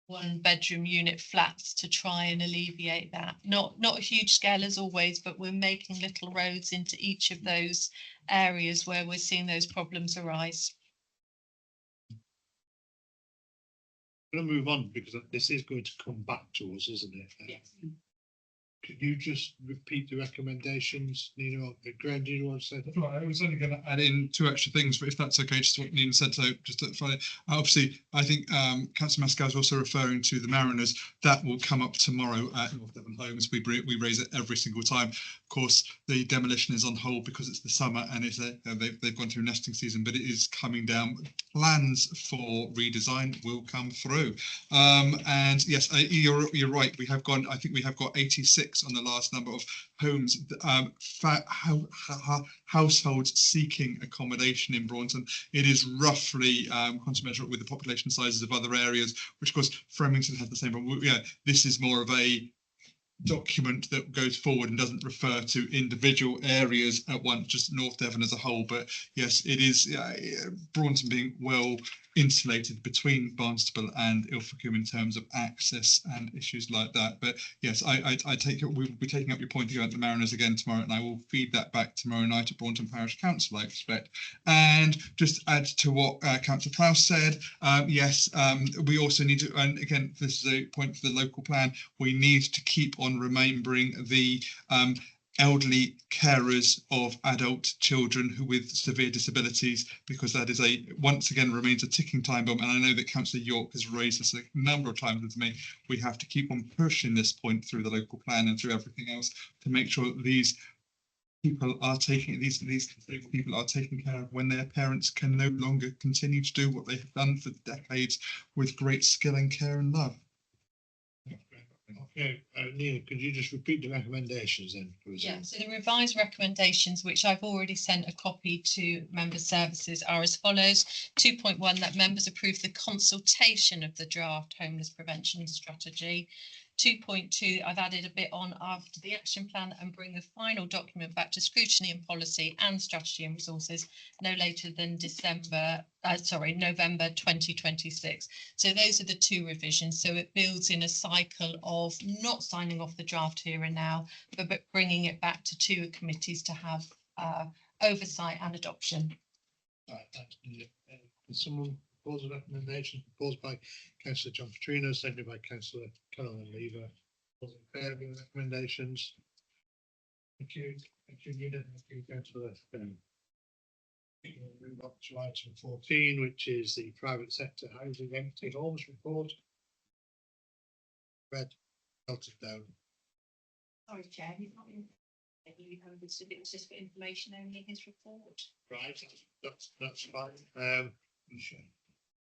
one-bedroom unit flats to try and alleviate that. Not a huge scale as always, but we're making little roads into each of those areas where we're seeing those problems arise. I'm going to move on, because this is going to come back to us, isn't it? Yes. Could you just repeat the recommendations, Nina, or Graham, do you want to say that? Right, I was only going to add in 2 extra things, but if that's okay, just what Nina said. So just to find it. Obviously, I think Councillor Muscat is also referring to the Mariners. That will come up tomorrow at North Devon Homes. We raise it every single time. Of course, the demolition is on hold because it's the summer and it's they've gone through nesting season, but it is coming down. Plans for redesign will come through. And yes, you're right. We have gone. I think we have got 86 on the last number of homes, households seeking accommodation in Braunton. It is roughly commensurate with the population sizes of other areas, which of course Flemington has the same problem. Yeah, this is more of a document that goes forward and doesn't refer to individual areas at once, just North Devon as a whole. But yes, it is Braunton being well insulated between Barnstaple and Ilfracombe in terms of access and issues like that. But yes, I take it, we will be taking up your point about the Mariners again tomorrow, and I will feed that back tomorrow night at Braunton Parish Council, I expect. And just add to what Councillor Prowse said, yes, we also need to, and again, this is a point for the local plan, we need to keep on remembering the elderly carers of adult children who with severe disabilities, because that is once again remains a ticking time bomb. And I know that Councillor York has raised this a number of times with me. We have to keep on pushing this point through the local plan and through everything else to make sure that these people are taking these disabled people are taken care of when their parents can no longer continue to do what they have done for decades with great skill and care and love. Okay, Neil, could you just repeat the recommendations then? please? Yeah, so the revised recommendations, which I've already sent a copy to member services, are as follows. 2.1, that members approve the consultation of the draft homeless prevention strategy. 2.2, I've added a bit on after the action plan and bring the final document back to scrutiny and policy and strategy and resources no later than November 2026. So those are the two revisions. So it builds in a cycle of not signing off the draft here and now, but bringing it back to two committees to have oversight and adoption. Right, thanks. Can someone propose a recommendation proposed by Councillor John Petrino, seconded by Councillor Caroline Lever? Those in favour of the recommendations? Thank you. Thank you, Nina. Thank you, Councillor. We'll move on to item 14, which is the private sector housing empty homes report. Read, noted down. Sorry, Chair, he's not in. It was just for information only in his report. Right, that's fine.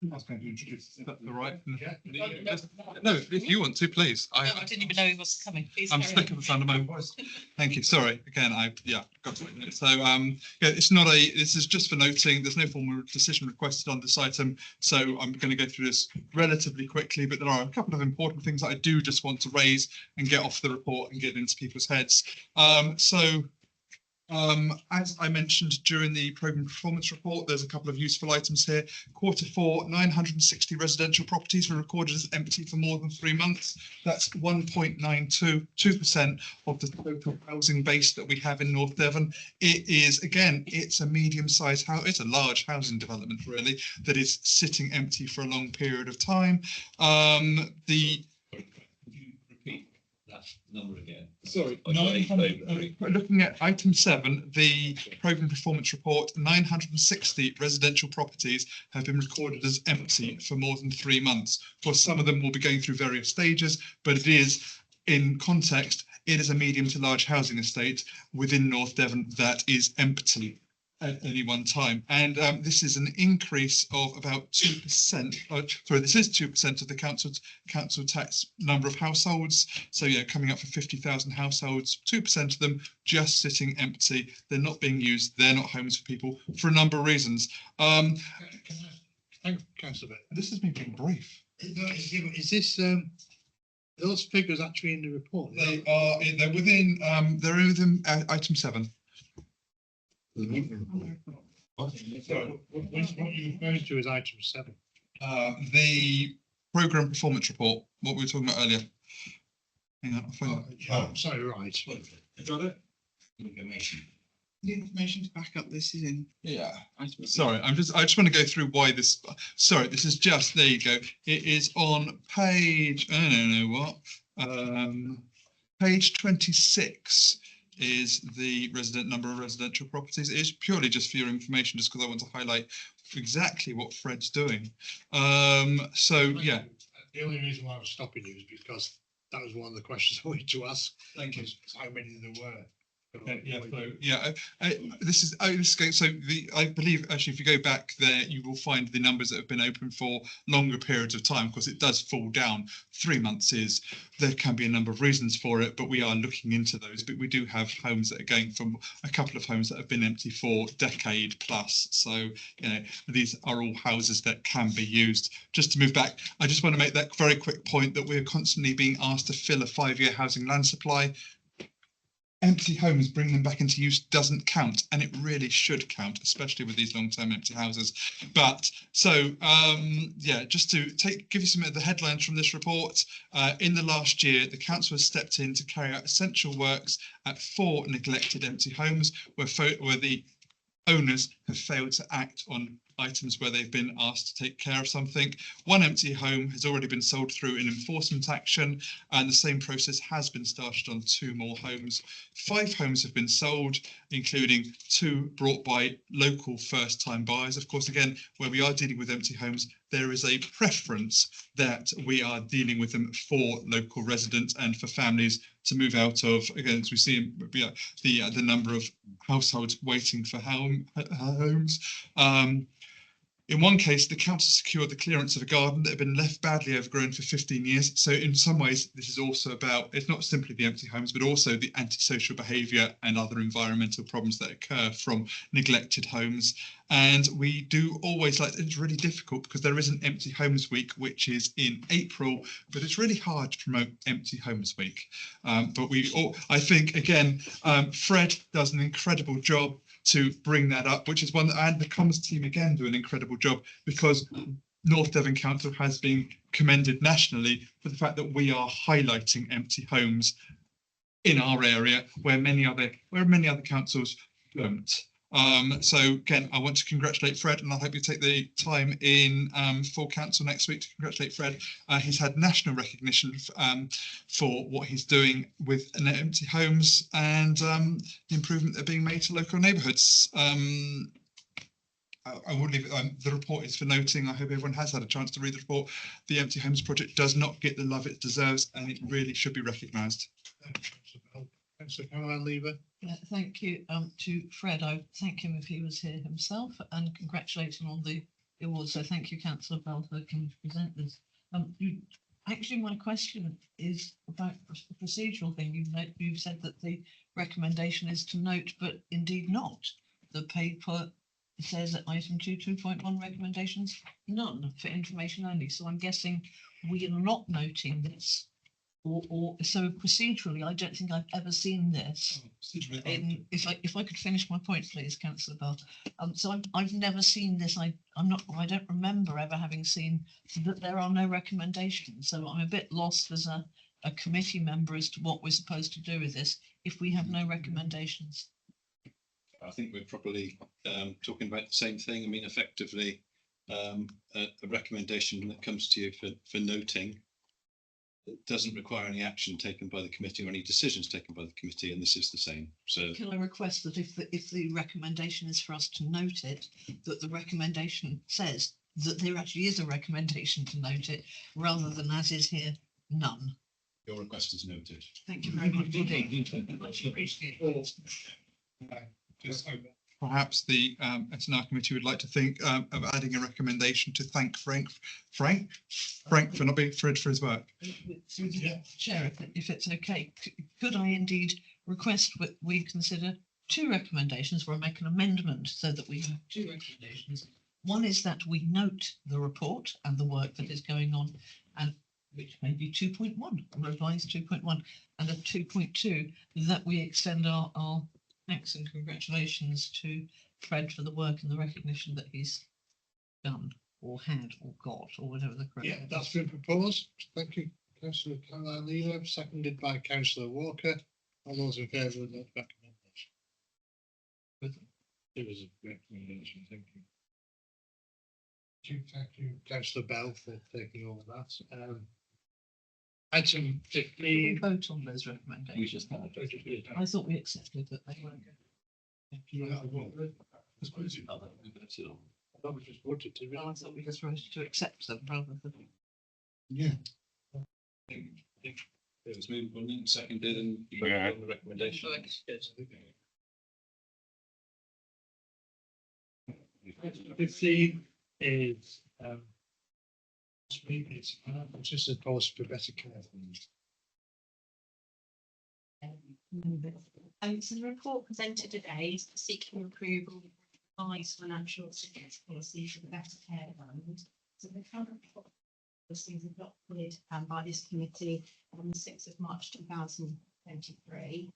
I was going to introduce. Is that all right? Yeah. No, if you want to, please. I didn't even know he was coming. Please I'm carry sick on. of the sound of my own voice. Thank you. Sorry. Again, got to it. So it's not this is just for noting, there's no formal decision requested on this item. So I'm going to go through this relatively quickly, but there are a couple of important things that I do just want to raise and get off the report and get into people's heads. As I mentioned during the programme performance report, there's a couple of useful items here. Q4, 960 residential properties were recorded as empty for more than 3 months. That's 1.92% of the total housing base that we have in North Devon. It is, again, it's a medium-sized house. It's a large housing development, really, that is sitting empty for a long period of time. Number again. Sorry, looking at item 7, the programme performance report, 960 residential properties have been recorded as empty for more than 3 months. Of course, some of them will be going through various stages, but it is, in context, it is a medium to large housing estate within North Devon that is empty at any one time. And this is an increase of about 2%. This is 2% of the council tax number of households. So yeah, coming up for 50,000 households, 2% of them just sitting empty. They're not being used. They're not homes for people for a number of reasons. Thank you, Councillor. This has been being brief. Is this those figures actually in the report? They're within item 7. What you're referring to is item 7. The programme performance report, what we were talking about earlier. Hang on, I'll find it. Sorry, right. Got it? Information. The information to back up this is in. Yeah. Sorry, I just want to go through why this. Sorry, this is just, there you go. It is on page, I don't know what, page 26. Is the number of residential properties. It is purely just for your information, just because I want to highlight exactly what Fred's doing. So yeah. The only reason why I was stopping you is because that was one of the questions I wanted to ask. Thank you. How many there were. Okay, this is I believe actually if you go back there you will find the numbers that have been open for longer periods of time, because it does fall down. 3 months there can be a number of reasons for it, but we are looking into those. But we do have homes that are going from a couple of homes that have been empty for a decade plus. So these are all houses that can be used. Just to move back, I just want to make that very quick point that we're constantly being asked to fill a 5-year housing land supply. Empty homes, bring them back into use doesn't count, and it really should count, especially with these long-term empty houses. But so just to give you some of the headlines from this report. In the last year, the council has stepped in to carry out essential works at 4 neglected empty homes where the owners have failed to act on items where they've been asked to take care of something. 1 empty home has already been sold through an enforcement action, and the same process has been started on 2 more homes. 5 homes have been sold, including 2 brought by local first-time buyers. Of course, again, where we are dealing with empty homes, there is a preference that we are dealing with them for local residents and for families to move out of. Again, as we see the number of households waiting for homes. In one case, the council secured the clearance of a garden that had been left badly overgrown for 15 years. So in some ways, this is also about, it's not simply the empty homes, but also the antisocial behaviour and other environmental problems that occur from neglected homes. And we do always like, it's really difficult because there is an Empty Homes Week, which is in April, but it's really hard to promote Empty Homes Week. But I think, again, Fred does an incredible job to bring that up, which is one that, and the comms team again do an incredible job, because North Devon Council has been commended nationally for the fact that we are highlighting empty homes in our area where many other councils don't. So again, I want to congratulate Fred, and I hope you take the time in full council next week to congratulate Fred. He's had national recognition for what he's doing with empty homes and the improvement that are being made to local neighbourhoods. I will leave it. The report is for noting. I hope everyone has had a chance to read the report. The Empty Homes Project does not get the love it deserves, and it really should be recognised. Councillor Caroline Lever. Thank you to Fred. I would thank him if he was here himself, and congratulate him on the award. So thank you, Councillor Bell, for coming to present this. Actually, my question is about the procedural thing. You've said that the recommendation is to note, but indeed not. The paper says at item 2.1 recommendations, none, for information only. So I'm guessing we are not noting this. Or so procedurally, I don't think I've ever seen this. If I could finish my point, please, Councillor Bell. So I've never seen this. I don't remember ever having seen that there are no recommendations. So I'm a bit lost as a committee member as to what we're supposed to do with this if we have no recommendations. I think we're probably talking about the same thing. I mean, effectively, a recommendation that comes to you for noting. It doesn't require any action taken by the committee or any decisions taken by the committee, and this is the same. So can I request that if the recommendation is for us to note it, that the recommendation says that there actually is a recommendation to note it, rather than as is here, none. Your request is noted. Thank you very much indeed. Much appreciated. Perhaps the SNR committee would like to think of adding a recommendation to thank Frank for not being Fred for his work. Through the chair, if it's okay, could I indeed request that we consider 2 recommendations, or make an amendment so that we have 2 recommendations. One is that we note the report and the work that is going on, and which may be 2.1, revised 2.1, and a 2.2 that we extend our thanks and congratulations to Fred for the work and the recognition that he's done or had or got or whatever the correct. Yeah, that's been proposed. Thank you, Councillor Caroline Lever, seconded by Councillor Walker. All those in favour of that recommendation? It was a recommendation, thank you. Thank you, Councillor Bell, for taking all of that. Item 15. We vote on those recommendations. I thought we accepted that they were. I thought we just voted to. I thought we just voted to accept them rather than. Yeah. It was moved, wasn't it? Seconded, and you voted on the recommendation. Item 15 is it's just a post for better care. So the report presented today is seeking approval of revised financial assistance policy for the Better Care Fund. So the current policy was adopted by this committee on the 6th of March 2023.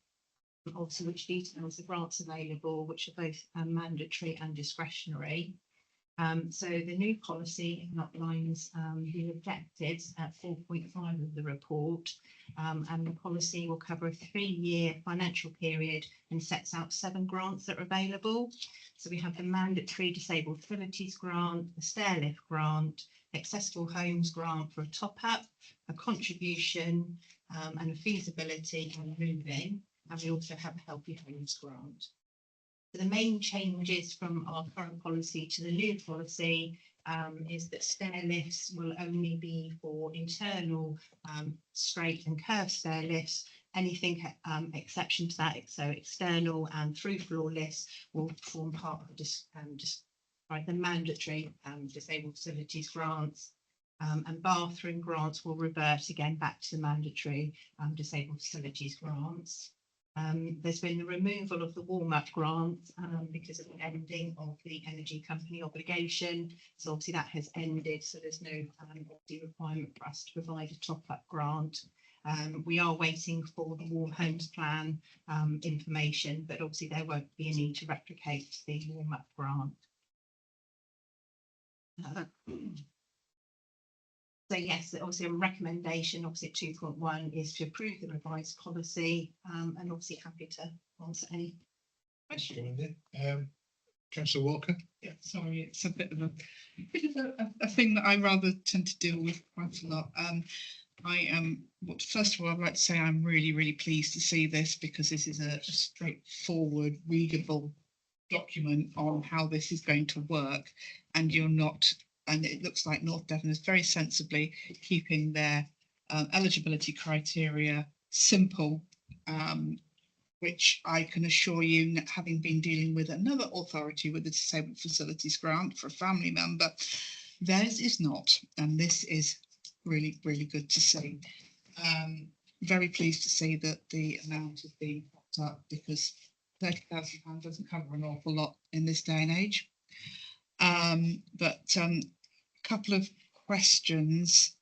Also, which details the grants available, which are both mandatory and discretionary. So the new policy outlines the objectives at 4.5 of the report, and the policy will cover a 3-year financial period and sets out 7 grants that are available. So we have the mandatory disabled facilities grant, the stairlift grant, accessible homes grant for a top-up, a contribution, and a feasibility and moving. And we also have a healthy homes grant. The main changes from our current policy to the new policy is that stair lifts will only be for internal straight and curved stair lifts. Anything exception to that, so external and through floor lifts will form part of the mandatory disabled facilities grants. And bathroom grants will revert again back to the mandatory disabled facilities grants. There's been the removal of the warm-up grant because of the ending of the energy company obligation. So obviously that has ended, so there's no obviously requirement for us to provide a top-up grant. We are waiting for the Warm Homes Plan information, but obviously there won't be a need to replicate the warm-up grant. So yes, obviously a recommendation, obviously at 2.1 is to approve the revised policy, and obviously happy to answer any questions. Councillor Walker? Yeah, sorry, it's a bit of a thing that I rather tend to deal with quite a lot. First of all, I'd like to say I'm really pleased to see this, because this is a straightforward, readable document on how this is going to work, and it looks like North Devon is very sensibly keeping their eligibility criteria simple, which I can assure you, having been dealing with another authority with the Disabled Facilities Grant for a family member, theirs is not, and this is really good to see. Very pleased to see that the amount has been popped up, because £30,000 doesn't cover an awful lot in this day and age. But a couple of questions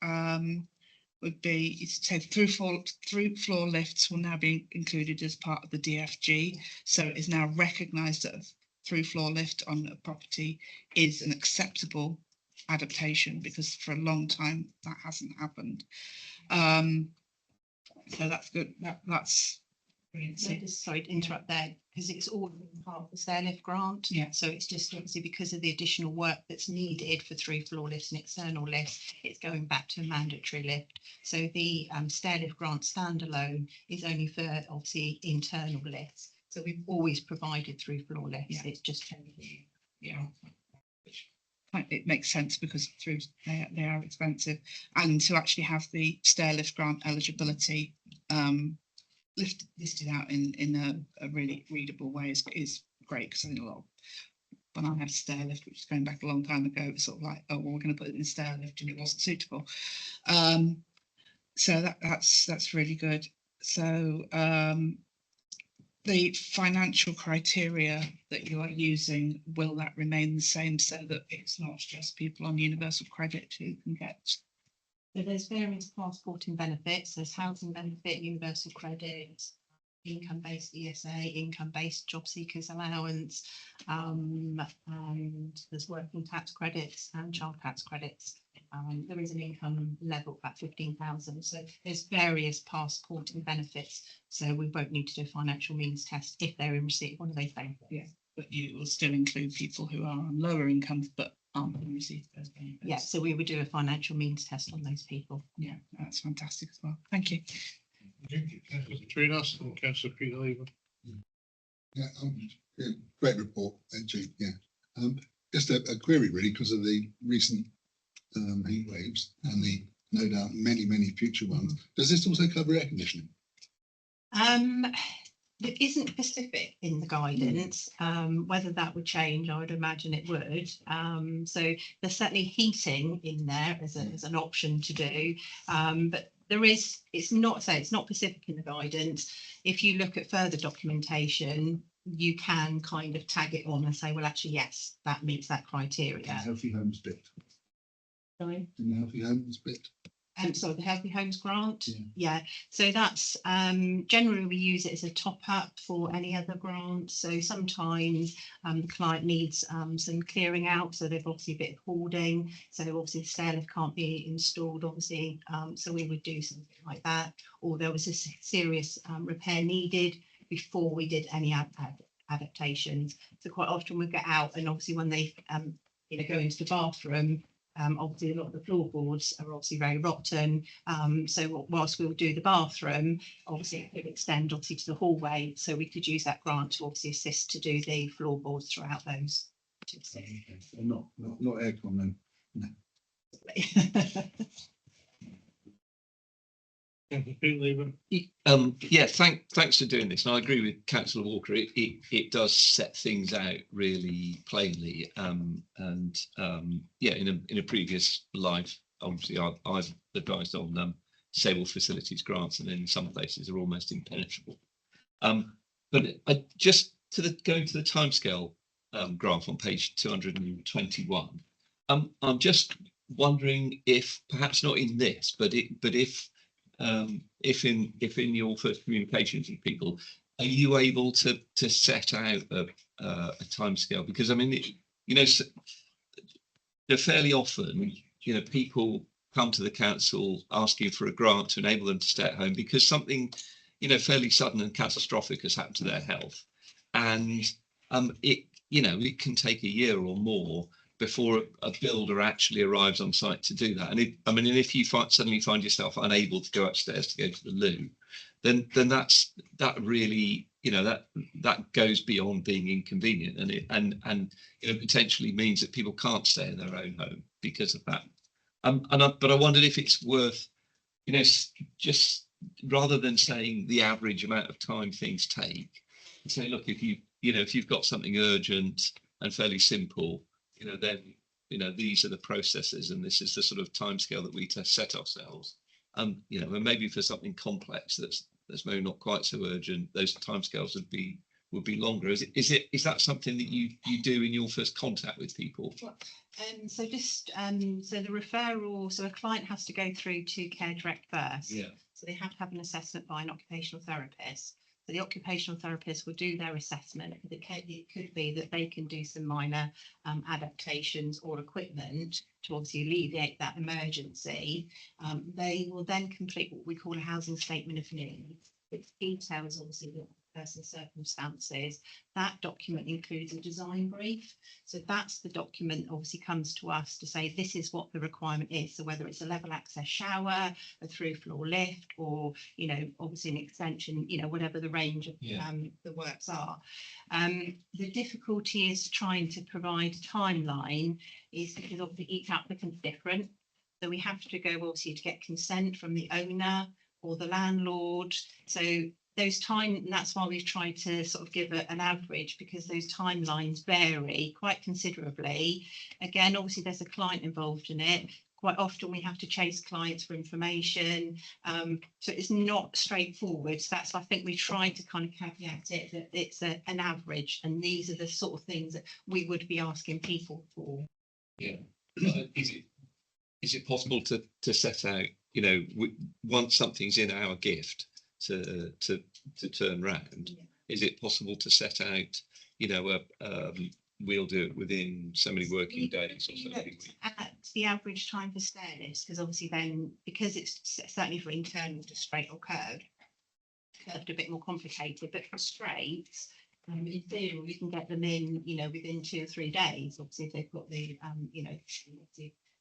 would be, so through floor lifts will now be included as part of the DFG. So it is now recognised that a through floor lift on a property is an acceptable adaptation, because for a long time that hasn't happened. So that's good. That's brilliant. So just sorry to interrupt there, because it's all part of the stair lift grant. Yeah. So it's just obviously because of the additional work that's needed for through floor lifts and external lifts, it's going back to a mandatory lift. So the stair lift grant standalone is only for obviously internal lifts. So we've always provided through floor lifts. Yeah. It's just changing. Yeah. It makes sense, because they are expensive, and to actually have the stair lift grant eligibility listed out in a really readable way is great, because I think a lot of, when I had a stair lift, which is going back a long time ago, it was sort of like, oh well, we're going to put it in a stair lift, and it wasn't suitable. So that's really good. So the financial criteria that you are using, will that remain the same, so that it's not just people on universal credit who can get? So there's various passporting benefits. There's housing benefit, universal credit, income-based ESA, income-based job seekers allowance, and there's working tax credits and child tax credits. There is an income level at 15,000. So there's various passporting benefits. So we won't need to do a financial means test if they're in receipt of one of those benefits. Yeah, but you will still include people who are on lower incomes but aren't going to receive those benefits. Yeah, so we would do a financial means test on those people. Yeah, that's fantastic as well. Thank you. Councillor Trinos and Councillor Creed-Oliver. Yeah, great report, actually. Yeah, just a query really, because of the recent heat waves and the no doubt many future ones. Does this also cover air conditioning? It isn't specific in the guidance. Whether that would change, I would imagine it would. So there's certainly heating in there as an option to do, but it's not specific in the guidance. If you look at further documentation, you can kind of tag it on and say, well, actually, yes, that meets that criteria. Healthy Homes bit. Sorry? In the Healthy Homes bit. So the Healthy Homes Grant, Yeah. yeah. So that's generally we use it as a top up for any other grant. So sometimes the client needs some clearing out, so they've obviously a bit of hoarding. So obviously the stair lift can't be installed, obviously. So we would do something like that, or there was a serious repair needed before we did any adaptations. So quite often we get out, and obviously when they go into the bathroom, Obviously, a lot of the floorboards are obviously very rotten. So whilst we'll do the bathroom, obviously it could extend obviously to the hallway. So we could use that grant to obviously assist to do the floorboards throughout those. Not aircon then. No. Yeah, thanks for doing this. And I agree with Councillor Walker. It does set things out really plainly. Yeah, in a previous life, obviously I've advised on disabled facilities grants, and in some places are almost impenetrable. But I just going to the timescale graph on page 221. I'm just wondering if perhaps not in this, but if in your first communications with people, are you able to set out a timescale? Because I mean, they're fairly often, people come to the council asking for a grant to enable them to stay at home because something, fairly sudden and catastrophic has happened to their health, and it can take a year or more before a builder actually arrives on site to do that. And if you suddenly find yourself unable to go upstairs to go to the loo, then that really, that goes beyond being inconvenient, and potentially means that people can't stay in their own home because of that. But I wondered if it's worth, just rather than saying the average amount of time things take, say, look, if you've got something urgent and fairly simple, then these are the processes, and this is the sort of timescale that we set ourselves. And maybe for something complex that's maybe not quite so urgent, those timescales would be longer. Is that something that you do in your first contact with people? So the referral, so a client has to go through to Care Direct first. Yeah. So they have to have an assessment by an occupational therapist. So the occupational therapist will do their assessment. It could be that they can do some minor adaptations or equipment to obviously alleviate that emergency. They will then complete what we call a housing statement of needs, which details obviously the personal circumstances. That document includes a design brief. So that's the document that obviously comes to us to say this is what the requirement is. So whether it's a level access shower, a through floor lift, or obviously an extension, whatever the range of the works are. The difficulty is trying to provide a timeline is because obviously each applicant's different. So we have to go obviously to get consent from the owner or the landlord. So that's why we've tried to sort of give an average, because those timelines vary quite considerably. Again, obviously there's a client involved in it. Quite often we have to chase clients for information. So it's not straightforward. So that's, I think we try to kind of caveat it that it's an average, and these are the sort of things that we would be asking people for. Yeah. Is it possible to set out, once something's in our gift, to turn round? Yeah. Is it possible to set out, we'll do it within so many working days or something? At the average time for stair lifts, because obviously then, because it's certainly for internal to straight or curved a bit more complicated, but for straights, in theory we can get them in, within 2 or 3 days. Obviously if they've got the,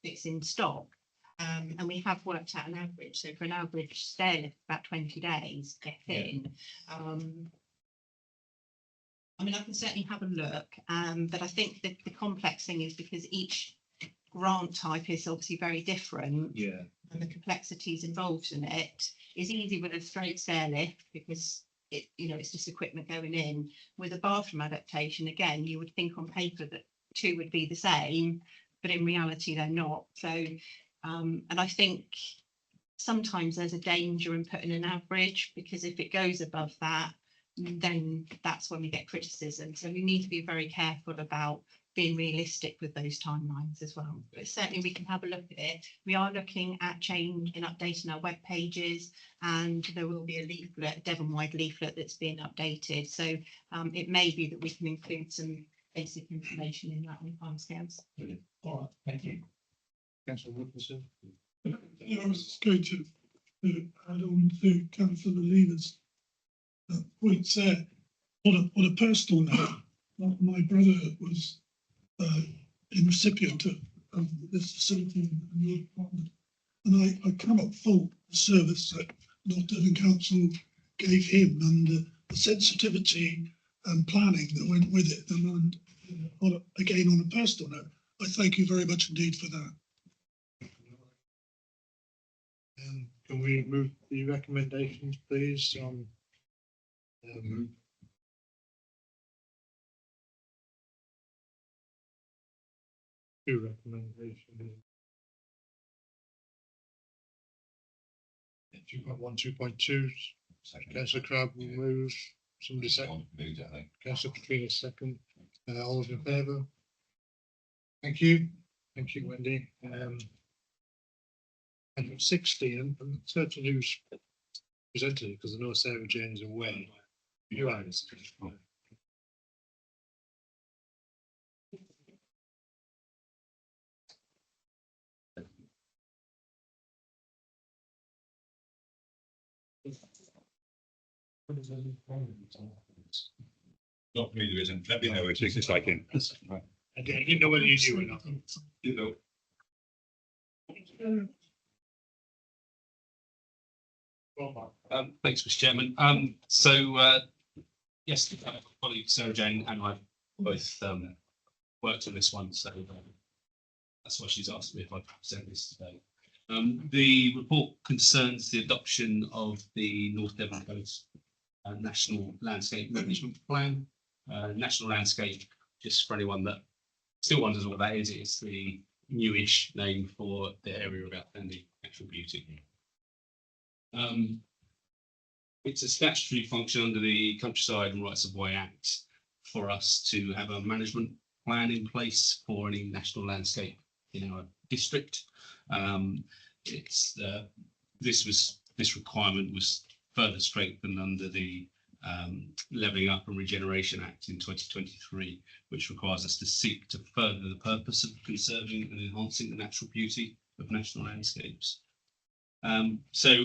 it's in stock. And we have worked out an average. So for an average stair lift, about 20 days get in. I can certainly have a look, but I think that the complex thing is because each grant type is obviously very different. Yeah. And the complexities involved in it is easy with a straight stair lift because it's just equipment going in. With a bathroom adaptation, again, you would think on paper that 2 would be the same, but in reality they're not. So and I think sometimes there's a danger in putting an average, because if it goes above that, then that's when we get criticism. So we need to be very careful about being realistic with those timelines as well. But certainly we can have a look at it. We are looking at change in updating our web pages, and there will be a leaflet, a Devon-wide leaflet that's being updated. So it may be that we can include some basic information in that on timescales. All right, thank you. Councillor Wilkinson. I was going to add on to Councillor Lever's points there. On a personal note, my brother was in recipient of of this facility and your department. And I cannot fault the service that North Devon Council gave him and the sensitivity and planning that went with it. And again, on a personal note, I thank you very much indeed for that. Can we move the recommendations, please, on two recommendations? 2.1, 2.2. Councillor Crabbe will move. Somebody second. Councillor Katrina second. All those in favour? Thank you. Thank you, Wendy. Item 16, I'm certain who's presented it because I know Sarah Jane is away. You are. Not me, there isn't. Let me know if it's like in. I didn't know whether you knew or not. You know. Thanks, Mr. Chairman. Yes, colleague Sarah Jane and I both worked on this one, so that's why she's asked me if I present this today. The report concerns the adoption of the North Devon Coast National Landscape Management Plan. National Landscape, just for anyone that still wonders what that is, it's the newish name for the area of outstanding natural beauty. It's a statutory function under the Countryside and Rights of Way Act for us to have a management plan in place for any national landscape in our district. This requirement was further strengthened under the Levelling Up and Regeneration Act in 2023, which requires us to seek to further the purpose of conserving and enhancing the natural beauty of national landscapes. So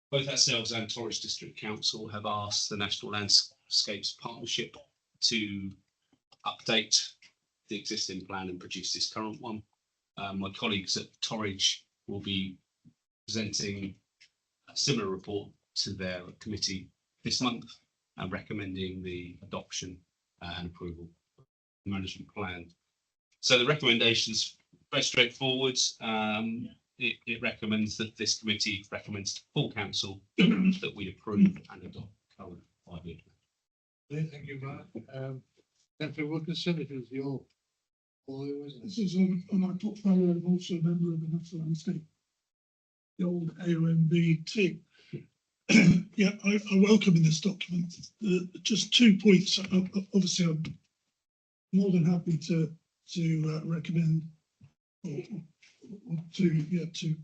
both ourselves and Torridge District Council have asked the National Landscapes Partnership to update the existing plan and produce this current one. My colleagues at Torridge will be presenting a similar report to their committee this month and recommending the adoption and approval of the management plan. So the recommendations very straightforward. It recommends that this committee recommends to full council that we approve and adopt current 5-year plan. Thank you, Mark. Councillor Wilkinson, it is your portfolio, isn't it? This is on my portfolio. I'm also a member of the National Landscape, the old AOMB team. Yeah, I welcome in this document just 2 points. Obviously, I'm more than happy to recommend or to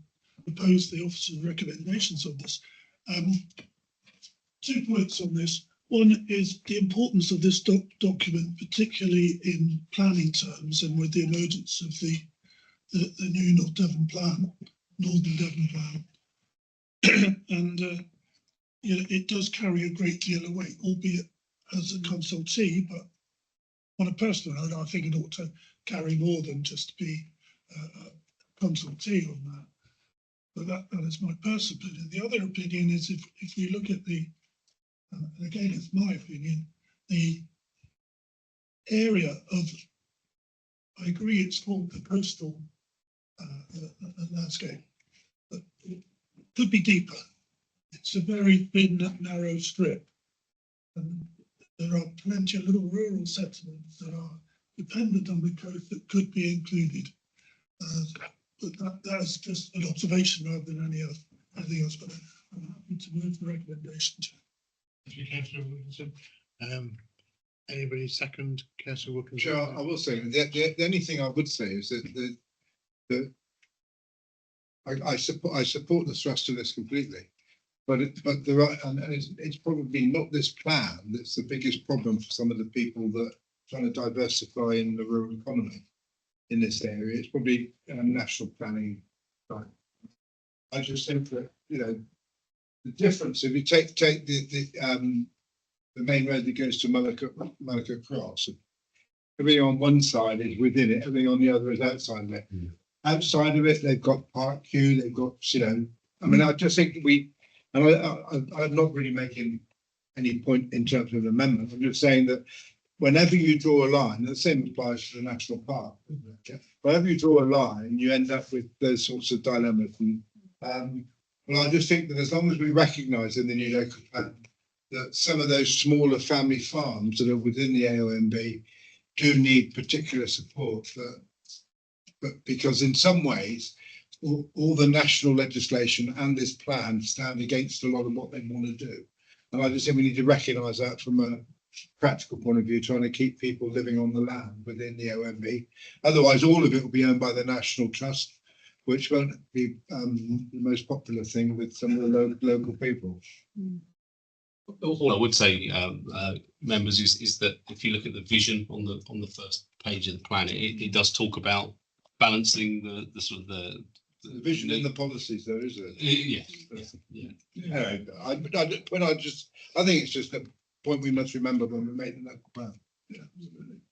propose the officer's recommendations on this. 2 points on this. One is the importance of this document, particularly in planning terms and with the emergence of the new North Devon plan, Northern Devon plan. And it does carry a great deal of weight, albeit as a consultee, but on a personal note, I think it ought to carry more than just be a consultee on that. But that is my personal opinion. The other opinion is if we look at the, and again, it's my opinion, the area of, I agree it's called the coastal landscape, but it could be deeper. It's a very thin, narrow strip. And there are plenty of little rural settlements that are dependent on the coast that could be included. But that's just an observation rather than anything else. But I'm happy to move the recommendation. Thank you, Councillor Wilkinson. Anybody second, Councillor Wilkinson? Sure, I will say the only thing I would say is that I support the thrust of this completely, but there are, and it's probably not this plan that's the biggest problem for some of the people that are trying to diversify in the rural economy in this area. It's probably national planning. Right. I just think that the difference, if you take the main road that goes to Mullica Cross, everything on one side is within it, everything on the other is outside of it. Outside of it, they've got Park Queue, they've got, you know, I mean, I just think I'm not really making any point in terms of amendment. I'm just saying that whenever you draw a line, the same applies to the national park. Whenever you draw a line, you end up with those sorts of dilemmas. And well, I just think that as long as we recognise in the new local plan that some of those smaller family farms that are within the AONB do need particular support, but because in some ways all the national legislation and this plan stand against a lot of what they want to do. And I just think we need to recognise that from a practical point of view, trying to keep people living on the land within the OMB. Otherwise, all of it will be owned by the National Trust, which won't be the most popular thing with some of the local people. All I would say, members, is that if you look at the vision on the first page of the plan, it does talk about balancing the sort of the vision in the policies, though, is it? Yeah. Anyway, I think it's just a point we must remember when we made the local plan. Yeah, absolutely.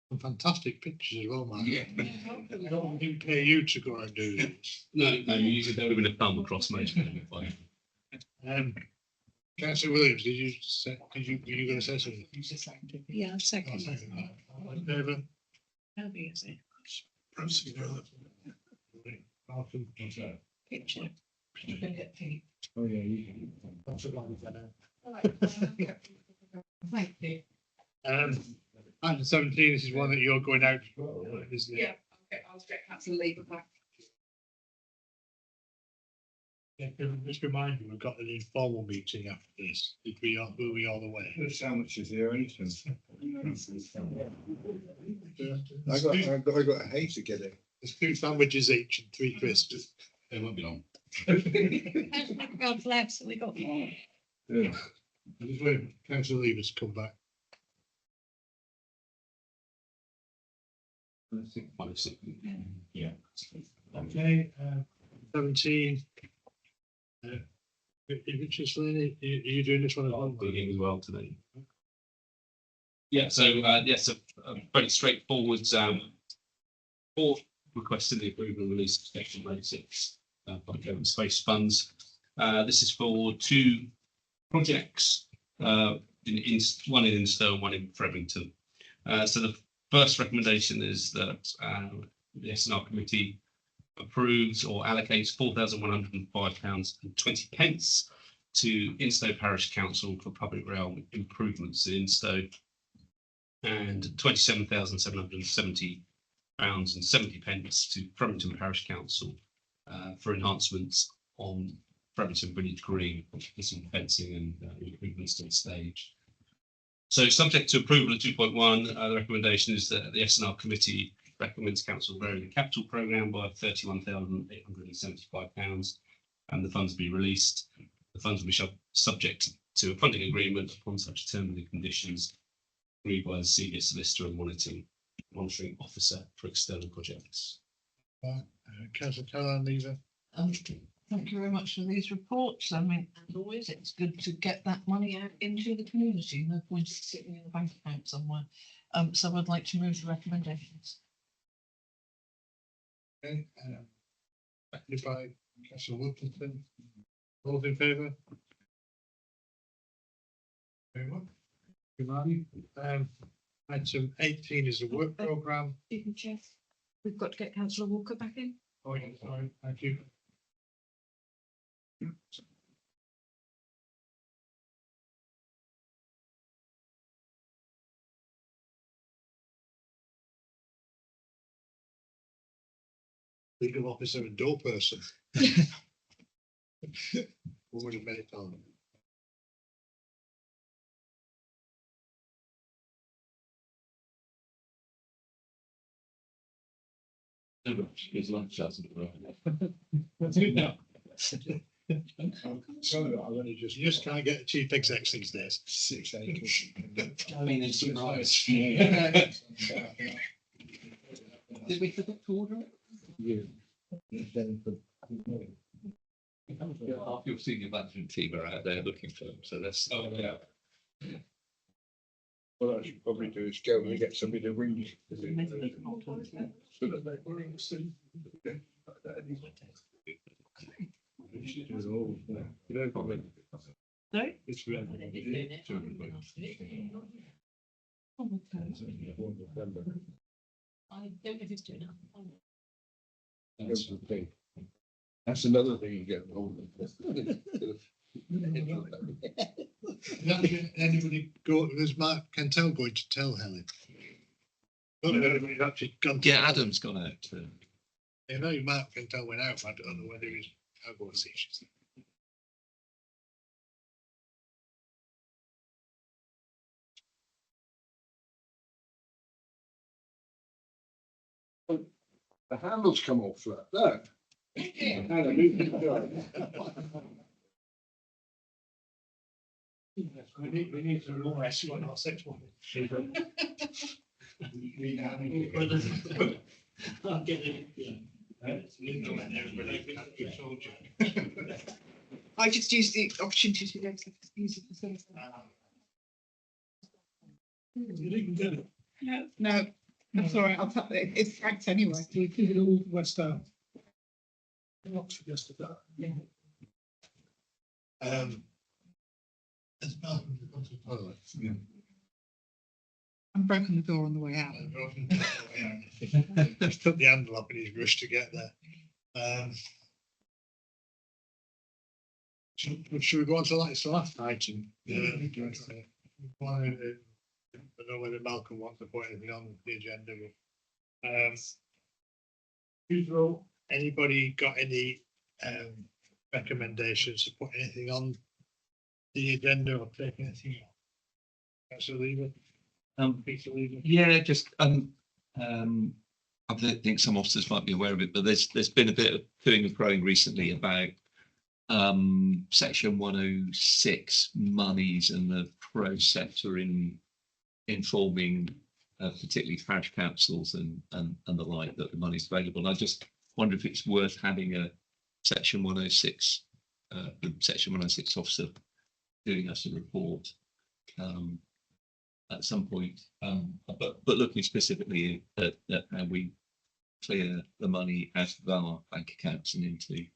Some fantastic pictures as well, man. Yeah. I don't even pay you to go and do this. No, usually there would have been a thumb across most of them. Councillor Williams, were you going to say something? Yeah, I'm second. All in favour? How big is it? Proceed. Malcolm. Picture. You're gonna get Pete. Oh, yeah. Thank you. Item 17, this is one that you're going out for, isn't it? Yeah, I'll get councillor Lever back. Yeah, can I just remind you, we've got an informal meeting after this. Who we are the way. The sandwiches here, anything. I got a hay to get it. There's 2 sandwiches each and 3 crisps. It won't be long. God bless, we got more. Yeah. I'm just waiting for Councillor Levers to come back. Yeah. Okay, 17. Richard Slaney, are you doing this one as well? Beginning as well today. Yeah, so yes, a very straightforward report requesting the approval and release of section 96 by Open Space funds. This is for 2 projects, one in Instow and one in Frevington. So the first recommendation is that the S&R committee approves or allocates £4,105.20 to Instow Parish Council for public rail improvements in Instow, and £27,770.70 to Frevington Parish Council for enhancements on Frevington Village Green, some fencing and improvements to the stage. So, subject to approval of 2.1, the recommendation is that the S&R committee recommends council vary the capital programme by £31,875 and the funds be released. The funds will be subject to a funding agreement upon such terms and conditions agreed by the senior solicitor and monitoring officer for external projects. Councillor Caroline Lever. Thank you very much for these reports. I mean, as always, it's good to get that money out into the community. No point sitting in a bank account somewhere. So I'd like to move the recommendations. Okay, seconded by Councillor Wilkinson. All in favour? Very much. Item 18 is the work programme. We've got to get councillor Walker back in. Oh, yeah, sorry, thank you. Legal officer and door person. Woman of many talents. His lunch hasn't arrived. You just can't get a chief exec these days. 6 acres. I mean, it's surprise. Did we forget to order it? Half your senior management team are out there looking for them, so that's. Oh, yeah. What I should probably do is go and get somebody to ring you. So that they were understood. You know, what I mean? Sorry? It's I don't know if it's doing it. That's the thing. That's another thing you get hold of. Anybody go, is Mark Cantel going to tell Helen? Don't know if anybody's actually gone. to Yeah, tell her. Adam's gone out to. You know, Mark Cantel went out, but I don't know whether he's, I'll go and see. The handles come off flat, look. We need to more S1 or 6 1. I'll get it, yeah. I just used the opportunity to go to use the facility. You didn't get it. No, that's all right. I'll tap it. It's cracked anyway. We did it all West Ham. Oxford yesterday. Has Malcolm gone to the toilet? Yeah. I've broken the door on the way out. Just took the handle off and he's rushed to get there. Should we go on to like the last item? I don't know whether Malcolm wants to put anything on the agenda. Usual, anybody got any recommendations to put anything on the agenda or take anything off? Councillor Lever? Peter Lever? Yeah, just I think some officers might be aware of it, but there's been a bit of toing and froing recently about section 106 monies and the process in informing particularly parish councils and the like that the money's available. And I just wonder if it's worth having a section 106 officer doing us a report at some point, but looking specifically at how we clear the money out of our bank accounts and into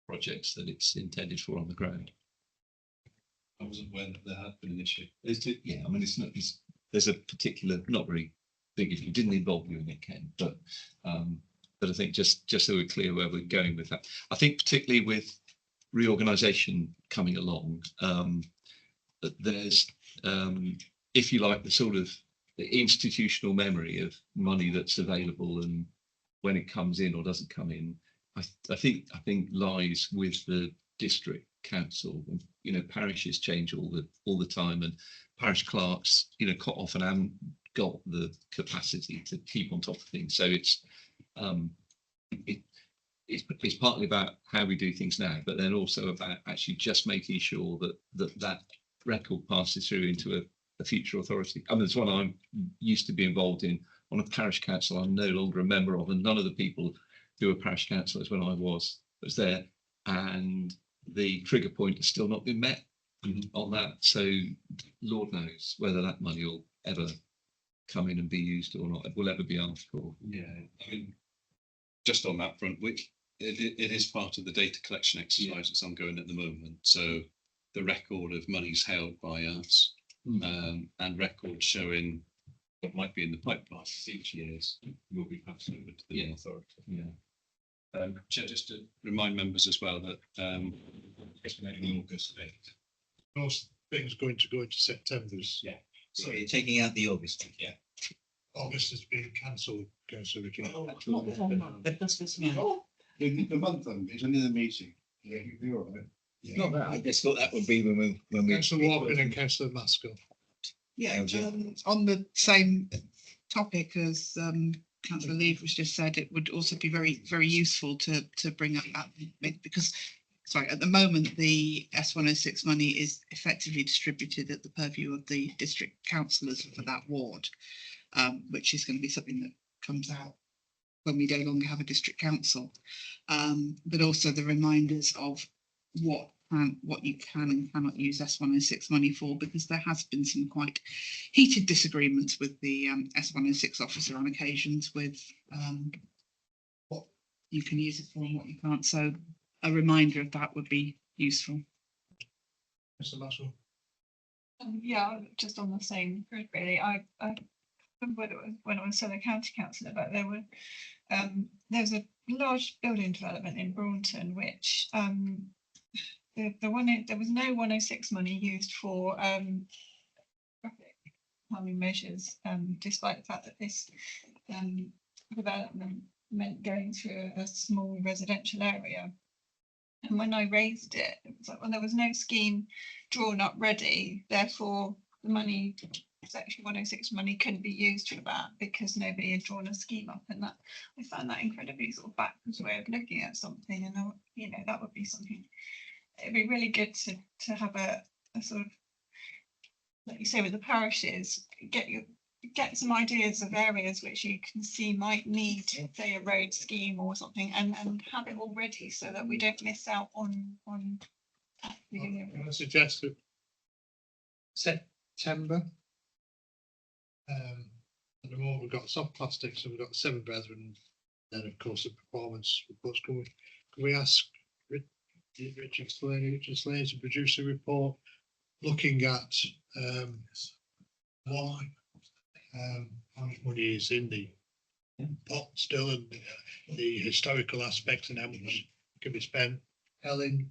projects that it's intended for on the ground. I wasn't aware that there had been an issue. Yeah, I mean, there's a particular, not very big issue, didn't involve you in it, Ken, but I think just so we're clear where we're going with that. I think particularly with reorganisation coming along, that there's, if you like, the sort of the institutional memory of money that's available and when it comes in or doesn't come in. I think lies with the district council. And, you know, parishes change all the time, and parish clerks, you know, quite often haven't got the capacity to keep on top of things. So it's partly about how we do things now, but then also about actually just making sure that record passes through into a future authority. I mean, there's one I used to be involved in on a parish council I'm no longer a member of, and none of the people who were parish councillors when I was there, and the trigger point has still not been met on that. So Lord knows whether that money will ever come in and be used or not. It will ever be asked for. Yeah, I mean, just on that front, which it is part of the data collection exercise that's ongoing at the moment. So the record of monies held by us and records showing what might be in the pipeline each year will be passed over to the authority. Yeah. Chair, just to remind members as well that it's in August 8th. Most things going to go into September's. Yeah. So you're taking out the August. Yeah. August has been cancelled, Councillor Ricky. The month it's another meeting. Yeah, you'll be all right. Not that. I just thought that would be when we. Councillor Walker and Councillor Maskell. Yeah, on the same topic as Councillor Lever has just said, it would also be very, very useful to bring up that, because, sorry, at the moment, the S106 money is effectively distributed at the purview of the district councillors for that ward, which is going to be something that comes out when we no longer have a district council, but also the reminders of what what you can and cannot use S106 money for, because there has been some quite heated disagreements with the S106 officer on occasions with what you can use it for and what you can't. So a reminder of that would be useful. Mr. Maxwell. Yeah, just on the same grid, really. I remember when I was Southern County Councillor, but there's a large building development in Braunton, which there was no 106 money used for traffic calming measures, despite the fact that this development meant going through a small residential area. And when I raised it, it was like, well, there was no scheme drawn up ready, therefore the money, section 106 money, couldn't be used for that because nobody had drawn a scheme up. And that, I found that incredibly sort of backwards way of looking at something. And you know, that would be something, it'd be really good to have a sort of, like you say, with the parishes, get some ideas of areas which you can see might need, say, a road scheme or something, and have it all ready so that we don't miss out on I suggest that September. At the moment we've got soft plastics and we've got Seven Brethren, then of course the performance reports. Can we ask Richard Slaney to produce a report looking at why how much money is in the pot still, and the historical aspects, and how much can be spent. Helen,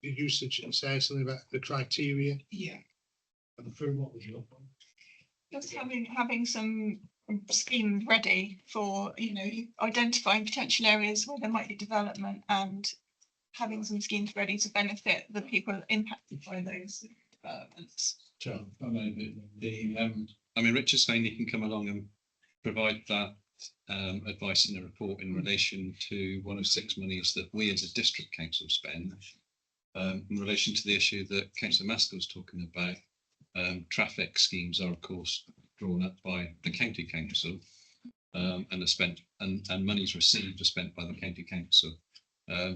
did you say something about the criteria? Yeah. And through what was your point? just having some schemes ready for, you know, identifying potential areas where there might be development and having some schemes ready to benefit the people impacted by those developments. Sure. I mean, Richard Slaney can come along and provide that advice in a report in relation to 106 monies that we as a district council spend. In relation to the issue that Councillor Maskell was talking about, traffic schemes are of course drawn up by the county council and are spent, and monies received are spent by the county council.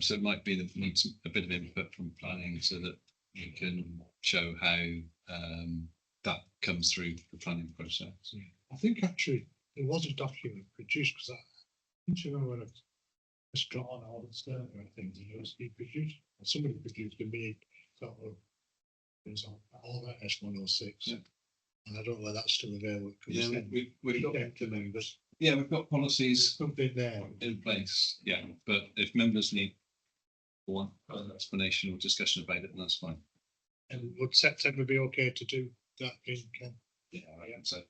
So it might be that needs a bit of input from planning so that we can show how that comes through the planning process. I think actually there was a document produced, because I don't remember when I was drawn all the stuff, I think it was produced, or somebody produced a big sort of, it's all that S106. Yeah. And I don't know whether that's still available. Yeah, we've got to members. Yeah, we've got policies something there in place. Yeah, but if members need one explanation or discussion about it, then that's fine. And would September be okay to do that in Ken? Yeah, I think so.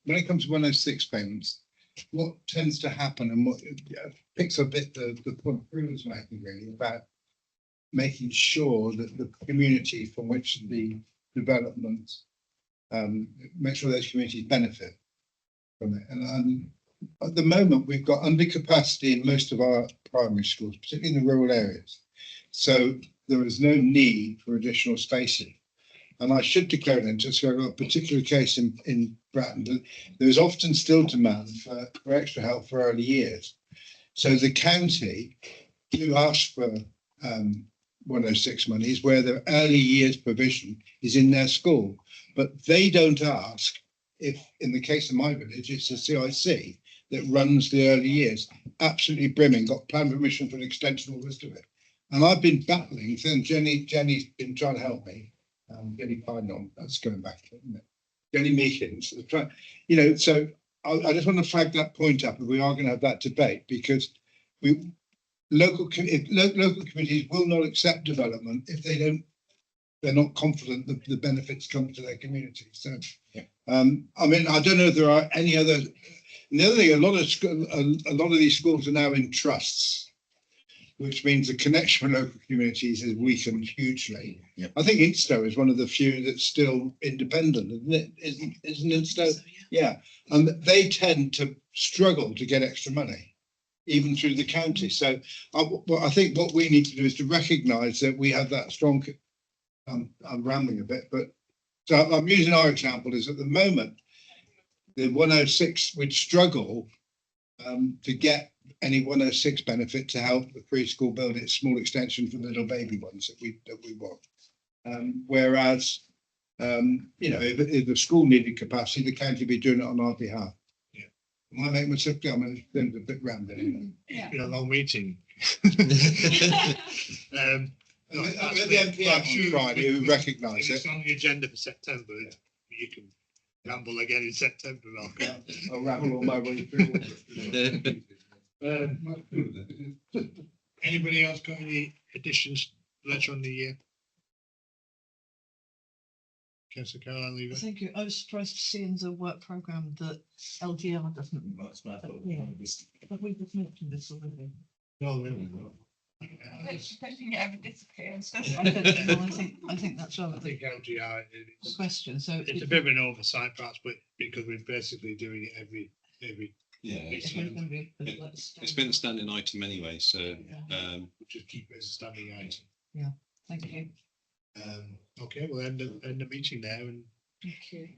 When it comes to 106 payments, what tends to happen and what picks up a bit the point Prue was making really about making sure that the community from which the development, make sure those communities benefit from it. And at the moment, we've got under capacity in most of our primary schools, particularly in the rural areas. So there is no need for additional spacing. And I should declare an interest, I've got a particular case in Bratton. There is often still demand for extra help for early years. So the county do ask for 106 monies where the early years provision is in their school. But they don't ask if, in the case of my village, it's a CIC that runs the early years. Absolutely brimming, got plan permission for an extension, all the rest of it. And I've been battling, and Jenny's been trying to help me. Jenny Pardon, that's going back, isn't it? Jenny Meekins, you know, so I just want to flag that point up, and we are going to have that debate because local committees will not accept development if they're not confident that the benefits come to their community. So, yeah. I mean, I don't know if there are any other. And the other thing, a lot of these schools are now in trusts, which means the connection with local communities is weakened hugely. Yep. I think Instow is one of the few that's still independent, isn't it? Isn't Instow? So, yeah. And they tend to struggle to get extra money, even through the county. So I think what we need to do is to recognise that we have that strong, I'm rambling a bit, but so I'm using our example is at the moment, the 106 would struggle to get any 106 benefit to help the preschool build its small extension for the little baby ones that we want. Whereas, you know, if the school needed capacity, the county would be doing it on our behalf. Yeah. Am I making myself clear? I'm a bit rambling. It's been a long meeting. No, At that's the been- MPM I'm on sure Friday, who if recognise it's it. on the agenda for September, you can ramble again in September, Malcolm. I'll ramble all my way through. Anybody else got any additions later on in the year? Councillor Caroline Lever. Thank you. I was surprised to see in the work programme that LGR doesn't. Yeah, but we just mentioned this already. No, really. I don't think it ever disappears. does I it? don't know, I think that's I right. think LGR, The it's, question, so. it's a bit of an oversight perhaps, but because we're basically doing it every. Yeah, It's it's, going to be a it- like it's been a standing item anyway, so, We'll just keep it as a standing item. Yeah, thank you. Okay, we'll end the meeting there and Thank you.